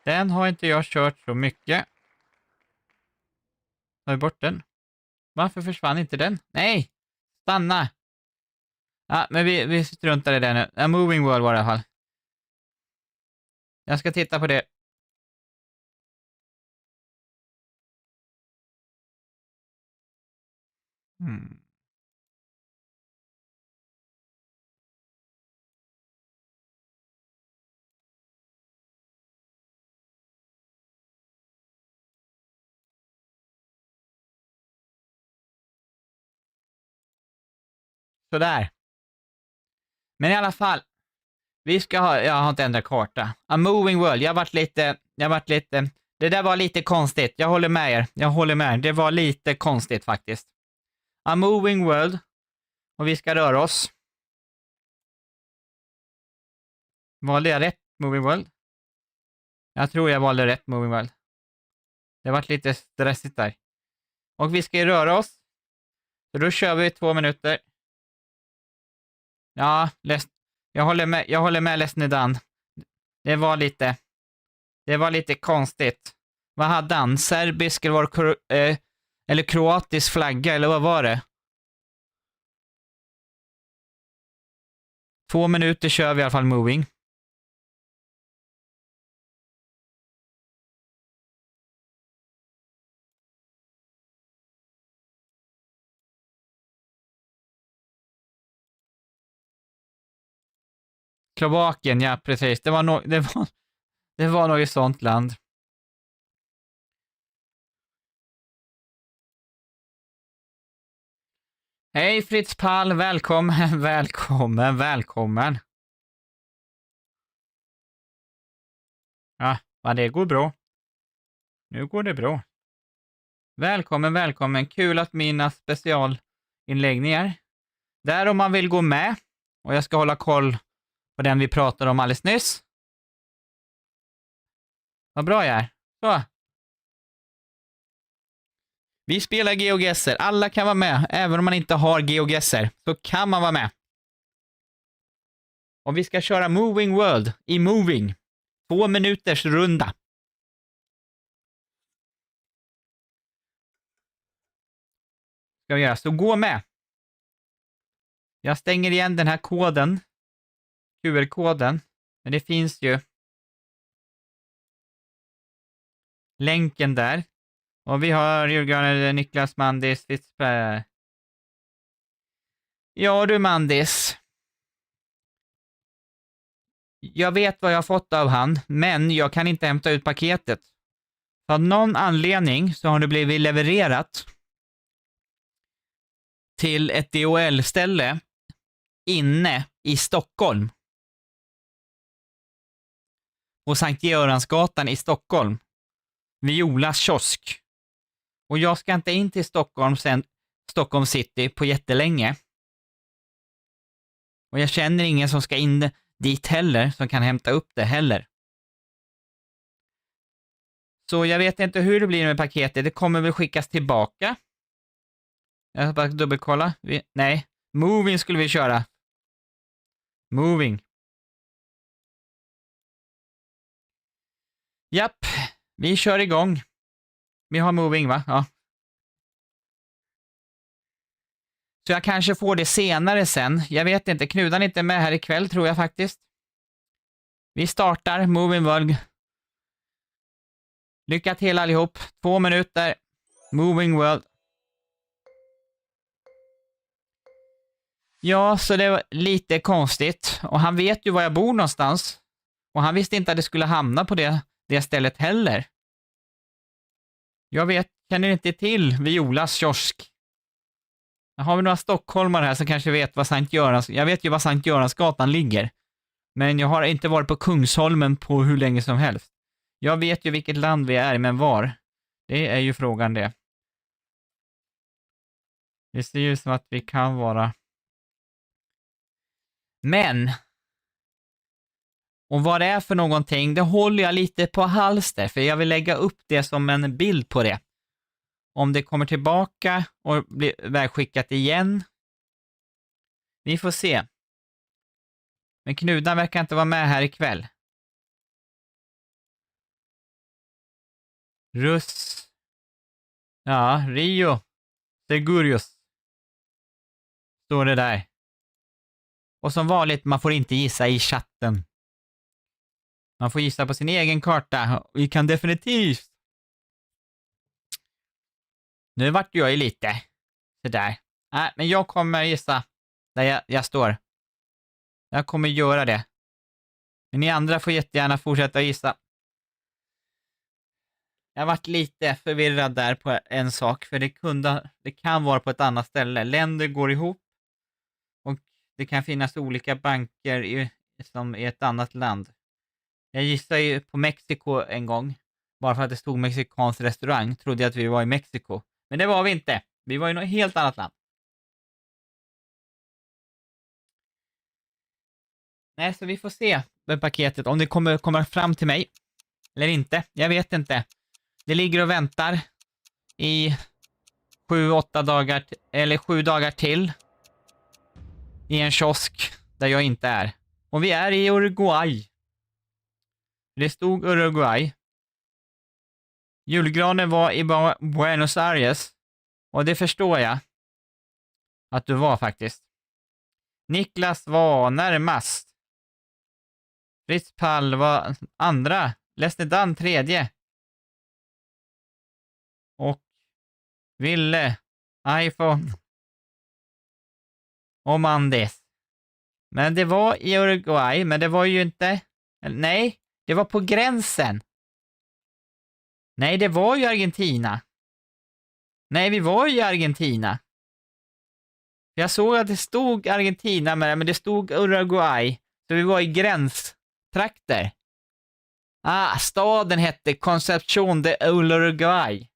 Den har inte jag kört så mycket. Tar vi bort den? Varför försvann inte den? Nej! Stanna! Ja, men vi struntar i det nu. A Moving World var det i alla fall. Jag ska titta på det. Sådär. Men i alla fall. Vi ska ha, jag har inte ändrat karta. A Moving World, jag varit lite, det där var lite konstigt. Jag håller med er. Det var lite konstigt faktiskt. A Moving World. Och vi ska röra oss. Valde jag rätt Moving World? Jag tror jag valde rätt Moving World. Det varit lite stressigt där. Och vi ska ju röra oss. Så då kör vi 2 minuter. Ja, jag håller med Lesnidan. Det var lite konstigt. Vad hade han? Serbisk eller kroatisk flagga, eller vad var det? 2 minuter kör vi i alla fall moving. Slovakien, ja precis. Det var nog ett sånt land. Hej Fritz Pall, välkommen. Ja, det går bra. Nu går det bra. Välkommen. Kul att mina specialinläggningar. Där om man vill gå med. Och jag ska hålla koll på den vi pratade om alldeles nyss. Vad bra jag är. Så. Vi spelar GeoGuessr. Alla kan vara med. Även om man inte har GeoGuessr så kan man vara med. Och vi ska köra Moving World i Moving. 2 minuters runda. Ska vi göra. Så gå med. Jag stänger igen den här koden. QR-koden. Men det finns ju länken där. Och vi har julgranen Niklas Mandis. Ja du Mandis. Jag vet vad jag har fått av han, men jag kan inte hämta ut paketet. För av någon anledning så har det blivit levererat till ett DHL-ställe inne i Stockholm. På Sankt Göransgatan i Stockholm. Violas kiosk. Och jag ska inte in till Stockholm city på jättelänge. Och jag känner ingen som ska in dit heller, som kan hämta upp det heller. Så jag vet inte hur det blir med paketet. Det kommer väl skickas tillbaka. Jag ska bara dubbelkolla. Nej, Moving skulle vi köra. Moving. Japp, vi kör igång. Vi har Moving, va? Ja. Så jag kanske får det senare sen. Jag vet inte, Knudan är inte med här ikväll tror jag faktiskt. Vi startar Moving World. Lycka till allihop. 2 minuter. Moving World. Ja, så det var lite konstigt. Och han vet ju var jag bor någonstans. Och han visste inte att det skulle hamna på det stället heller. Jag känner inte till Violas kiosk. Jag har vi några stockholmare här som kanske vet vad Sankt Görans... Jag vet ju var Sankt Göransgatan ligger. Men jag har inte varit på Kungsholmen på hur länge som helst. Jag vet ju vilket land vi är, men var? Det är ju frågan det. Det ser ju som att vi kan vara... Men... Och vad det är för någonting, det håller jag lite på halster. För jag vill lägga upp det som en bild på det. Om det kommer tillbaka och blir vägskickat igen. Vi får se. Men Knudan verkar inte vara med här ikväll. Ja, Rio. Segurius. Står det där. Och som vanligt, man får inte gissa i chatten. Man får gissa på sin egen karta. Vi kan definitivt. Nu vart jag ju lite sådär. Nej, men jag kommer gissa där jag står. Jag kommer göra det. Men ni andra får jättegärna fortsätta gissa. Jag varit lite förvirrad där på en sak. För det kan vara på ett annat ställe. Länder går ihop. Och det kan finnas olika banker som i ett annat land. Jag gissade ju på Mexiko en gång. Bara för att det stod mexikansk restaurang. Trodde jag att vi var i Mexiko. Men det var vi inte. Vi var i något helt annat land. Nej, så vi får se med paketet. Om det kommer fram till mig. Eller inte. Jag vet inte. Det ligger och väntar i 7-8 dagar. Eller 7 dagar till. I en kiosk där jag inte är. Och vi är i Uruguay. Det stod Uruguay. Julgranen var i Buenos Aires. Och det förstår jag. Att du var faktiskt. Niklas var närmast. Fritz Pall var andra. Lesnedan tredje. Och Ville. iPhone. Och Mandis. Men det var i Uruguay. Men det var ju inte... Nej, det var på gränsen. Nej, det var ju Argentina. Nej, vi var ju i Argentina. Jag såg att det stod Argentina med det, men det stod Uruguay. Så vi var i gränstrakter. Staden hette Concepción de Uruguay.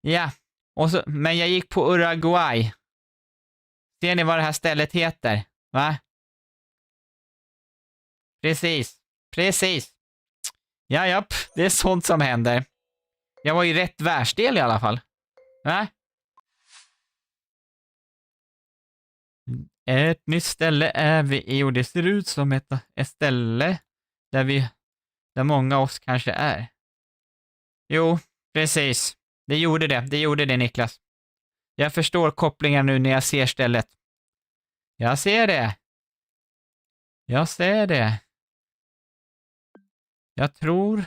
Ja, men jag gick på Uruguay. Ser ni vad det här stället heter? Va? Precis. Japp, det är sånt som händer. Jag var i rätt världsdel i alla fall. Va? Ett nytt ställe är vi i och det ser ut som ett ställe där många av oss kanske är. Jo, precis. Det gjorde det Niklas. Jag förstår kopplingen nu när jag ser stället. Jag ser det. Jag ser det. Jag tror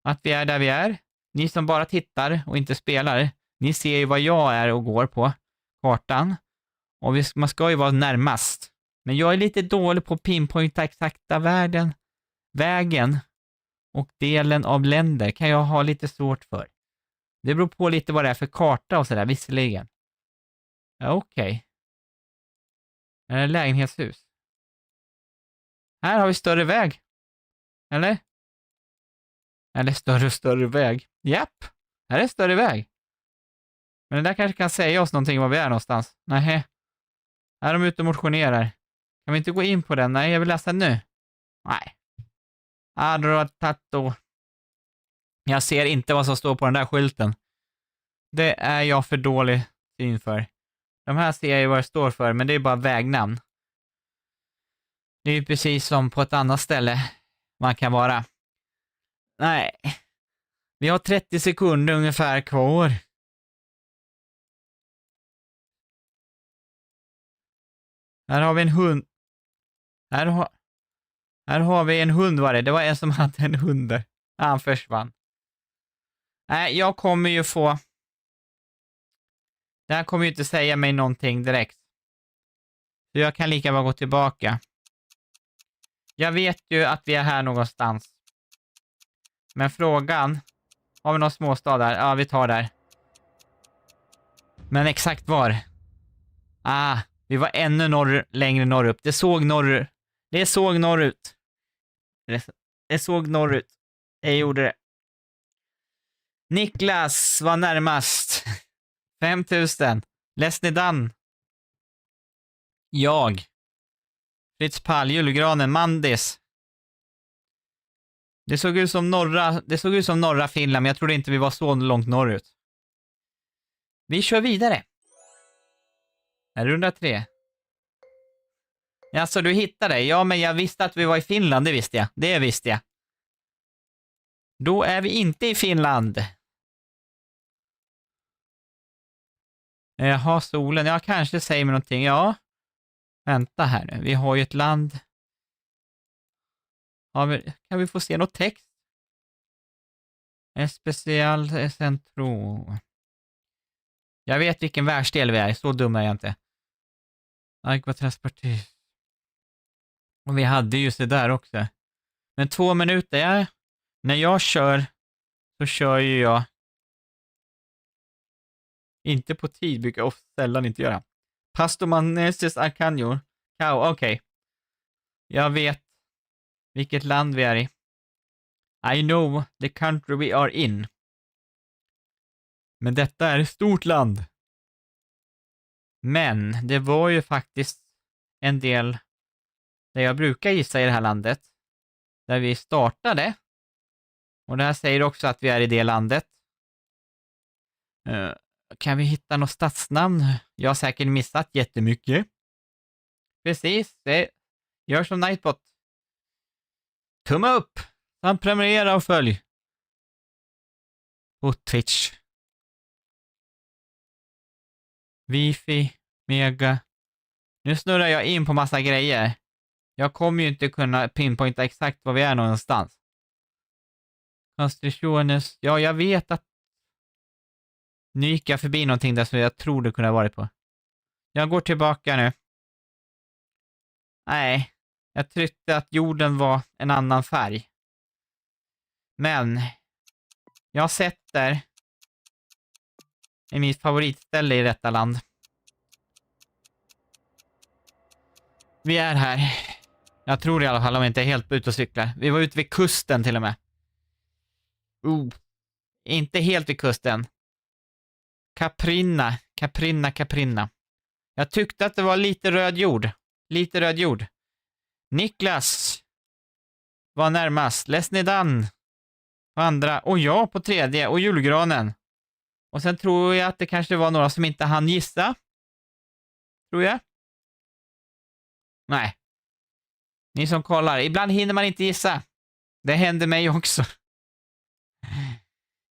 att vi är där vi är. Ni som bara tittar och inte spelar, ni ser ju vad jag är och går på kartan. Och man ska ju vara närmast. Men jag är lite dålig på att pinpointa exakta vägen och delen av länder kan jag ha lite svårt för. Det beror på lite vad det är för karta och sådär, visserligen. Ja, okej. Är det lägenhetshus? Här har vi större väg. Eller? Eller större och större väg. Japp, här är större väg. Men det där kanske kan säga oss någonting var vi är någonstans. Nej. Är de ute och motionerar? Kan vi inte gå in på den? Nej, jag vill läsa nu. Nej. Adrotato. Jag ser inte vad som står på den där skylten. Det är jag för dålig syn för. De här ser jag ju vad det står för, men det är bara vägnamn. Det är ju precis som på ett annat ställe man kan vara. Nej. Vi har 30 sekunder ungefär kvar. Här har vi en hund. Här har vi en hund var det. Det var en som hade en hund där. Han försvann. Nej, jag kommer ju få... Det här kommer ju inte säga mig någonting direkt. Så jag kan lika bra gå tillbaka. Jag vet ju att vi är här någonstans. Men frågan... Har vi någon småstad där? Ja, vi tar där. Men exakt var? Vi var ännu längre norrut. Det såg norrut. Det såg norrut. Jag gjorde det. Niklas var närmast. 5000. Lesnidan. Jag. Fritz Pall, julgranen, Mandis. Det såg ut som norra Finland, men jag trodde inte vi var så långt norrut. Vi kör vidare. Är runda 3. Alltså, du hittade det. Ja, men jag visste att vi var i Finland, det visste jag. Det visste jag. Då är vi inte i Finland. Jaha, solen. Ja, kanske säger mig någonting. Ja. Vänta här nu. Vi har ju ett land. Kan vi få se något text? Special centro. Jag vet vilken världsdel vi är. Så dum är jag inte. Transportis. Och vi hade ju så där också. Men 2 minuter, ja. När jag kör så kör ju jag inte på tid, brukar jag sällan inte göra. Pastomanesis Arcanio. Okej. Jag vet vilket land vi är i. I know the country we are in. Men detta är ett stort land. Men det var ju faktiskt en del där jag brukar gissa i det här landet. Där vi startade. Och det här säger också att vi är i det landet. Kan vi hitta något stadsnamn? Jag har säkert missat jättemycket. Precis. Gör som Nightbot. Tumma upp! Samt prenumerera och följ. På Twitch. Wifi. Mega. Nu snurrar jag in på massa grejer. Jag kommer ju inte kunna pinpointa exakt var vi är någonstans. Konstitutiones. Ja, jag vet att... Nu gick jag förbi någonting där som jag tror det kunde ha varit på. Jag går tillbaka nu. Nej. Jag tyckte att jorden var en annan färg. Men... Jag har sett där... i mitt favoritställe i detta land. Vi är här. Jag tror i alla fall om jag inte är helt ute och cyklar. Vi var ute vid kusten till och med. Inte helt vid kusten. Caprina. Jag tyckte att det var lite röd jord. Niklas var närmast. Lesnidan på andra. Och jag på tredje. Och julgranen. Och sen tror jag att det kanske var några som inte hann gissa. Tror jag. Nej. Ni som kollar. Ibland hinner man inte gissa. Det händer mig också.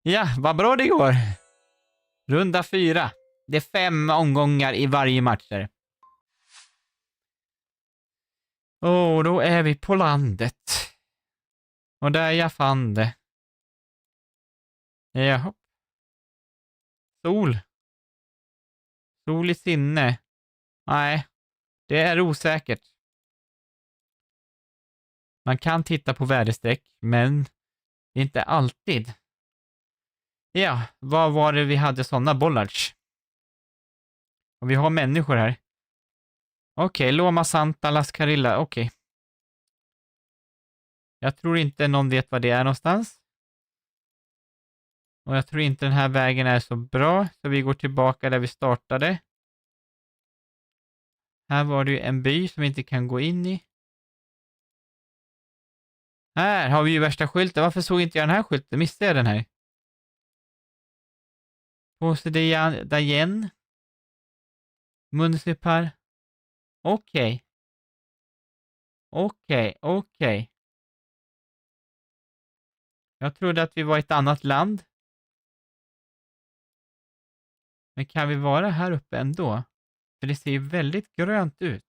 Ja, vad bra det går. Runda 4. Det är 5 omgångar i varje matcher. Då är vi på landet. Och där jag fann det. Jaha. Sol. Sol i sinne. Nej, det är osäkert. Man kan titta på väderstreck, men inte alltid. Ja, vad var det vi hade sådana bollards? Och vi har människor här. Okej, Loma Santa Las Carilla, okej. Jag tror inte någon vet vad det är någonstans. Och jag tror inte den här vägen är så bra, så vi går tillbaka där vi startade. Här var det ju en by som vi inte kan gå in i. Här har vi ju värsta skylten. Varför såg inte jag den här skylten? Missade jag den här? Påse Dayen. Municipal. Okej. Jag trodde att vi var i ett annat land. Men kan vi vara här uppe ändå? För det ser ju väldigt grönt ut.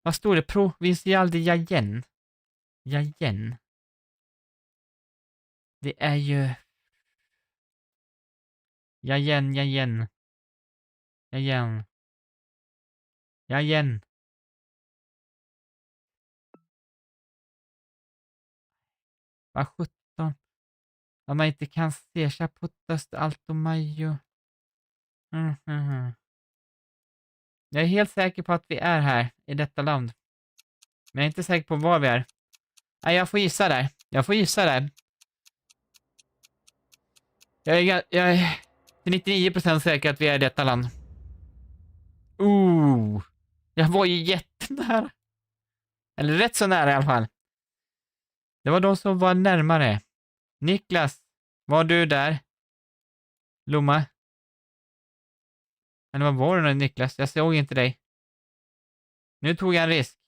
Vad står det? Provincial de Jayen. Jayen. Det är ju... Jayen. Vad 17. Om man inte kan se Chaputas Alto Mayo. Jag är helt säker på att vi är här i detta land. Men jag är inte säker på var vi är. Nej, jag får gissa där. Jag är till 99% säker att vi är i detta land. Jag var ju jättenära. Eller rätt så nära i alla fall. Det var de som var närmare. Niklas, var du där? Lomma? Eller vad var det nu, Niklas? Jag såg inte dig. Nu tog jag en risk.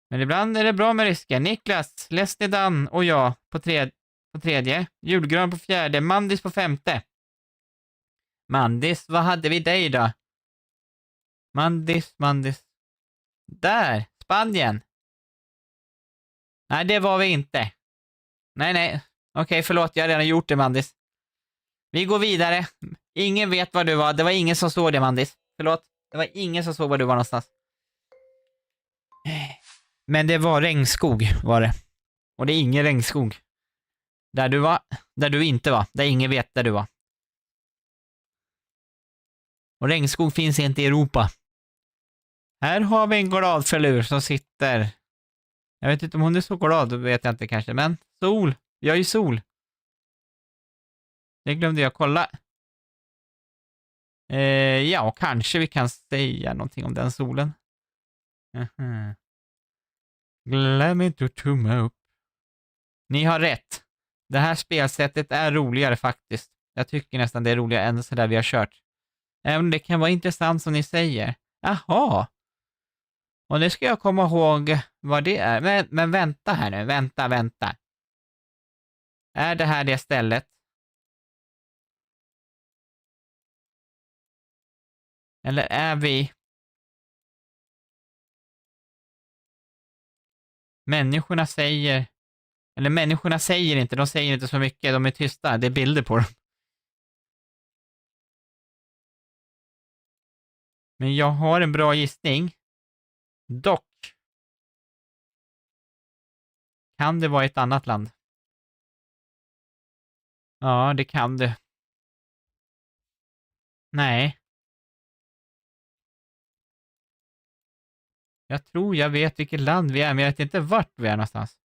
Men ibland är det bra med risker. Niklas, Leslie Dan och jag på tredje. Julgran på fjärde. Mandis på femte. Mandis, vad hade vi dig då? Mandis. Där, Spanien. Nej, det var vi inte. Nej. Okej, förlåt, jag har redan gjort det, Mandis. Vi går vidare. Ingen vet var du var. Det var ingen som såg det, Mandis. Förlåt, det var ingen som såg var du var någonstans. Men det var regnskog, var det. Och det är ingen regnskog. Där du var, där du inte var. Där ingen vet där du var. Och regnskog finns inte i Europa. Här har vi en gladförlur som sitter. Jag vet inte om hon är så glad, då vet jag inte kanske. Men sol. Vi har ju sol. Det glömde jag kolla. Ja, kanske vi kan säga någonting om den solen. Glöm inte att tumma upp. Ni har rätt. Det här spelsättet är roligare faktiskt. Jag tycker nästan det är roligare än så där vi har kört. Även det kan vara intressant som ni säger. Jaha. Och det ska jag komma ihåg vad det är. Men vänta här nu. Vänta. Är det här det stället? Eller är vi... Människorna säger inte, de säger inte så mycket, de är tysta, det är bilder på dem. Men jag har en bra gissning. Dock. Kan det vara ett annat land? Ja, det kan det. Nej. Jag tror jag vet vilket land vi är, men jag vet inte vart vi är någonstans.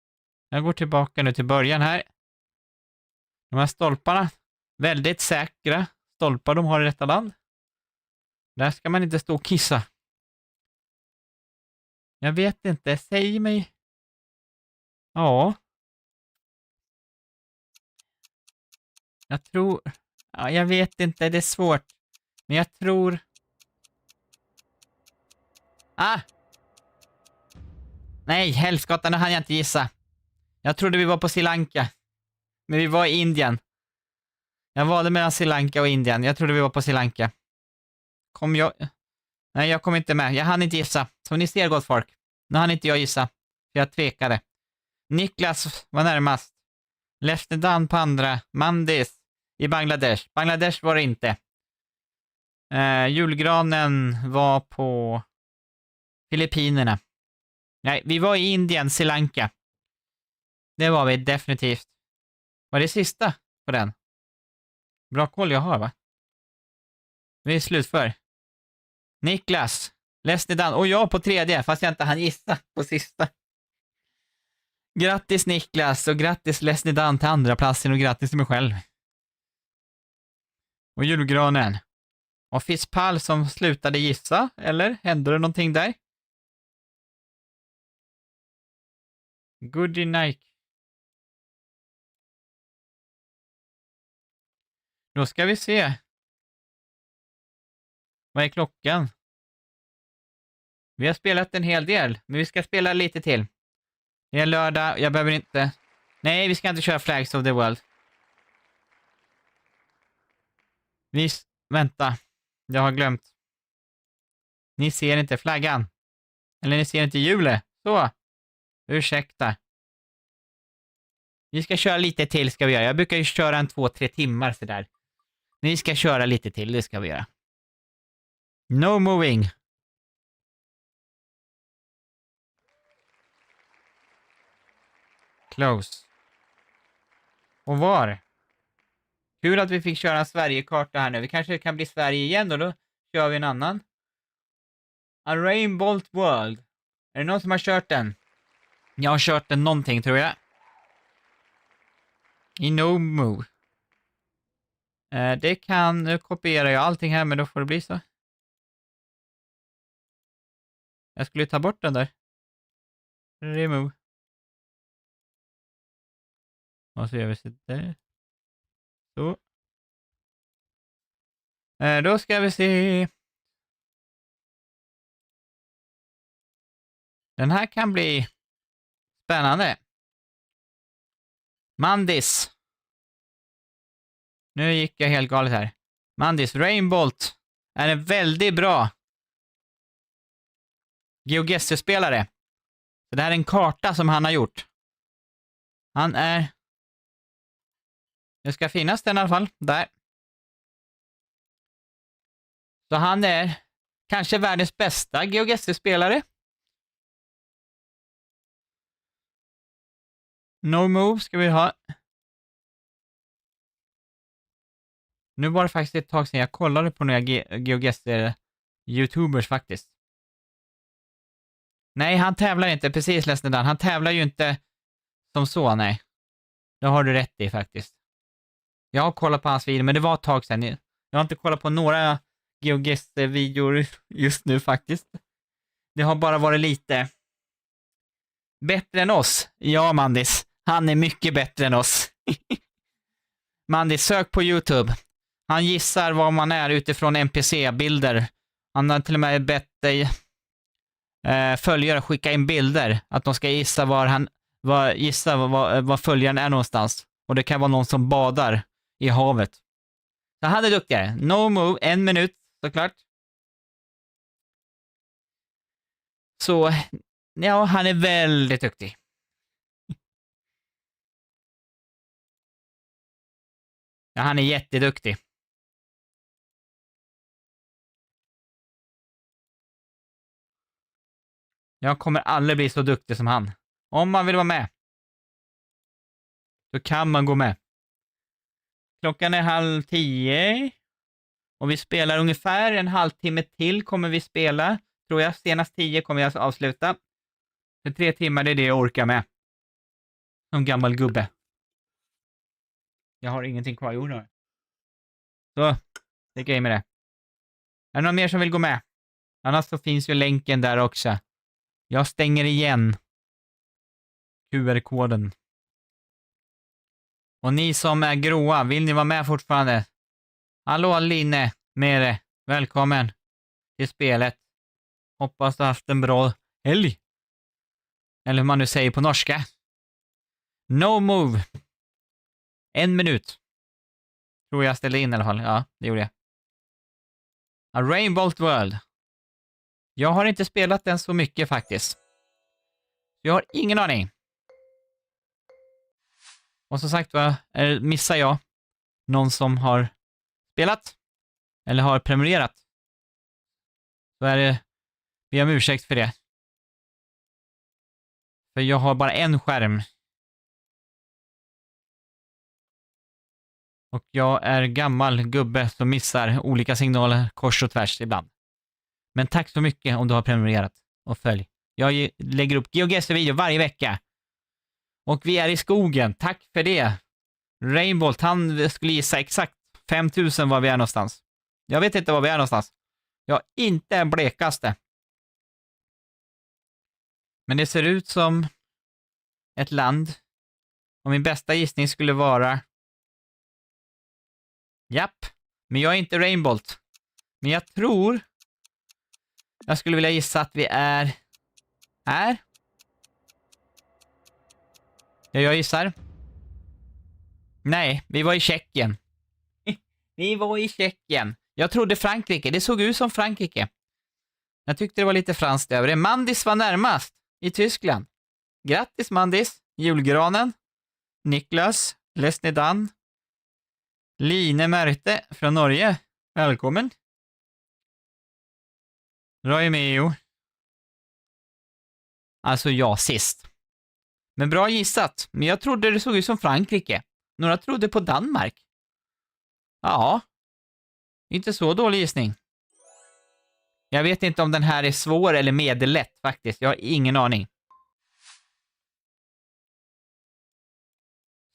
Jag går tillbaka nu till början här. De här stolparna, väldigt säkra stolpar de har i detta land. Där ska man inte stå och kissa. Jag vet inte, säg mig. Ja. Jag tror... Ja, jag vet inte, det är svårt. Men jag tror... Nej, helskotta, nu hann jag inte gissa. Jag trodde vi var på Sri Lanka. Men vi var i Indien. Jag valde mellan Sri Lanka och Indien. Jag trodde vi var på Sri Lanka. Nej, jag kom inte med. Jag hann inte gissa. Som ni ser, gott folk. Nu hann inte jag gissa. För jag tvekade. Niklas var närmast. Leftnedan på andra. Mandis i Bangladesh. Bangladesh var det inte. Julgranen var på Filippinerna. Nej, vi var i Indien, Sri Lanka. Det var vi definitivt. Var det sista på den? Bra koll jag har, va? Vi är slutför. Niklas, Leftnedan och jag på tredje, fast jag inte hann gissa på sista. Grattis Niklas och grattis Leftnedan till andra platsen och grattis till mig själv. Och julgranen. Och Fispall som slutade gissa, eller? Hände det någonting där? Goodie night. Då ska vi se. Vad är klockan? Vi har spelat en hel del, men vi ska spela lite till. Det är lördag, jag behöver inte... Nej, vi ska inte köra Flags of the World. Vänta. Jag har glömt. Ni ser inte flaggan. Eller ni ser inte hjulet. Så. Ursäkta. Vi ska köra lite till ska vi göra. Jag brukar ju köra 2-3 timmar sådär. Vi ska köra lite till, det ska vi göra. No moving. Close. Och var? Kul att vi fick köra en Sverige-karta här nu. Vi kanske kan bli Sverige igen och då kör vi en annan. A Rainbow World. Är det någon som har kört den? Jag har kört den någonting tror jag. I No Move. Det kan... Nu kopierar jag allting här men då får det bli så. Jag skulle ta bort den där. Remove. Och så gör vi så där. Så. Då ska vi se. Den här kan bli spännande. Mandis. Nu gick jag helt galet här. Mandis Rainbolt är en väldigt bra GeoGuessr-spelare. Så det här är en karta som han har gjort. Han är... Det ska finnas den i alla fall. Där. Så han är kanske världens bästa GeoGuessr-spelare. No move ska vi ha. Nu var det faktiskt ett tag sedan jag kollade på några GeoGuessr-YouTubers faktiskt. Nej, han tävlar inte. Precis, Leftnedan. Han tävlar ju inte som så, nej. Det har du rätt i faktiskt. Jag har kollat på hans video, men det var ett tag sedan. Jag har inte kollat på några GeoGuessr-videor just nu faktiskt. Det har bara varit lite bättre än oss. Ja, Mandis. Han är mycket bättre än oss. Mandis, sök på YouTube. Han gissar vad man är utifrån NPC-bilder. Han har till och med bett dig följare skicka in bilder. Att de ska gissa var följaren är någonstans. Och det kan vara någon som badar i havet. Så han är duktigare. No move, 1 minut såklart. Så, ja, han är väldigt duktig. Ja, han är jätteduktig. Jag kommer aldrig bli så duktig som han. Om man vill vara med. Så kan man gå med. Klockan är 9:30. Och vi spelar ungefär en halvtimme till kommer vi spela. Tror jag. Senast 10 kommer jag avsluta. För 3 timmar det är det jag orkar med. Som gammal gubbe. Jag har ingenting kvar i jorden. Så, det är grej med det. Är det någon mer som vill gå med? Annars så finns ju länken där också. Jag stänger igen QR-koden. Och ni som är gråa, vill ni vara med fortfarande? Hallå Line, Mere, välkommen till spelet. Hoppas du har haft en bra helg. Eller hur man nu säger på norska. No move. 1 minut. Tror jag ställde in i alla fall. Ja, det gjorde jag. A Rainbow World. Jag har inte spelat den så mycket faktiskt. Jag har ingen aning. Och som sagt missar jag någon som har spelat eller har prenumererat, så är det, be om ursäkt för det. För jag har bara en skärm. Och jag är gammal gubbe som missar olika signaler kors och tvärs ibland. Men tack så mycket om du har prenumererat och följ. Jag lägger upp GeoGuessr-video varje vecka. Och vi är i skogen. Tack för det. Rainbolt, han skulle gissa exakt 5000 var vi är någonstans. Jag vet inte var vi är någonstans. Jag är inte en blekaste. Men det ser ut som ett land. Och min bästa gissning skulle vara... Japp. Men jag är inte Rainbolt. Men jag tror... Jag skulle vilja gissa att vi är... Här. Ja, jag gissar. Nej, vi var i Tjeckien. Vi var i Tjeckien. Jag trodde Frankrike. Det såg ut som Frankrike. Jag tyckte det var lite franskt över det. Mandis var närmast. I Tyskland. Grattis Mandis. Julgranen. Niklas. Lesnedan. Line Märte från Norge. Välkommen. Roymeo. Alltså jag sist. Men bra gissat. Men jag trodde det såg ut som Frankrike. Några trodde på Danmark. Ja. Inte så dålig gissning. Jag vet inte om den här är svår eller medellätt faktiskt. Jag har ingen aning.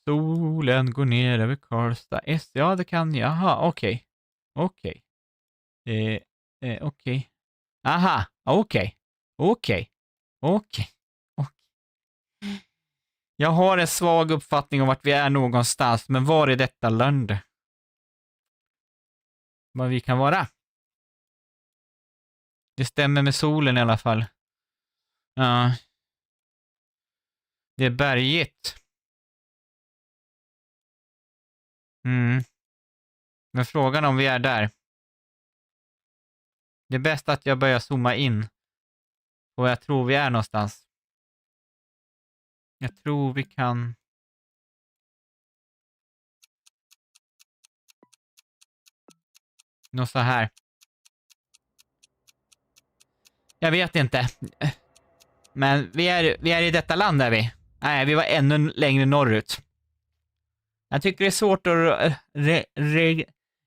Solen går ner över Karlstad. Ja, det kan... Jaha, okej. Okej. Okej. Aha, okej. Okej. Okej. Jag har en svag uppfattning om vart vi är någonstans, men var är detta land? Vad vi kan vara. Det stämmer med solen i alla fall. Ja. Det är bergigt. Men frågan om vi är där. Det är bäst att jag börjar zooma in. Och jag tror vi är någonstans. Jag tror vi kan... Nå så här. Jag vet inte. Men vi är i detta land är vi. Nej, vi var ännu längre norrut. Jag tycker det är svårt att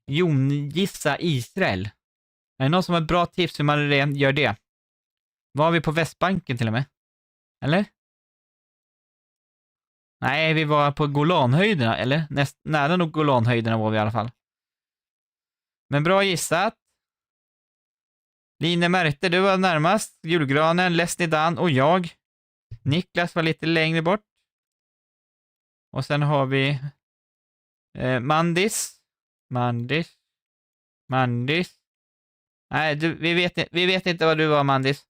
regiongissa Israel. Är det någon som har ett bra tips hur man gör det? Var vi på Västbanken till och med? Eller? Nej, vi var på Golanhöjderna, eller? Nära nog Golanhöjderna var vi i alla fall. Men bra gissat. Line Märte, du var närmast. Julgranen, Lesnidan och jag. Niklas var lite längre bort. Och sen har vi Mandis. Nej, vi vet inte vad du var, Mandis.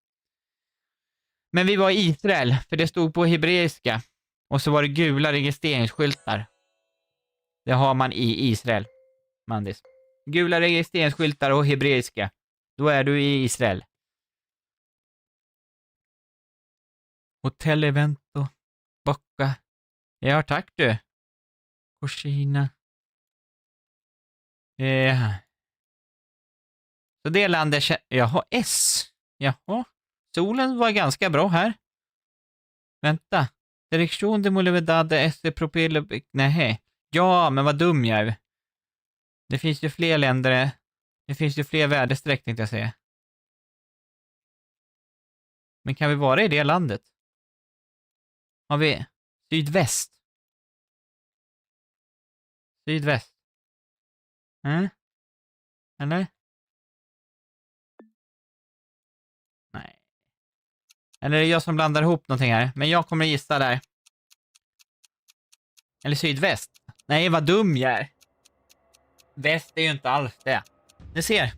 Men vi var i Israel, för det stod på hebreiska. Och så var det gula registreringsskyltar. Det har man i Israel, Mandis. Gula registreringsskyltar och hebreiska. Då är du i Israel. Hotel Evento. Bocca. Ja, tack du. Korsina. Så det landet... Jaha, S. Jaha. Solen var ganska bra här. Vänta. Direktion de Molevedade S. Propel... Nej. Ja, men vad dum jag är. Det finns ju fler länder. Det finns ju fler väderstreck, tänkte jag säga. Men kan vi vara i det landet? Har vi sydväst? Sydväst. Eller? Nej. Eller är det jag som blandar ihop någonting här? Men jag kommer gissa där. Eller sydväst. Nej, vad dum jag är. Väst är ju inte alls det. Ni ser.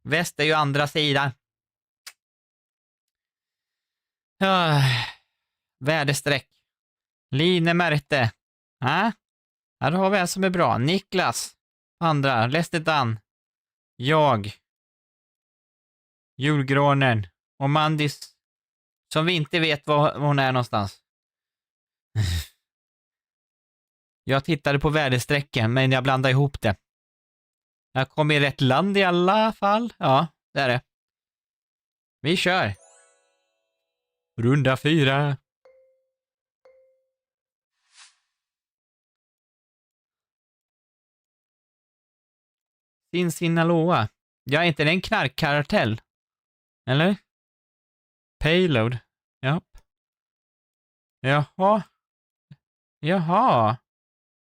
Väst är ju andra sidan. Väderstreck. Line Märte. Här har vi en som är bra. Niklas. Andra. Lesnedan. Jag. Julgranen. Och Mandis. Som vi inte vet var hon är någonstans. Jag tittade på väderstrecken, men jag blandade ihop det. Jag kom i rätt land i alla fall. Ja, det är det. Vi kör. Runda 4. Sinaloa. Jag är inte det en knarkkartell? Eller? Payload. Ja. Jaha. Jaha.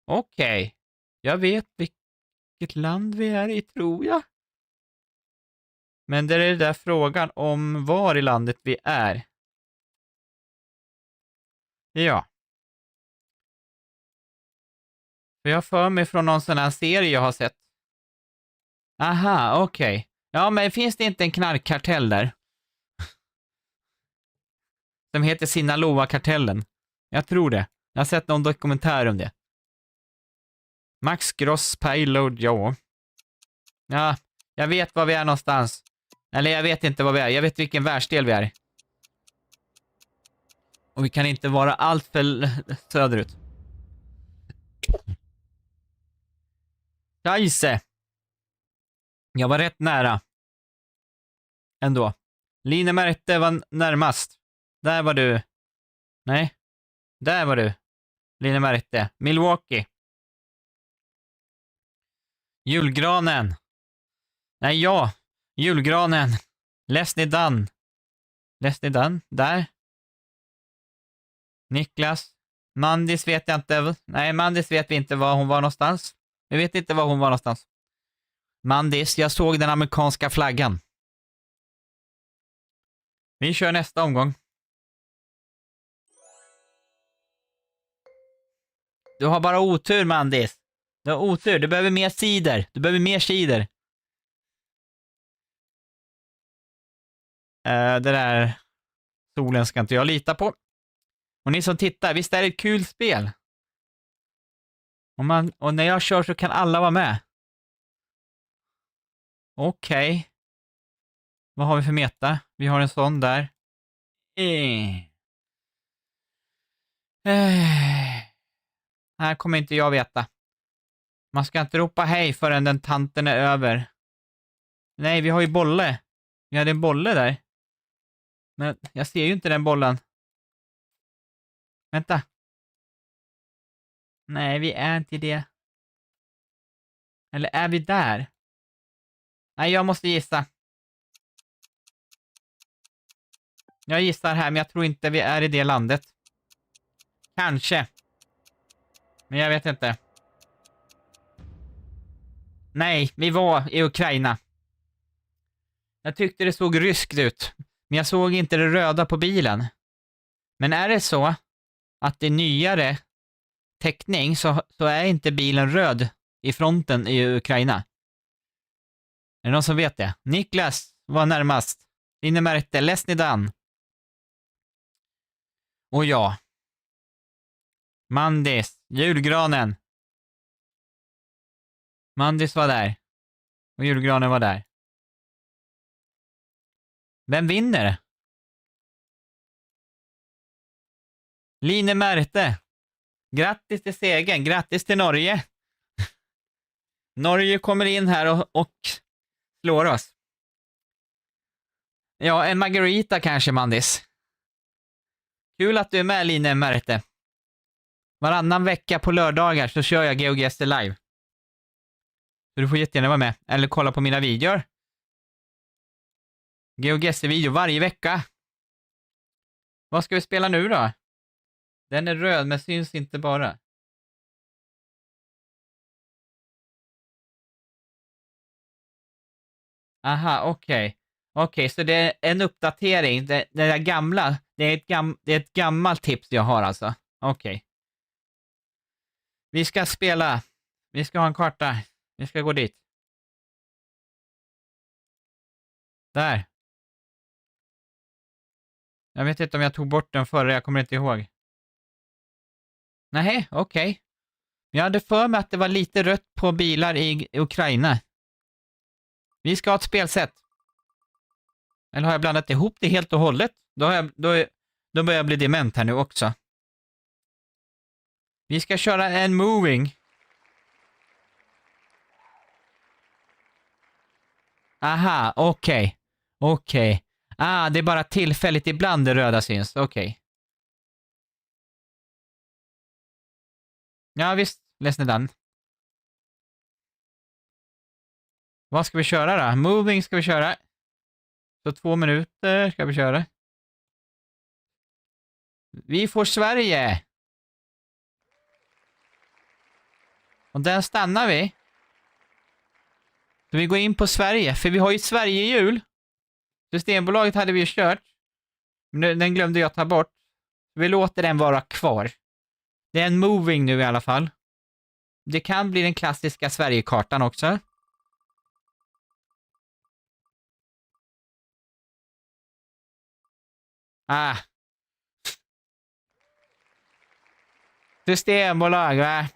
Okej. Jag vet vilket land vi är i, tror jag. Men det är den där frågan om var i landet vi är. Ja. För jag för mig från någon sån här serie jag har sett. Aha, okej. Ja, men finns det inte en knarkkartell där? Som heter Sinaloa-kartellen. Jag tror det. Jag har sett någon dokumentär om det. Max Gross Payload, ja. Ja, jag vet var vi är någonstans. Eller jag vet inte var vi är. Jag vet vilken världsdel vi är. Och vi kan inte vara allt för söderut. Scheisse. Jag var rätt nära. Ändå. Line Märte var närmast. Där var du. Nej. Där var du. Line Märte. Milwaukee. Julgranen. Nej, ja. Julgranen. Leslie Dunn. Leslie Dunn. Där. Niklas. Mandis vet jag inte. Nej, Mandis vet vi inte var hon var någonstans. Vi vet inte var hon var någonstans. Mandis, jag såg den amerikanska flaggan. Vi kör nästa omgång. Du har bara otur, Mandis. Du har otur. Du behöver mer cider. Du behöver mer cider. Det där solen ska inte jag lita på. Och ni som tittar, visst är det ett kul spel? Och när jag kör så kan alla vara med. Okej. Vad har vi för meta? Vi har en sån där. Här kommer inte jag veta. Man ska inte ropa hej förrän den tanten är över. Nej, vi har ju bolle. Vi hade en bolle där. Men jag ser ju inte den bollen. Vänta. Nej, vi är inte det. Eller är vi där? Nej, jag måste gissa. Jag gissar här, men jag tror inte vi är i det landet. Kanske. Men jag vet inte. Nej, vi var i Ukraina. Jag tyckte det såg ryskt ut. Men jag såg inte det röda på bilen. Men är det så att det är nyare teckning så är inte bilen röd i fronten i Ukraina? Är det någon som vet det? Niklas var närmast. Line Märte, Leslie Dunn. Och ja. Mandis, julgranen. Mandis var där. Och julgranen var där. Vem vinner? Line Märte. Grattis till segern. Grattis till Norge. Norge kommer in här och slår oss. Ja, en margarita kanske, Mandis. Kul att du är med, Line Märte. Varannan vecka på lördagar så kör jag GeoGuessr live. Så du får jättegärna vara med. Eller kolla på mina videor. GeoGuessr-video varje vecka. Vad ska vi spela nu då? Den är röd men syns inte bara. Aha, okej. Okej, så det är en uppdatering. Det där gamla, det är ett gammalt tips jag har alltså. Okej. Vi ska spela. Vi ska ha en karta. Vi ska gå dit. Där. Jag vet inte om jag tog bort den förra, jag kommer inte ihåg. Nej, okej. Jag hade för mig att det var lite rött på bilar i Ukraina. Vi ska ha ett spelsätt. Eller har jag blandat ihop det helt och hållet? Då börjar jag bli dement här nu också. Vi ska köra en moving. Aha, okej. Okej. Ah, det är bara tillfälligt ibland det röda syns. Okej. Ja, visst. Läs den. Vad ska vi köra då? Moving ska vi köra. Så 2 minuter ska vi köra. Vi får Sverige. Och den stannar vi. Så vi går in på Sverige, för vi har ju Sverige-jul. Systembolaget hade vi ju kört. Men den glömde jag ta bort. Vi låter den vara kvar. Det är en moving nu i alla fall. Det kan bli den klassiska Sverigekartan också. Ah. Systembolag, va?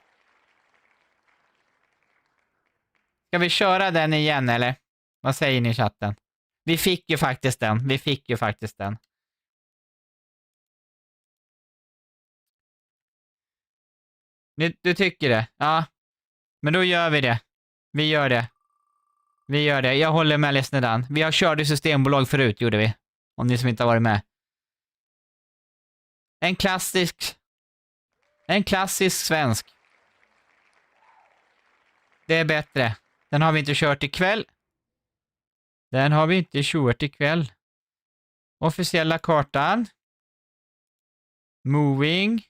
Ska vi köra den igen, eller? Vad säger ni i chatten? Vi fick ju faktiskt den. Du tycker det? Ja. Men då gör vi det. Vi gör det. Jag håller med Lesnedan. Vi har kört i Systembolag förut, gjorde vi. Om ni som inte har varit med. En klassisk svensk. Det är bättre. Den har vi inte kört ikväll. Officiella kartan. Moving.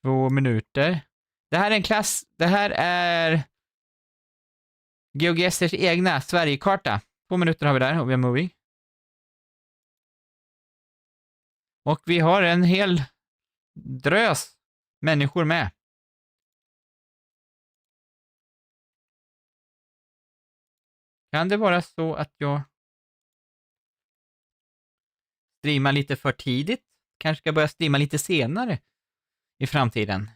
2 minuter. Det här är GeoGuessrs egna Sverigekarta. 2 minuter har vi där och vi har moving. Och vi har en hel drös människor med. Kan det vara så att jag streamar lite för tidigt? Kanske ska börja streama lite senare i framtiden.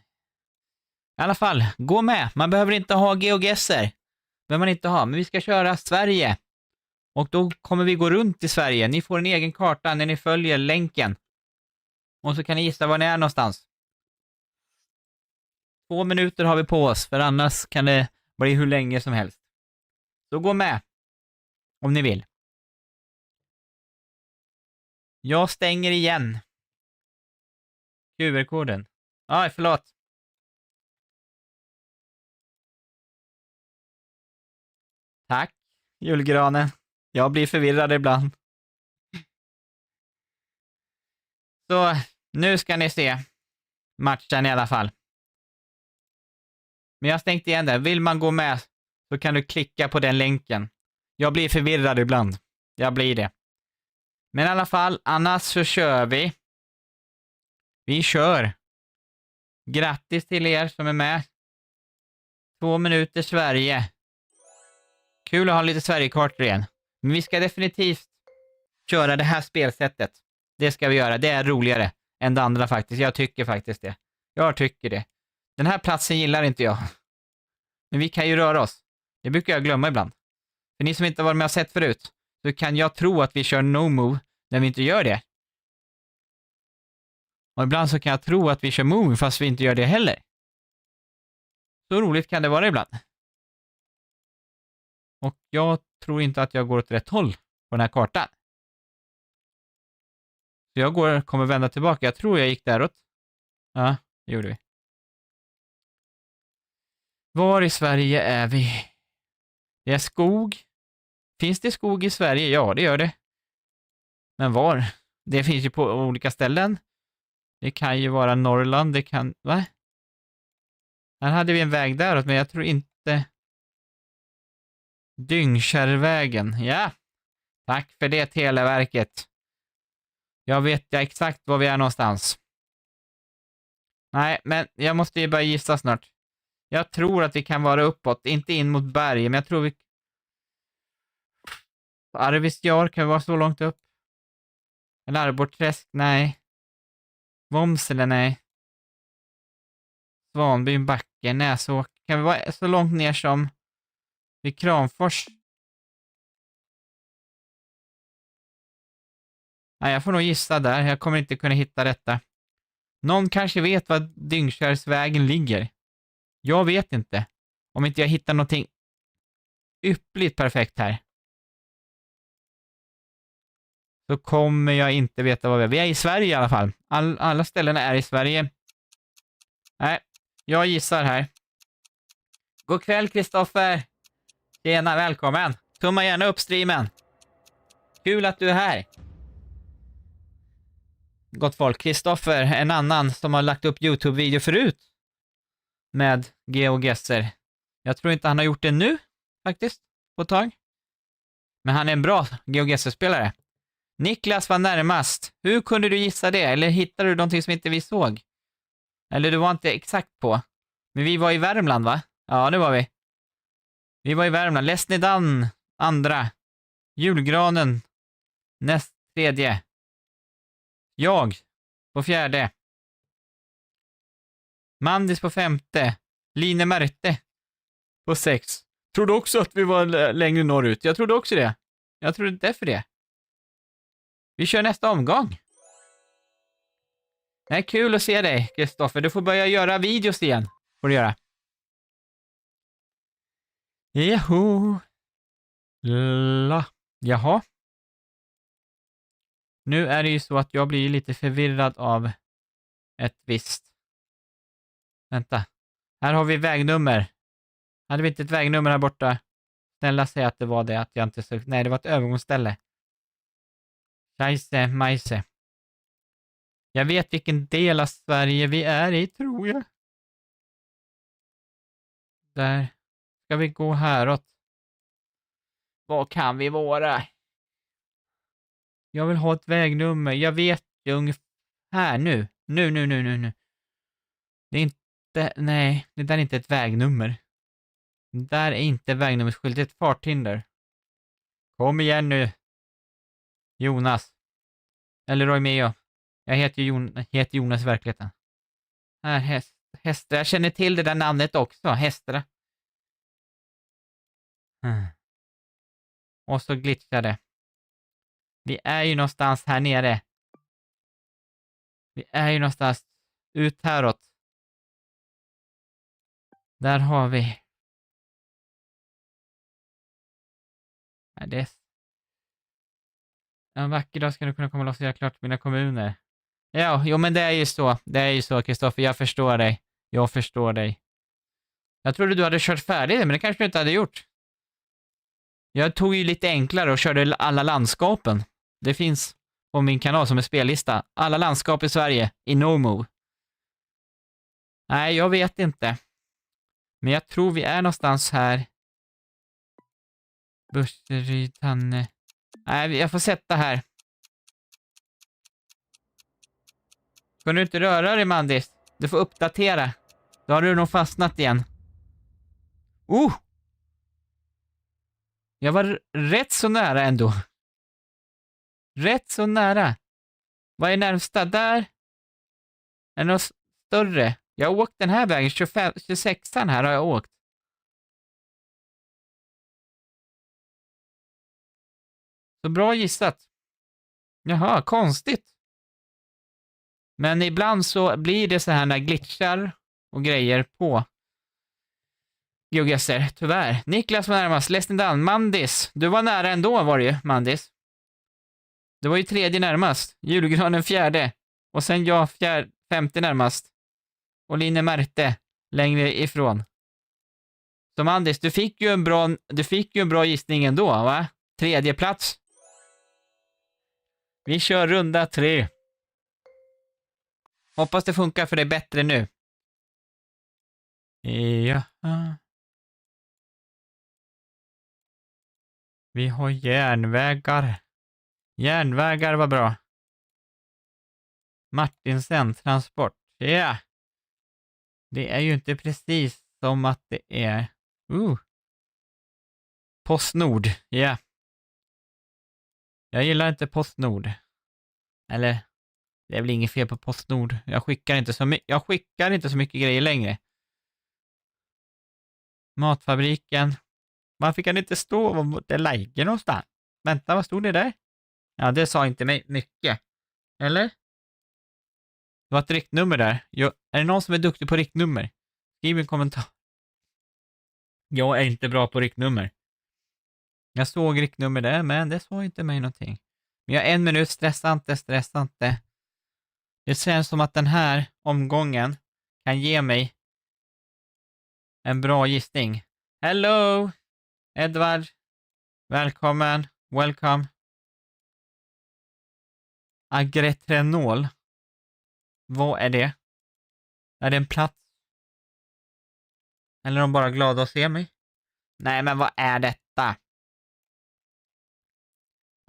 I alla fall, gå med. Man behöver inte ha GeoGuessr. Behöver man inte ha, men vi ska köra Sverige. Och då kommer vi gå runt i Sverige. Ni får en egen karta när ni följer länken. Och så kan ni gissa var ni är någonstans. 2 minuter har vi på oss, för annars kan det bli hur länge som helst. Så gå med. Om ni vill. Jag stänger igen. QR-koden. Aj, förlåt. Tack, julgranen. Jag blir förvirrad ibland. Så, nu ska ni se matchen i alla fall. Men jag har stängt igen det. Vill man gå med så kan du klicka på den länken. Jag blir förvirrad ibland. Jag blir det. Men i alla fall, annars så kör vi. Vi kör. Grattis till er som är med. 2 minuter Sverige. Kul att ha lite Sverigekartor igen. Men vi ska definitivt köra det här spelsättet. Det ska vi göra. Det är roligare än det andra faktiskt. Jag tycker faktiskt det. Jag tycker det. Den här platsen gillar inte jag. Men vi kan ju röra oss. Det brukar jag glömma ibland. För ni som inte har varit med och sett förut, så kan jag tro att vi kör no move när vi inte gör det. Och ibland så kan jag tro att vi kör move fast vi inte gör det heller. Så roligt kan det vara ibland. Och jag tror inte att jag går åt rätt håll på den här kartan. Så jag kommer vända tillbaka. Jag tror jag gick däråt. Ja, det gjorde vi. Var i Sverige är vi? Det är skog. Finns det skog i Sverige? Ja, det gör det. Men var? Det finns ju på olika ställen. Det kan ju vara Norrland. Det kan... Va? Här hade vi en väg däråt, men jag tror inte... Dyngkärrvägen. Ja. Tack för det, Televerket. Jag vet exakt var vi är någonstans. Nej, men jag måste ju börja gissa snart. Jag tror att vi kan vara uppåt. Inte in mot berg, men jag tror vi... Arvidsjaur kan vi vara så långt upp. Eller Arborträsk, nej. Vomsele, nej. Svanbyn, Backe, Näsåker. Kan vi vara så långt ner som vid Kramfors? Nej, jag får nog gissa där. Jag kommer inte kunna hitta detta. Någon kanske vet var Dyngskärsvägen ligger. Jag vet inte. Om inte jag hittar någonting yppligt perfekt här. Så kommer jag inte veta vad vi är. Vi är i Sverige i alla fall. Alla ställena är i Sverige. Nej, jag gissar här. God kväll, Kristoffer. Tjena, välkommen. Tumma gärna upp streamen. Kul att du är här. Gott folk, Kristoffer, en annan som har lagt upp YouTube-video förut med GeoGuessr. Jag tror inte han har gjort det nu, faktiskt, på ett tag. Men han är en bra GeoGuessr-spelare. Niklas var närmast. Hur kunde du gissa det? Eller hittade du någonting som inte vi såg? Eller du var inte exakt på. Men vi var i Värmland, va? Ja, det var vi. Vi var i Värmland. Lesnedan, andra. Julgranen, näst tredje. Jag på fjärde. Mandis på femte. Line Märte på sex. Trodde också att vi var längre norrut. Jag trodde också det. Jag trodde inte för det. Vi kör nästa omgång. Det är kul att se dig, Kristoffer. Du får börja göra videos igen. Får du göra. Joho. Jaha. Nu är det ju så att jag blir lite förvirrad av ett visst. Vänta. Här har vi vägnummer. Hade vi inte ett vägnummer här borta? Snälla säg att det var det, att jag inte såg. Nej, det var ett övergångsställe. Scheisse, majse. Jag vet vilken del av Sverige vi är i, tror jag. Där. Ska vi gå häråt? Vad kan vi vara? Jag vill ha ett vägnummer. Jag vet ju ungefär nu. Nu. Det är inte... Nej, det där är inte ett vägnummer. Det där är inte vägnummerskylt. Det är ett farthinder. Kom igen nu. Jonas. Eller Roymeo. Jag heter Jonas i verkligheten. Här, Hästra. Jag känner till det där namnet också. Hästra. Och så glitchar det. Vi är ju någonstans här nere. Vi är ju någonstans ut häråt. Där har vi. Nej, det är... En vacker dag ska du kunna komma loss och göra klart mina kommuner. Ja, jo men det är ju så. Det är ju så, Kristoffer. Jag förstår dig. Jag förstår dig. Jag trodde du hade kört färdigt, men det kanske du inte hade gjort. Jag tog ju lite enklare och körde alla landskapen. Det finns på min kanal som är spellista. Alla landskap i Sverige i NoMove. Nej, jag vet inte. Men jag tror vi är någonstans här. Burseryd, Tanne. Nej, jag får sätta här. Kan du inte röra dig, Mandis? Du får uppdatera. Då har du nog fastnat igen. Jag var rätt så nära ändå. Rätt så nära. Vad är närmsta där? Är det något större? Jag har åkt den här vägen. 26an här har jag åkt. Så bra gissat. Jaha, konstigt. Men ibland så blir det så här när glitchar och grejer på GeoGuessr, tyvärr. Niklas var närmast. Lesnedan. Mandis. Du var nära ändå, var det ju, Mandis. Det var ju tredje närmast. Julgranen fjärde. Och sen jag femte närmast. Och Line Märte längre ifrån. Så Mandis, du fick ju en bra gissning ändå, va? Tredje plats. Vi kör runda 3. Hoppas det funkar för dig bättre nu. Ja. Vi har järnvägar. Järnvägar var bra. Martinsen, transport. Ja. Det är ju inte precis som att det är... Postnord. Ja. Jag gillar inte Postnord. Eller, det är väl inget fel på Postnord. Jag skickar inte så mycket grejer längre. Matfabriken. Varför kan det inte stå vad det ligger någonstans? Vänta, vad stod det där? Ja, det sa inte mig mycket. Eller? Det var ett riktnummer där. Är det någon som är duktig på riktnummer? Skriv en kommentar. Jag är inte bra på riktnummer. Jag såg riktnummer där, men det sa inte mig någonting. Men jag har 1 minut, stressa inte. Det känns som att den här omgången kan ge mig en bra gissning. Hello! Edvard. Välkommen. Welcome. Agretrenol. Vad är det? Är det en plats? Eller är de bara glada att se mig? Nej, men vad är detta?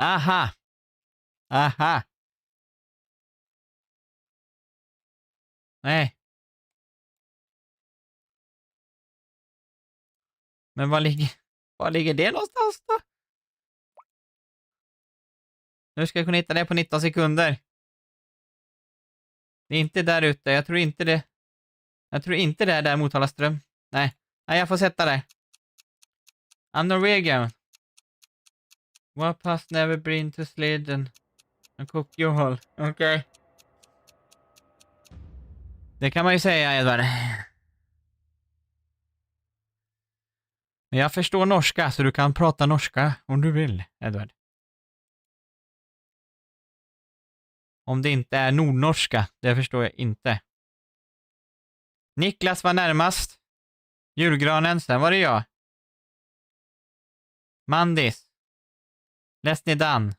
Aha! Aha! Nej. Men var ligger det någonstans då? Nu ska jag kunna hitta det på 19 sekunder. Det är inte där ute. Jag tror inte det. Jag tror inte det är där Motala Ström. Nej, jag får sätta det. I'm Norwegian. What has never been to Sweden? And cook your hole. Okej. Det kan man ju säga, Edvard. Men jag förstår norska, så du kan prata norska om du vill, Edvard. Om det inte är nordnorska, det förstår jag inte. Niklas var närmast. Julgranen, sen var det jag. Mandis. Lesnidan.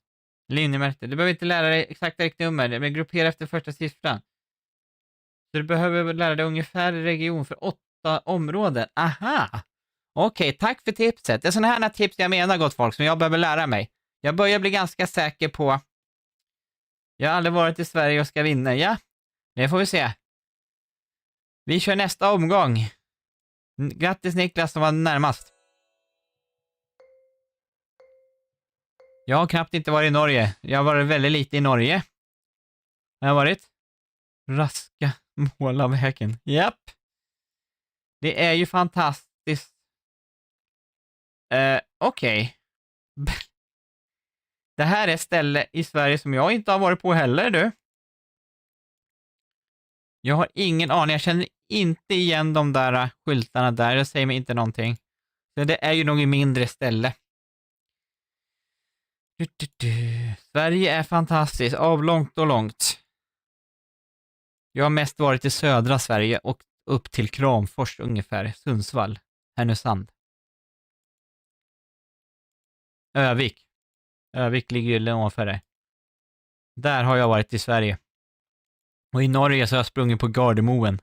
Linjemärkte. Du behöver inte lära dig exakta riktnummer, men gruppera efter första siffran. Så du behöver lära dig ungefär region för 8 områden. Aha! Okej, tack för tipset. Det är sådana här tips jag menar, gott folk, som jag behöver lära mig. Jag börjar bli ganska säker på... Jag har aldrig varit i Sverige och ska vinna. Ja, det får vi se. Vi kör nästa omgång. Grattis Niklas som var närmast. Jag har knappt inte varit i Norge. Jag har varit väldigt lite i Norge. Jag har varit raska mål av vägen. Japp. Det är ju fantastiskt. Okej. Det här är ett ställe i Sverige som jag inte har varit på heller, du. Jag har ingen aning. Jag känner inte igen de där skyltarna där. Det säger mig inte någonting. Så det är ju något mindre ställe. Sverige är fantastiskt. Avlångt och långt. Jag har mest varit i södra Sverige och upp till Kramfors ungefär. Sundsvall. Härnösand. Övik. Övik ligger ju ovanför det. Där har jag varit i Sverige. Och i Norge så har jag sprungit på Gardermoen.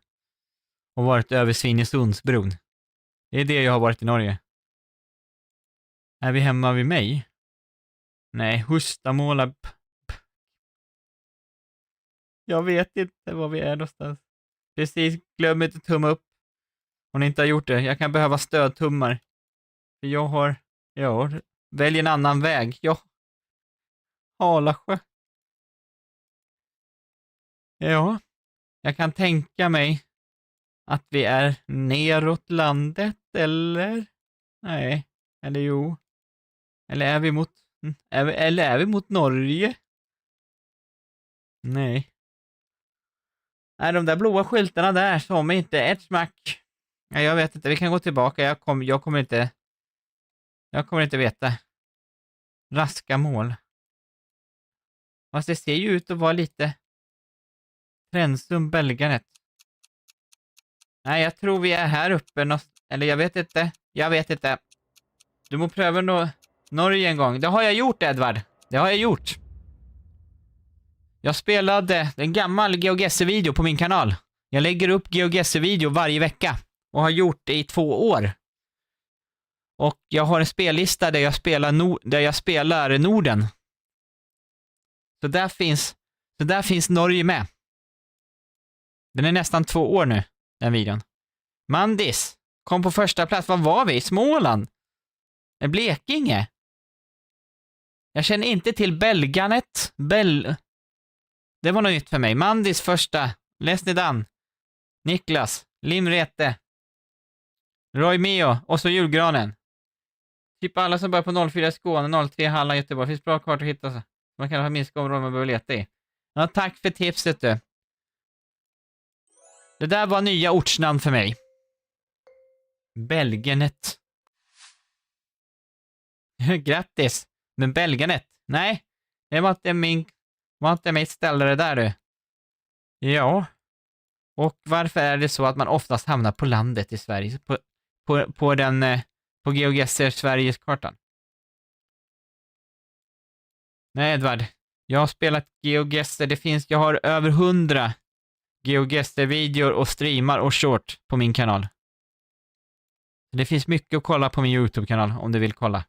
Och varit över Svinesundsbron. Det är det jag har varit i Norge. Är vi hemma vid mig? Nej, Hustamåla. Jag vet inte var vi är någonstans. Precis, glöm inte tumma upp. Om ni inte har gjort det. Jag kan behöva stödtummar. För jag har... Ja, välj en annan väg. Ja. Halasjö. Ja. Jag kan tänka mig att vi är neråt landet, eller? Nej. Eller jo. Eller är vi mot... Eller är vi mot Norge? Nej. Nej, de där blåa skyltarna där som inte ett smack. Ja, jag vet inte, vi kan gå tillbaka. Jag kommer inte veta. Raska mål. Fast det ser ju ut att vara lite Trensum Belganet. Nej, jag tror vi är här uppe. Eller jag vet inte. Du må pröva Norge en gång. Det har jag gjort, Edvard. Det har jag gjort. Jag spelade en gammal GeoGuessr-video på min kanal. Jag lägger upp GeoGuessr-video varje vecka. Och har gjort det i 2 år. Och jag har en spellista där jag spelar Norden. Så där finns Norge med. Den är nästan 2 år nu, den videon. Mandis kom på första plats. Var var vi? Småland? Blekinge? Jag känner inte till Belganet. Det var något nytt för mig. Mandis första. Lesnidan. Niklas. Limrete. Roy Meo. Och så julgranen. Typ alla som börjar på 04 i Skåne, 03 Halland, Göteborg. Finns bra kart att hitta. Man kan ha minska områden man behöver leta i. Ja, tack för tipset du. Det där var nya ortsnamn för mig. Belgenet. Grattis. Men Belgenet? Nej, det var inte mitt ställe det där du. Ja. Och varför är det så att man oftast hamnar på landet i Sverige? På GeoGuessr Sveriges kartan? Nej, Edvard. Jag har spelat GeoGuessr. Jag har över 100 GeoGuessr-videor och streamar och short på min kanal. Det finns mycket att kolla på min YouTube-kanal om du vill kolla.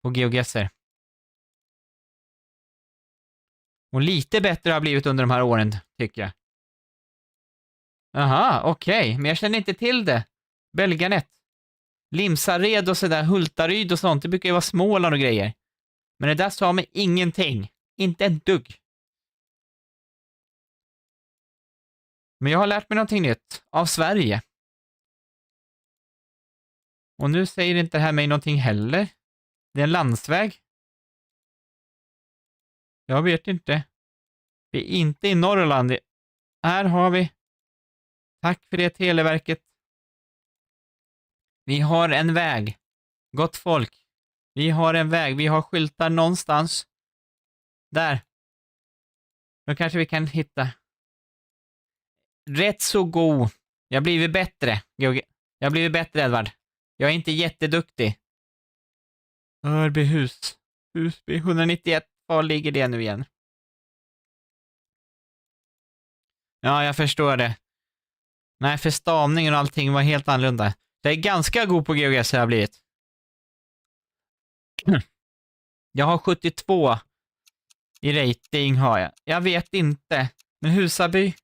På GeoGuessr. Och lite bättre har blivit under de här åren, tycker jag. Aha, okej. Men jag känner inte till det. Belganet. Limsared och sådär, Hultaryd och sånt. Det brukar ju vara Småland och grejer. Men det där sa mig ingenting. Inte ett dugg. Men jag har lärt mig någonting nytt. Av Sverige. Och nu säger inte det här mig någonting heller. Det är en landsväg. Jag vet inte. Vi är inte i Norrland. Här har vi. Tack för det, Televerket. Vi har en väg. Gott folk. Vi har en väg. Vi har skyltar någonstans. Där. Då kanske vi kan hitta. Rätt så god. Jag har blivit bättre. Jag har blivit bättre, Edvard. Jag är inte jätteduktig. Örbyhus. Husby 191. Var ligger det nu igen? Ja, jag förstår det. Nej, för stavningen och allting var helt annorlunda. Jag är ganska god på GeoGuessr har jag blivit. Jag har 72 i rating har jag. Jag vet inte. Men Husaby?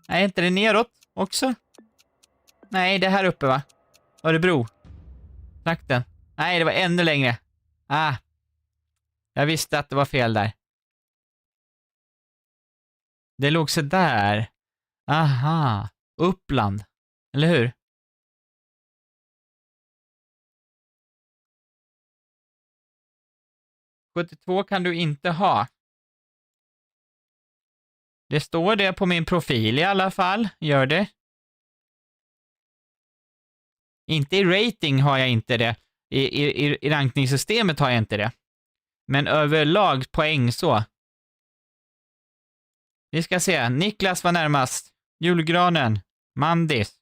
Nej, inte det neråt också? Nej, det här uppe va? Örebro. Trakten. Nej, det var ännu längre. Jag visste att det var fel där. Det låg så där. Aha. Uppland. Eller hur? ...72 kan du inte ha. Det står det på min profil i alla fall. Gör det. Inte i rating har jag inte det. I rankningssystemet har jag inte det. Men överlag poäng så. Vi ska se. Niklas var närmast. Julgranen. Mandis.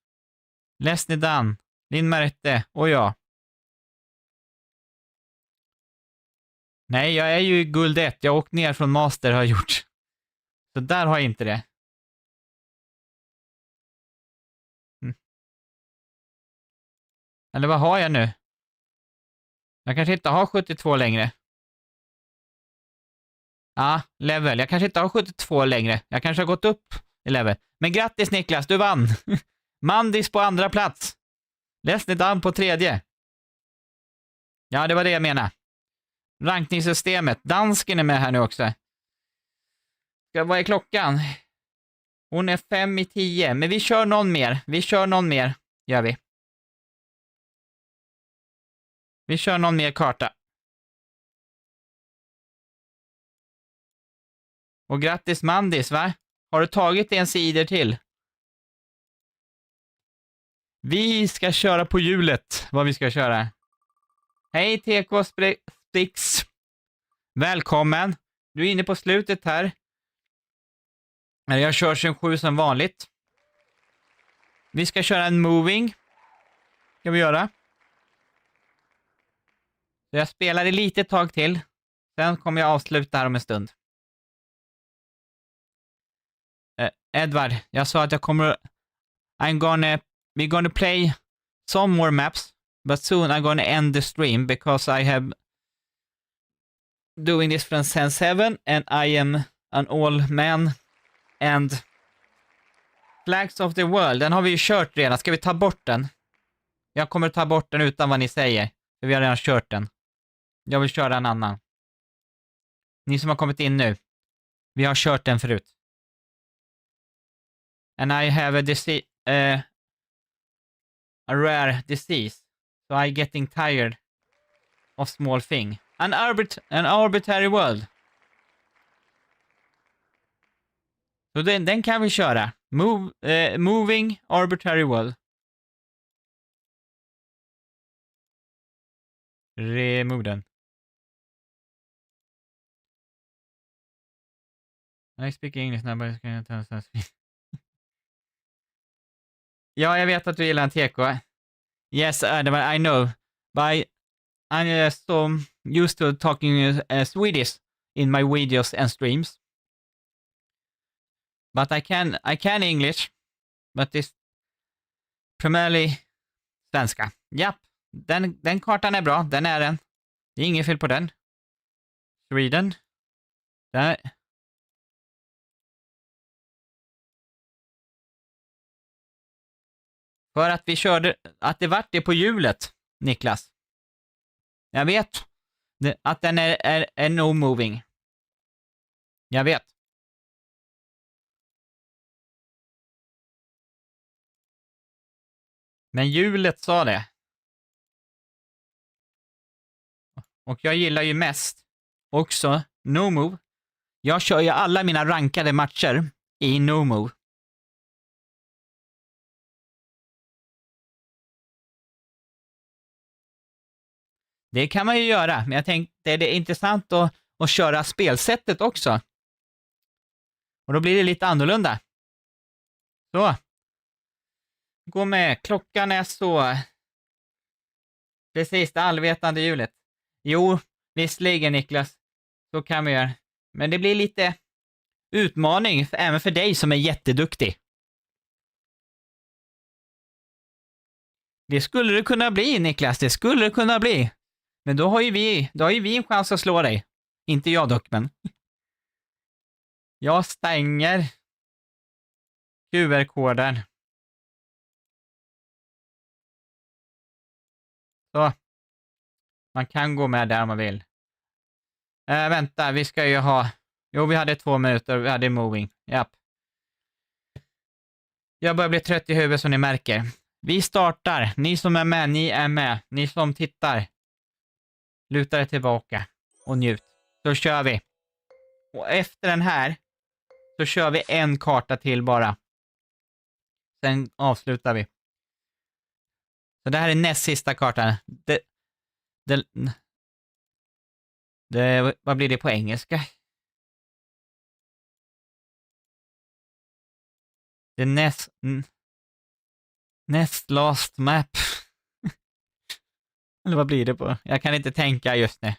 Lesnidan. Linn Märte. Och jag. Nej, jag är ju i guld 1. Jag har åkt ner från master har jag gjort. Så där har jag inte det. Eller vad har jag nu? Jag kanske inte har 72 längre. Ja, level. Jag kanske inte har 72 längre. Jag kanske har gått upp i level. Men grattis Niklas, du vann. Mandis på andra plats. Lesnidan på tredje. Ja, det var det jag menade. Rankningssystemet. Dansken är med här nu också. Vad är klockan? Hon är 5:10. Men vi kör någon mer. Gör vi. Vi kör någon mer karta. Och grattis Mandis, va? Har du tagit en sidor till? Vi ska köra på hjulet. Vad vi ska köra. Hej TK Spix. Välkommen. Du är inne på slutet här. Jag kör sen 7 som vanligt. Vi ska köra en moving. Ska vi göra. Så jag spelar ett litet tag till. Sen kommer jag avsluta här om en stund. Edvard, jag sa att jag kommer... We're gonna play some more maps. But soon I'm gonna end the stream because I have... doing this from Sen 7 and I am an all man and... Flags of the World, den har vi ju kört redan. Ska vi ta bort den? Jag kommer ta bort den utan vad ni säger. För vi har redan kört den. Jag vill köra en annan. Ni som har kommit in nu. Vi har kört den förut. And I have a rare disease. So I'm getting tired of small thing. An arbitrary world. Så den kan vi köra. Moving arbitrary world. Remove den. I speak English now, but can I tell Ja, jag vet att du gillar en TK. Yes, I know. But I'm so used to talking Swedish in my videos and streams. But I can English, but it's primarily svenska. Japp, den kartan är bra, den är den. Det är inget fel på den. Sweden. Där. För att vi körde, att det vart det på hjulet, Niklas. Jag vet att den är no moving. Jag vet. Men hjulet sa det. Och jag gillar ju mest också no move. Jag kör ju alla mina rankade matcher i no move. Det kan man ju göra, men jag tänkte det är intressant att köra spelsättet också. Och då blir det lite annorlunda. Så. Gå med. Klockan är så. Precis, det allvetande hjulet. Jo, visserligen Niklas. Så kan vi göra. Men det blir lite utmaning även för dig som är jätteduktig. Det skulle det kunna bli, Niklas. Det skulle det kunna bli. Men då har ju vi en chans att slå dig. Inte jag dock, men. Jag stänger QR-koden. Så. Man kan gå med där om man vill. Vänta, vi ska ju ha. Jo, vi hade 2 minuter. Vi hade moving. Japp. Jag börjar bli trött i huvudet som ni märker. Vi startar. Ni som är med, ni är med. Ni som tittar. Luta er tillbaka och njut. Så kör vi. Och efter den här så kör vi en karta till bara. Sen avslutar vi. Så det här är näst sista kartan. Vad blir det på engelska? The next last map. Eller vad blir det på? Jag kan inte tänka just nu.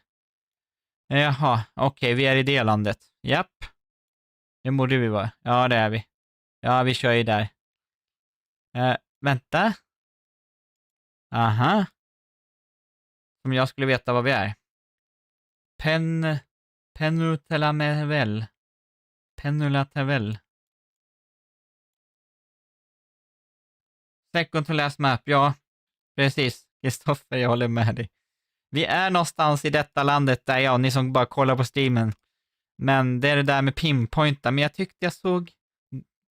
Jaha, okej, vi är i det landet. Japp. Det borde vi vara. Ja, det är vi. Ja, vi kör ju där. Vänta. Aha. Som jag skulle veta vad vi är. Penutelamevel. Penulatevel. Second to last map, ja. Precis. Kristoffer, jag håller med dig. Vi är någonstans i detta landet där ni som bara kollar på streamen. Men det är det där med pinpointa. Men jag tyckte jag såg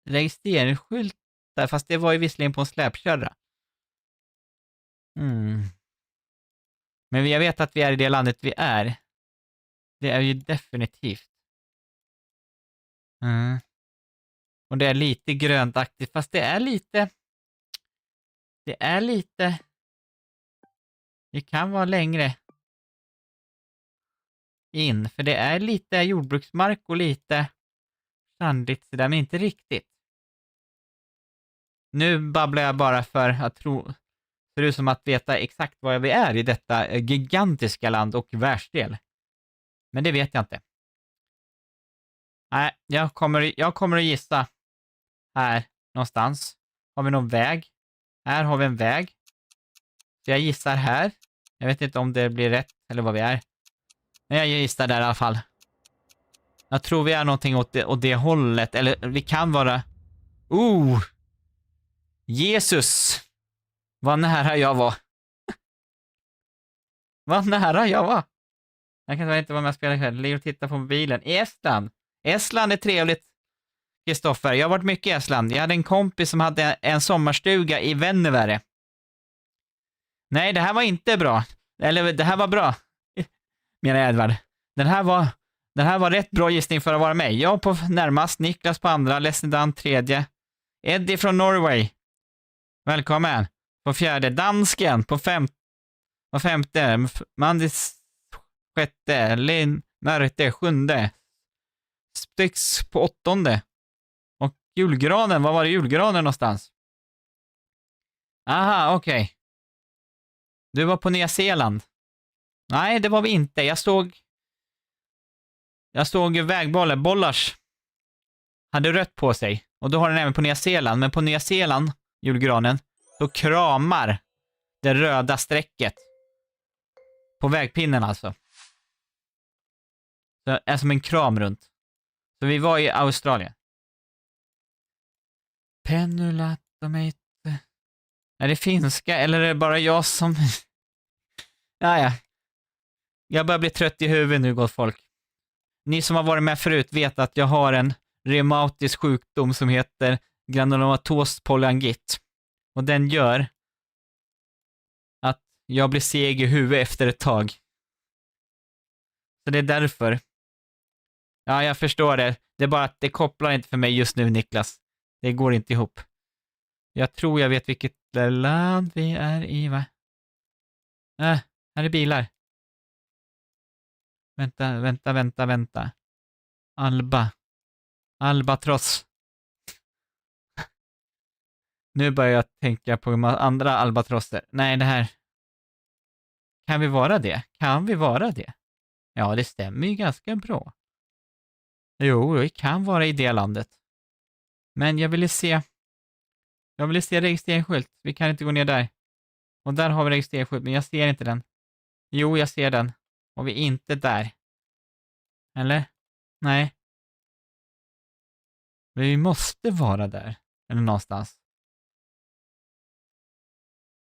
registreringsskyltar, fast det var ju visserligen på en släpkörra. Men jag vet att vi är i det landet vi är. Det är ju definitivt. Och det är lite gröntaktigt, fast det är lite. Det kan vara längre in, för det är lite jordbruksmark och lite sandigt sådär, men inte riktigt. Nu babblar jag bara för att ser ut som att veta exakt var vi är i detta gigantiska land och världsdel. Men det vet jag inte. Nej, jag kommer att gissa här någonstans. Har vi någon väg? Här har vi en väg. Så jag gissar här. Jag vet inte om det blir rätt eller vad vi är. Men jag gissar där i alla fall. Jag tror vi är någonting åt det hållet. Eller vi kan vara. Jesus! Vad nära jag var. Vad nära jag var. Jag kan inte vara med och spela ikväll. Ligger och tittar på mobilen. I Estland. Estland är trevligt. Kristoffer, jag har varit mycket i Estland. Jag hade en kompis som hade en sommarstuga i Venneväre. Nej, det här var inte bra. Eller det här var bra. menar Edvard. Den här var rätt bra gissning för att vara mig. Jag på närmast, Niklas på andra, Lesnedan tredje. Eddie från Norway. Välkommen. På fjärde, dansken på femte, Mandis sjätte, Linn Märte sjunde, Styx på åttonde. Och julgranen, var det julgranen någonstans? Aha, okej. Du var på Nya Zeeland. Nej, det var vi inte. Jag såg vägbollen, Bollars hade rött på sig. Och då har den även på Nya Zeeland. Men på Nya Zeeland, julgranen, så kramar det röda strecket på vägpinnen alltså. Så det är som en kram runt. Så vi var i Australien. Penulatomate. Är det finska eller är det bara jag som... Ja. Jag börjar bli trött i huvudet nu, gott folk. Ni som har varit med förut vet att jag har en reumatisk sjukdom som heter granulomatos polyangit. Och den gör att jag blir seg i huvudet efter ett tag. Så det är därför. Ja, jag förstår det. Det är bara att det kopplar inte för mig just nu, Niklas. Det går inte ihop. Jag tror jag vet vilket land vi är i, va? Här är bilar. Vänta. Albatross. Nu börjar jag tänka på andra albatrosser. Nej, det här. Kan vi vara det? Ja, det stämmer ju ganska bra. Jo, vi kan vara i det landet. Men jag ville se registreringsskylt. Vi kan inte gå ner där. Och där har vi registreringsskylt, men jag ser inte den. Jo, jag ser den. Och vi är inte där. Eller? Nej. Men vi måste vara där. Eller någonstans.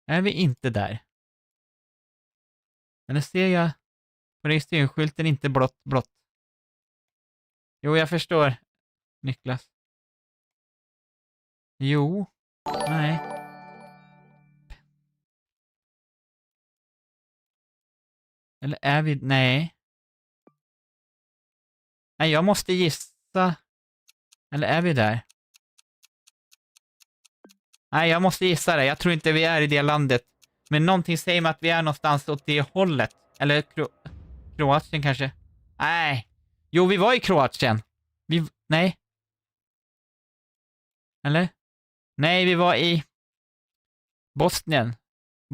Är vi inte där? Men nu ser jag på registreringsskylten inte blått. Jo, jag förstår. Niklas. Jo. Nej. Eller är vi... Nej. Nej, jag måste gissa. Eller är vi där? Nej, jag måste gissa det. Jag tror inte vi är i det landet. Men någonting säger mig att vi är någonstans åt det hållet. Eller Kroatien kanske. Nej. Jo, vi var i Kroatien. Nej. Eller? Nej, vi var i Bosnien.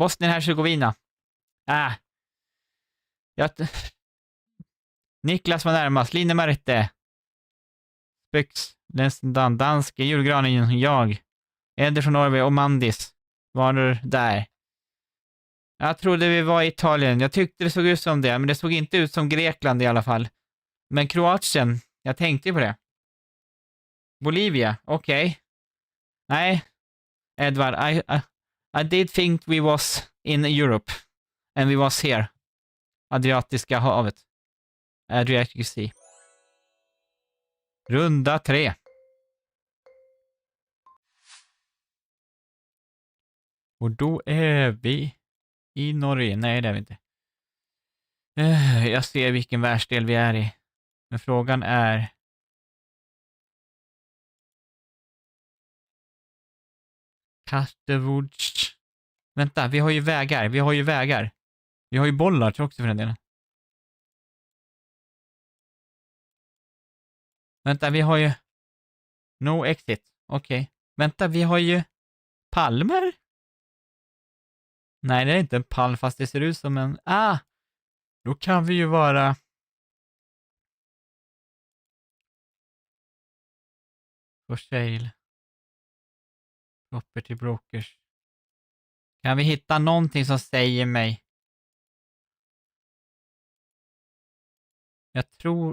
Bosnien-Hercegovina. Niklas var närmast. Line Märte. Spyx. Lesnedan. Danske. Julgranen. Jag. Eddie från Norge och Mandis. Var du där? Jag trodde vi var i Italien. Jag tyckte det såg ut som det, men det såg inte ut som Grekland i alla fall. Men Kroatien, jag tänkte på det. Bolivia, okej. Nej, Edvard, I did think we was in Europe. And we was here. Adriatiska havet. Adriatic Sea. Runda 3. Och då är vi i Norge. Nej, det är vi inte. Jag ser vilken världsdel vi är i. Men frågan är... Kasterwoods. Vänta, vi har ju vägar. Vi har ju bollar också för den delen. Vänta, vi har ju... No exit. Okej. Vänta, vi har ju... Palmer? Nej, det är inte en palm fast det ser ut som en... Då kan vi ju vara... For sale. Property brokers. Kan vi hitta någonting som säger mig...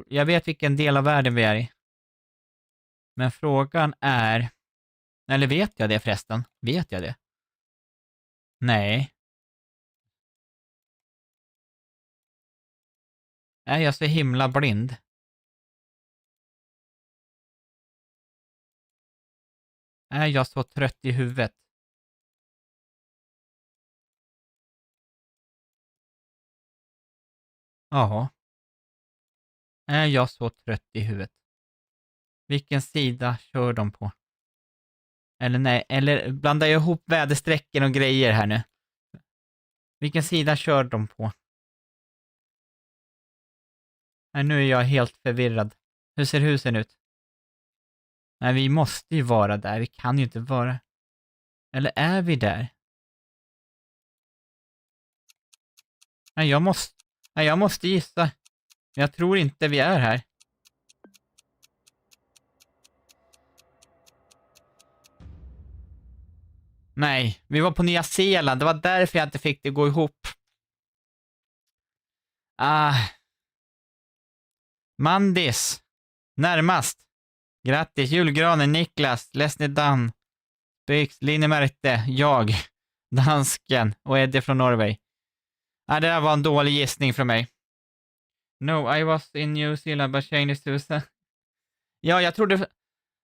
Jag vet vilken del av världen vi är i. Men frågan är... Eller vet jag det förresten? Vet jag det? Nej. Är jag så himla blind? Är jag så trött i huvudet? Ja. Är jag så trött i huvudet? Vilken sida kör de på? Eller nej, eller blandar jag ihop väderstrecken och grejer här nu? Vilken sida kör de på? Nej, nu är jag helt förvirrad. Hur ser husen ut? Nej, vi måste ju vara där. Vi kan ju inte vara... Eller är vi där? Nej, jag måste gissa. Men jag tror inte vi är här. Nej, vi var på Nya Zeeland. Det var därför jag inte fick det gå ihop. Mandis. Närmast. Grattis, julgranen, Niklas, Lesnedan, Bix, Line Märte, jag, dansken och Eddie från Norway. Det där var en dålig gissning från mig. No, I was in New Zealand but changed to... Ja, jag trodde...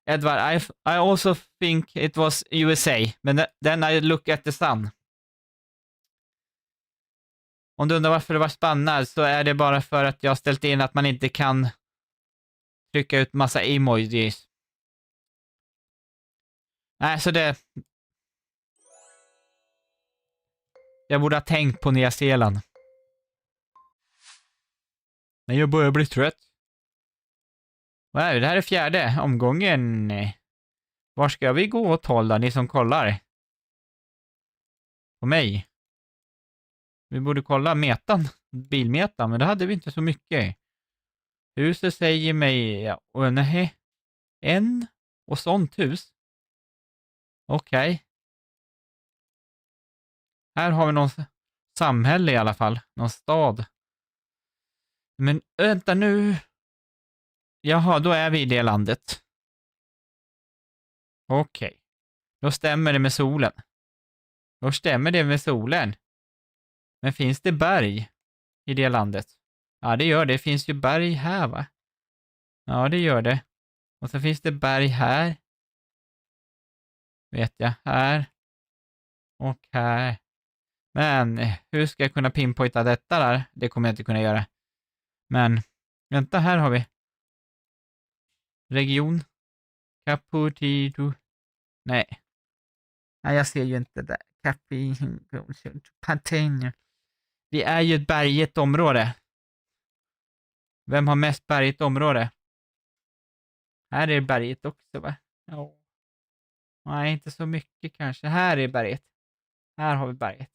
Edward, I also think it was USA, but then I look at the sun. Om du undrar varför det var spannar så är det bara för att jag har ställt in att man inte kan trycka ut massa emojis. Nej, så det... Jag borde ha tänkt på Nya Zeeland. Men jag börjar bli trött. Wow, det här är 4:e omgången. Var ska vi gå åt håll då, ni som kollar? På mig. Vi borde kolla metan, bilmetan, men det hade vi inte så mycket. Huset säger mig, ja, och nej, en och sånt hus. Okej. Här har vi någon samhälle i alla fall, någon stad. Men vänta nu. Jaha, då är vi i det landet. Okej. Då stämmer det med solen. Då stämmer det med solen. Men finns det berg i det landet? Ja, det gör det. Det finns ju berg här, va? Ja, det gör det. Och så finns det berg här. Vet jag. Här. Och här. Men hur ska jag kunna pinpointa detta där? Det kommer jag inte kunna göra. Men vänta, här har vi. Region. Caputito. Nej. Nej, jag ser ju inte det. Caputino. Vi är ju ett bergigt område. Vem har mest bergigt område? Här är berget också, va? Ja. Nej, inte så mycket kanske. Här är berget. Här har vi berget.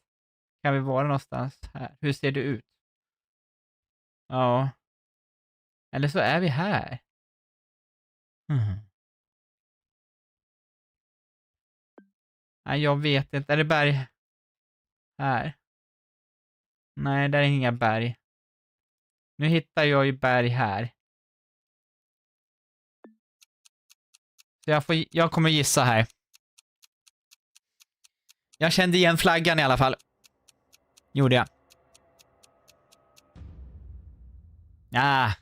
Kan vi vara någonstans här? Hur ser det ut? Ja. Eller så är vi här. Mm. Nej, jag vet inte. Är det berg här? Nej, där är inga berg. Nu hittar jag ju berg här. Så jag kommer gissa här. Jag kände igen flaggan i alla fall. Gjorde jag. Ja.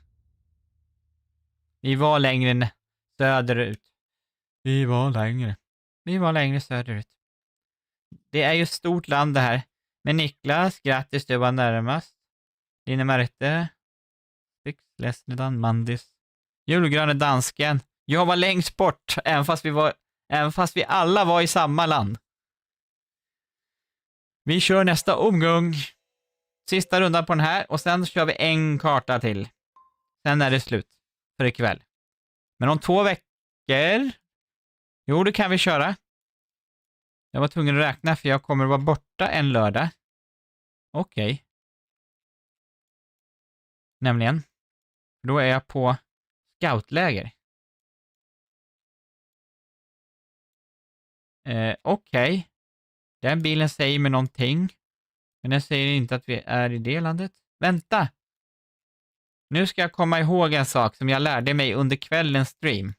Vi var längre söderut. Vi var längre söderut. Det är ju ett stort land det här. Men Niklas, grattis, du var närmast. Line Märte. Lesnedan, Mandis. Julgranen, dansken. Jag var längst bort, även fast vi alla var i samma land. Vi kör nästa omgång. Sista rundan på den här och sen kör vi en karta till. Sen är det slut för ikväll. Men om 2 veckor... Jo, det kan vi köra. Jag var tvungen att räkna för jag kommer att vara borta en lördag. Okej. Nämligen. Då är jag på scoutläger. Okej. Den bilen säger mig någonting. Men den säger inte att vi är i det landet. Vänta! Nu ska jag komma ihåg en sak som jag lärde mig under kvällens stream.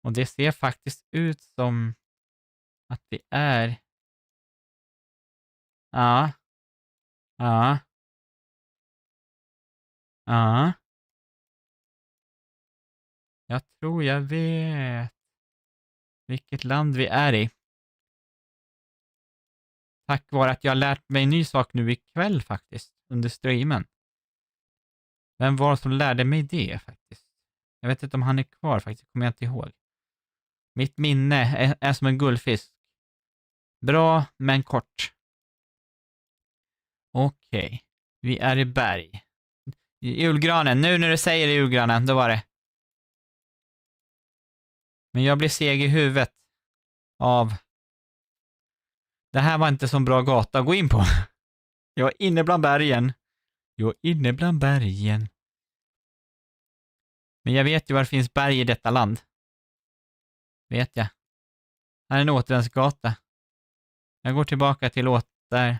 Och det ser faktiskt ut som att vi är... Ja. Ja. Ja. Jag tror jag vet vilket land vi är i. Tack vare att jag har lärt mig en ny sak nu ikväll faktiskt, under streamen. Vem var det som lärde mig det faktiskt? Jag vet inte om han är kvar faktiskt, kommer jag inte ihåg. Mitt minne är som en guldfisk. Bra, men kort. Okej, vi är i berg. Julgranen, nu när du säger julgranen, då var det. Men jag blir seg i huvudet av... Det här var inte så bra gata att gå in på. Jag är inne bland bergen. Men jag vet ju var det finns berg i detta land. Vet jag. Här är en återvändsgata. Jag går tillbaka till åter.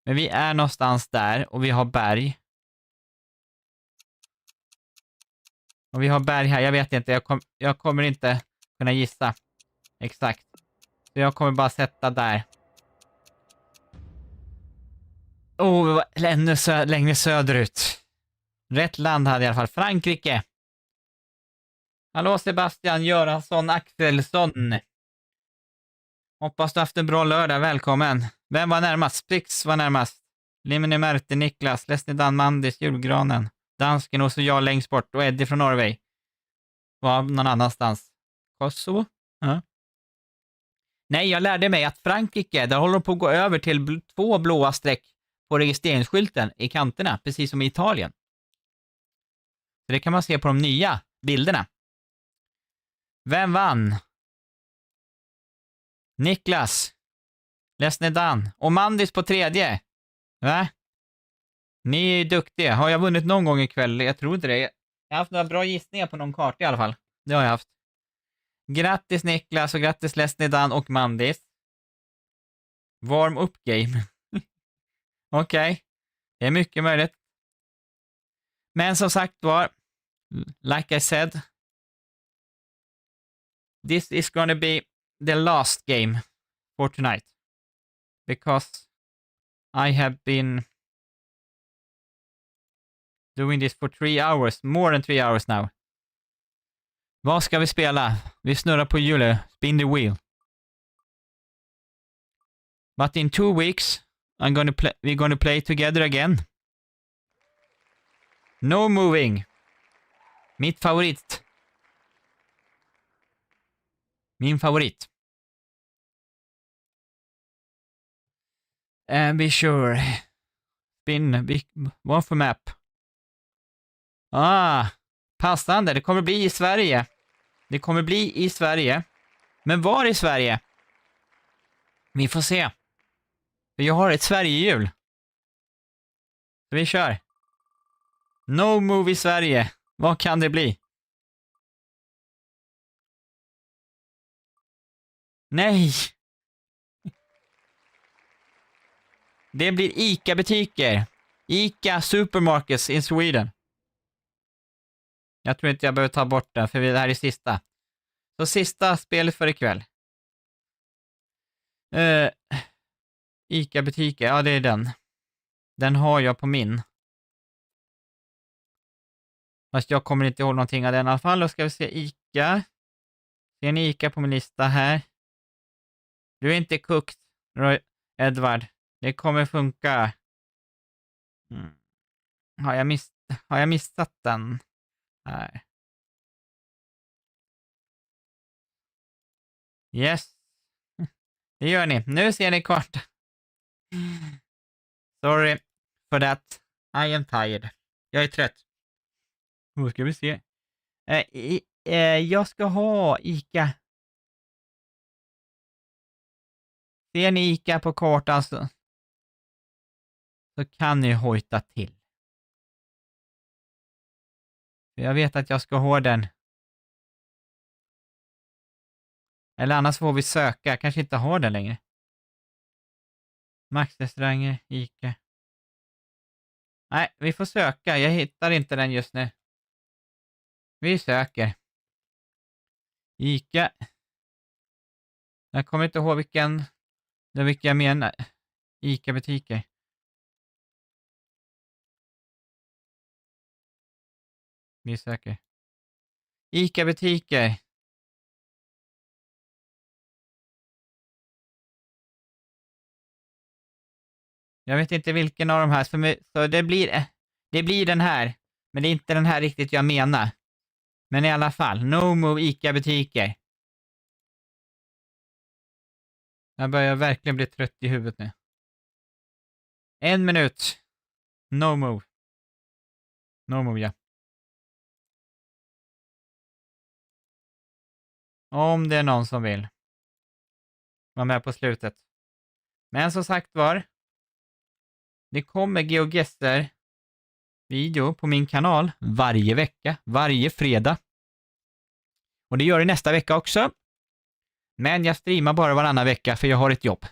Men vi är någonstans där och vi har berg. Och vi har berg här, jag vet inte. Jag kommer inte kunna gissa. Exakt. Så jag kommer bara sätta där. Vi var ännu längre söderut. Rätt land hade i alla fall. Frankrike. Hallå Sebastian Göransson Axelsson. Hoppas du haft en bra lördag. Välkommen. Vem var närmast? Spix var närmast. Limini Märte, Niklas, Leslie Dan Mandis, Julgranen. Dansken och så jag längst bort och Eddie från Norway. Var någon annanstans. Kosovo? Ja. Nej, jag lärde mig att Frankrike, där håller de på att gå över till 2 blåa streck på registreringsskylten i kanterna, precis som i Italien. Så det kan man se på de nya bilderna. Vem vann? Niklas. Lesnedan. Och Mandis på 3:e. Va? Ni är duktiga. Har jag vunnit någon gång ikväll? Jag tror inte det. Jag har haft några bra gissningar på någon karta i alla fall. Det har jag haft. Grattis Niklas och grattis Lesnedan och Mandis. Warm up game. Okej. Det är mycket möjligt. Men som sagt var, like I said, this is gonna be the last game for tonight. Because I have been doing this for 3 hours, more than 3 hours now. Vad ska vi spela? Vi snurrar på hjulet. Spin the wheel. But in 2 weeks, we're gonna play together again. No moving. Mitt favorit. Min favorit. And be sure. Spin. Vad för map? Passande. Det kommer bli i Sverige. Det kommer bli i Sverige. Men var i Sverige? Vi får se. För jag har ett Sverigehjul. Så vi kör. No Movie Sverige. Vad kan det bli? Nej! Det blir ICA-butiker. ICA Supermarkets in Sweden. Jag tror inte jag behöver ta bort den, för det här är sista. Så sista spelet för ikväll. ICA-butiker, ja det är den. Den har jag på min. Fast jag kommer inte ihåg någonting av den i alla fall. Då ska vi se ICA. Ser ni ICA på min lista här? Du är inte cooked, Edvard. Det kommer funka. Har jag missat den? Nej. Yes. Det gör ni. Nu ser ni kartan. Sorry for that. I am tired. Jag är trött. Nu ska vi se. Jag ska ha ICA. Ser ni ICA på kartan så kan ni hojta till. Jag vet att jag ska ha den. Eller annars får vi söka. Jag kanske inte har den längre. Max-restauranger, ICA. Nej, vi får söka. Jag hittar inte den just nu. Vi söker. ICA. Jag kommer inte ihåg vilka jag menar. ICA-butiker. Vi söker. ICA-butiker. Jag vet inte vilken av de här som är, så det blir den här. Men det är inte den här riktigt jag menar. Men i alla fall, No Move ICA-butiker. Jag börjar verkligen bli trött i huvudet nu. 1 minut. No Move. No Move, ja. Om det är någon som vill vara med på slutet. Men som sagt var, det kommer GeoGuessr video på min kanal varje vecka, varje fredag. Och det gör det nästa vecka också. Men jag streamar bara varannan vecka för jag har ett jobb.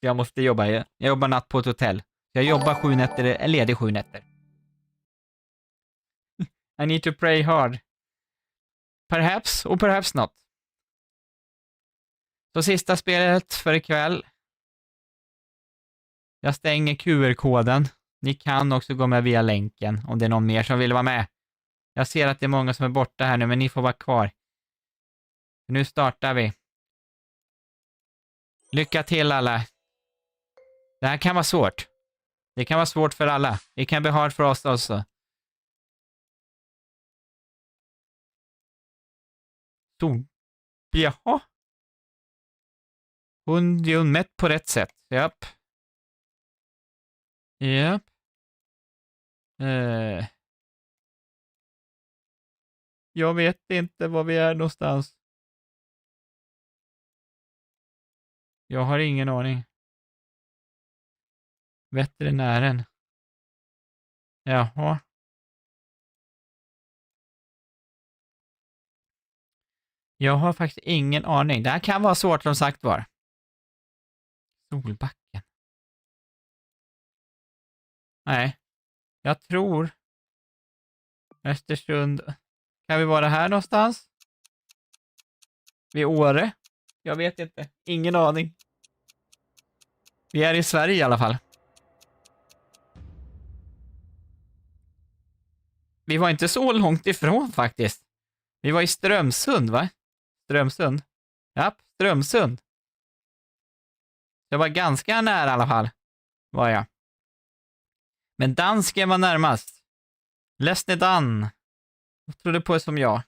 Jag måste jobba. Jag jobbar natt på ett hotell. Jag jobbar 7 nätter, är ledig 7 nätter. I need to pray hard. Perhaps och perhaps not. Så sista spelet för ikväll. Jag stänger QR-koden. Ni kan också gå med via länken om det är någon mer som vill vara med. Jag ser att det är många som är borta här nu, men ni får vara kvar. Nu startar vi. Lycka till alla. Det här kan vara svårt. Det kan vara svårt för alla. Det kan bli hard för oss också. Så. Jaha. Hon är mätt på rätt sätt. Japp. Japp. Jag vet inte var vi är någonstans. Jag har ingen aning. Veterinären. Jaha. Jag har faktiskt ingen aning. Det här kan vara svårt som sagt var. Solbacken. Nej. Jag tror Östersund. Kan vi vara här någonstans? Vid Åre? Jag vet inte. Ingen aning. Vi är i Sverige i alla fall. Vi var inte så långt ifrån faktiskt. Vi var i Strömsund, va? Strömsund? Ja, Strömsund. Jag var ganska nära i alla fall. Var jag. Men dansken var närmast. Lesnedan. Jag trodde på som jag.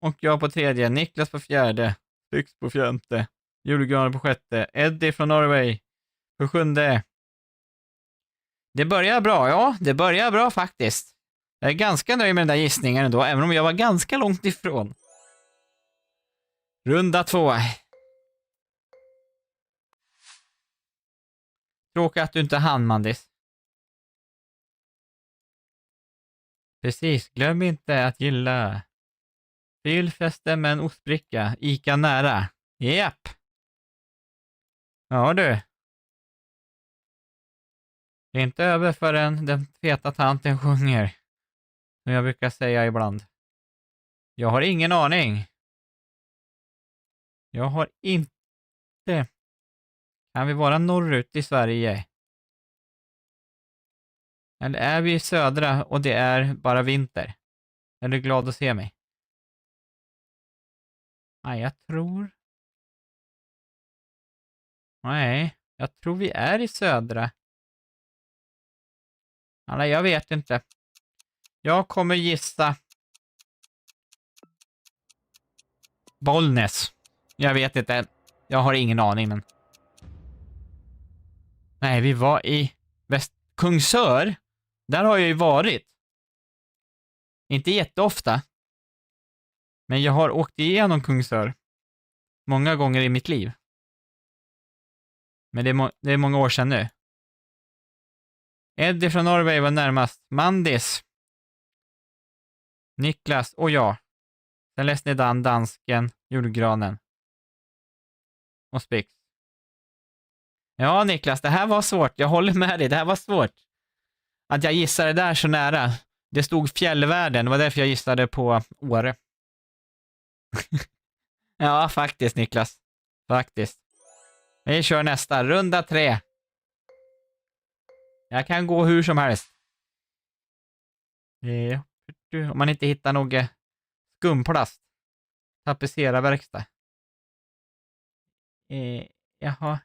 Och jag på 3:e. Niklas på 4:e. Fyx på 5:e. Julgran på 6:e. Eddie från Norway på 7:e. Det börjar bra, ja. Det börjar bra faktiskt. Jag är ganska nöjd med den där gissningen ändå, även om jag var ganska långt ifrån. Runda 2. Tråkigt att du inte hann, Mandis. Precis, glöm inte att gilla. Fyllfesten med en ostbricka. Ica nära. Japp. Ja du. Det är inte över förrän den feta tanten sjunger. Som jag brukar säga ibland. Jag har ingen aning. Jag har inte. Kan vi vara norrut i Sverige? Eller är vi i södra och det är bara vinter? Är du glad att se mig? Nej, jag tror... Nej, jag tror vi är i södra. Nej, jag vet inte. Jag kommer gissa... Bollnäs. Jag vet inte. Jag har ingen aning, men... Nej, vi var i Kungsör. Där har jag ju varit. Inte jätteofta. Men jag har åkt igenom Kungsör. Många gånger i mitt liv. Men det är många år sedan nu. Eddie från Norway var närmast. Mandis. Niklas och jag. Sen läste ni dansken, julgranen. Och Spix. Ja, Niklas, det här var svårt. Jag håller med dig, det här var svårt. Att jag gissade där så nära. Det stod fjällvärlden, det var därför jag gissade på Åre. Ja, faktiskt, Niklas. Faktiskt. Vi kör nästa, runda 3. Jag kan gå hur som helst. Om man inte hittar något skumplast. Tapetsera verkstad. Jaha.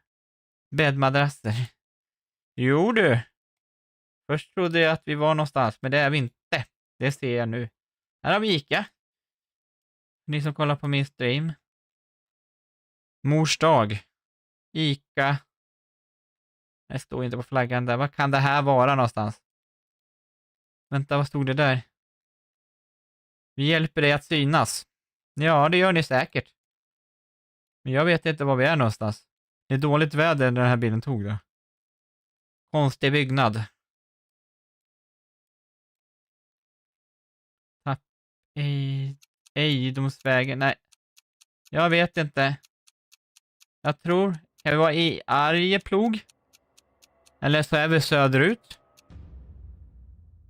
Bäddmadrasser. Jo du. Först trodde jag att vi var någonstans, men det är vi inte. Det ser jag nu. Här har vi Ica. Ni som kollar på min stream. Mors dag. Ica. Det står inte på flaggan där. Vad kan det här vara någonstans? Vänta, vad stod det där? Vi hjälper dig att synas. Ja, det gör ni säkert. Men jag vet inte var vi är någonstans. Det är dåligt väder när den här bilen tog det. Konstig byggnad. Ejdomsvägen. Nej. Jag vet inte. Jag tror. Kan vi vara i Arjeplog? Eller så är vi söderut.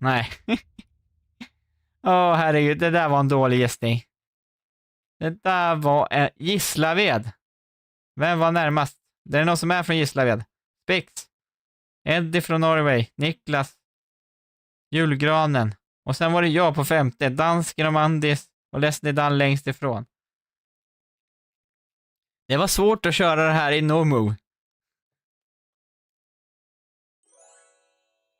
Nej. Åh, herregud. Det där var en dålig gissning. Det där var Gislaved. Vem var närmast? Det är någon som är från Gislaved. Spix. Eddie från Norway. Niklas. Julgranen. Och sen var det jag på 5:e. Dansken och Mandis. Och Leslie Dan längst ifrån. Det var svårt att köra det här i no-move.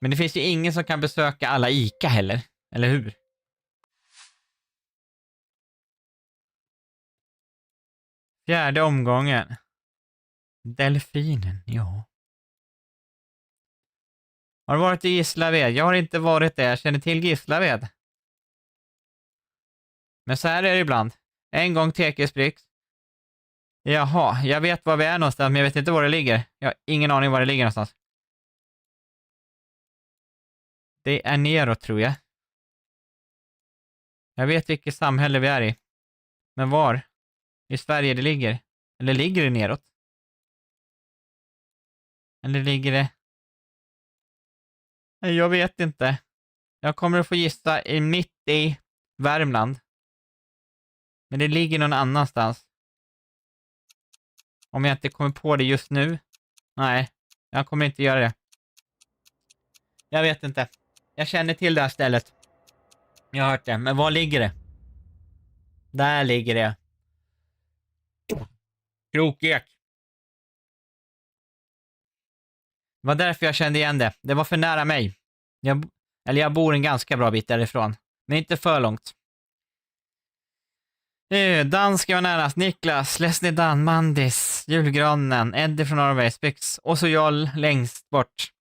Men det finns ju ingen som kan besöka alla Ica heller. Eller hur? Fjärde omgången. Delfinen, ja. Har du varit i Gislaved? Jag har inte varit där. Jag känner till Gislaved. Men så här är det ibland. En gång Tekesbricks. Jaha, jag vet var vi är någonstans, men jag vet inte var det ligger. Jag har ingen aning var det ligger någonstans. Det är neråt, tror jag. Jag vet vilket samhälle vi är i. Men var i Sverige det ligger? Eller ligger det neråt? Eller ligger det... Jag vet inte. Jag kommer att få gissa mitt i Värmland. Men det ligger någon annanstans. Om jag inte kommer på det just nu. Nej, jag kommer inte göra det. Jag vet inte. Jag känner till det här stället. Jag har hört det. Men var ligger det? Där ligger det. Krokek. Det var därför jag kände igen det. Det var för nära mig. Jag bor en ganska bra bit därifrån. Men inte för långt. Danska var närast. Niklas, Leslie Dan, Mandis, Julgranen, Eddie från Norway, Spix och så jag längst bort.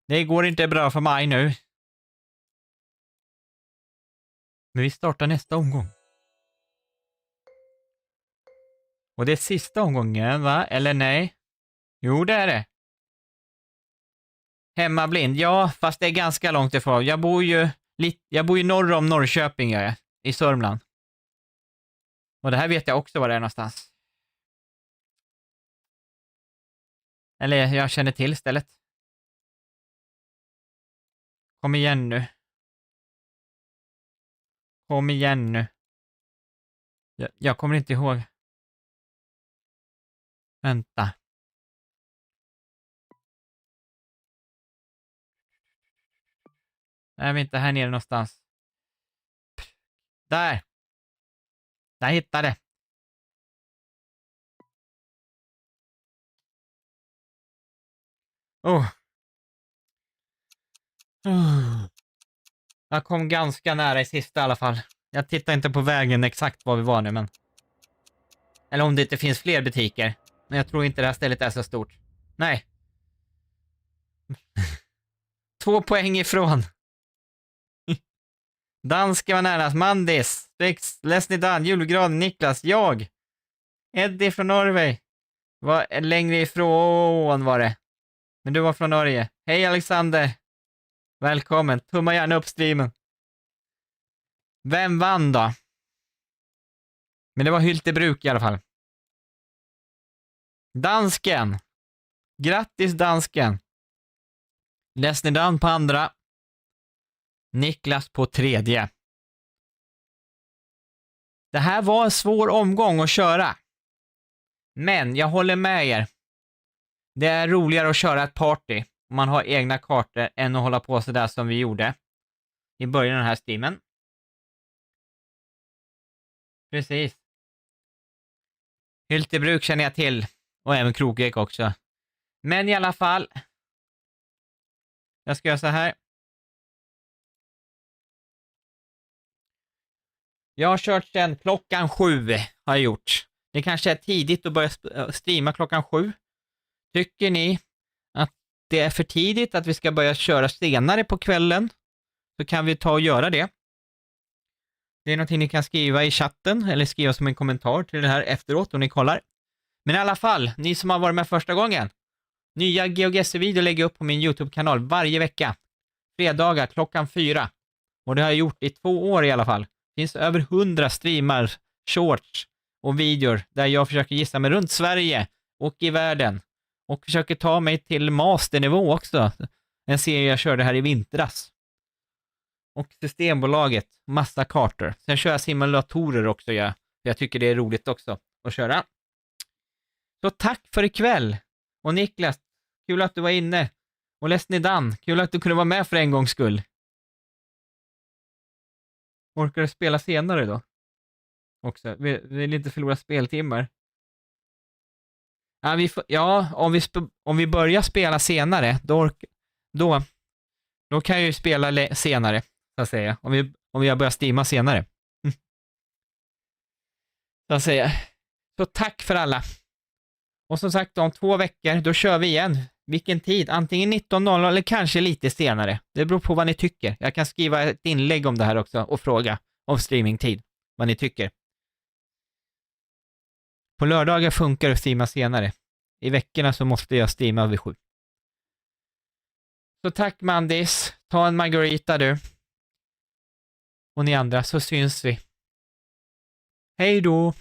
Det går inte bra för mig nu. Men vi startar nästa omgång. Och det är sista omgången, va? Eller nej? Jo, det är det. Hemmablind. Ja, fast det är ganska långt ifrån. Jag bor ju norr om Norrköping, i Sörmland. Och det här vet jag också var det är någonstans. Eller jag känner till stället. Kom igen nu. Kom igen nu. Jag kommer inte ihåg. Vänta. Är vi inte här nere någonstans? Där! Där hittade det. Jag kom ganska nära i sista i alla fall. Jag tittar inte på vägen exakt var vi var nu, men... Eller om det inte finns fler butiker. Men jag tror inte det här stället är så stort. Nej. 2 poäng ifrån. Danska var nära. Mandis, Spix, Leslie Dan, Julgrad, Niklas, jag. Eddie från Norway. Var längre ifrån var det. Men du var från Norge. Hej Alexander. Välkommen. Tumma gärna upp streamen. Vem vann då? Men det var Hyltebruk i alla fall. Dansken. Grattis dansken. Leslie Dan på andra. Niklas på tredje. Det här var en svår omgång att köra. Men jag håller med er. Det är roligare att köra ett party om man har egna kartor än att hålla på så där som vi gjorde i början av den här streamen. Precis. Hyltebruk känner jag till. Och även Krokek också. Men i alla fall. Jag ska göra så här. Jag har kört sedan klockan 7 har jag gjort. Det kanske är tidigt att börja streama klockan 7. Tycker ni att det är för tidigt att vi ska börja köra senare på kvällen, så kan vi ta och göra det. Det är någonting ni kan skriva i chatten eller skriva som en kommentar till det här efteråt om ni kollar. Men i alla fall, ni som har varit med första gången. Nya GeoGuessr-video lägger jag upp på min YouTube-kanal varje vecka. Fredagar klockan 4. Och det har jag gjort i 2 år i alla fall. Det finns över 100 streamar, shorts och videor där jag försöker gissa mig runt Sverige och i världen. Och försöker ta mig till masternivå också. En serie jag körde här i vintras. Och Systembolaget, massa kartor. Sen kör jag simulatorer också, jag tycker det är roligt också att köra. Så tack för ikväll. Och Niklas, kul att du var inne. Och Lesnidan, kul att du kunde vara med för en gångs skull. Orkar du spela senare då? Också. Vill inte förlora speltimmar. Ja, om vi börjar spela senare, då kan jag ju spela senare, så att säga. Om vi börjar streama senare. Så att säga. Så tack för alla. Och som sagt, om 2 veckor, då kör vi igen. Vilken tid? Antingen 19:00 eller kanske lite senare. Det beror på vad ni tycker. Jag kan skriva ett inlägg om det här också och fråga om streamingtid. Vad ni tycker. På lördagar funkar det att streama senare. I veckorna så måste jag streama vid 7. Så tack Mandis. Ta en margarita du. Och ni andra, så syns vi. Hej då!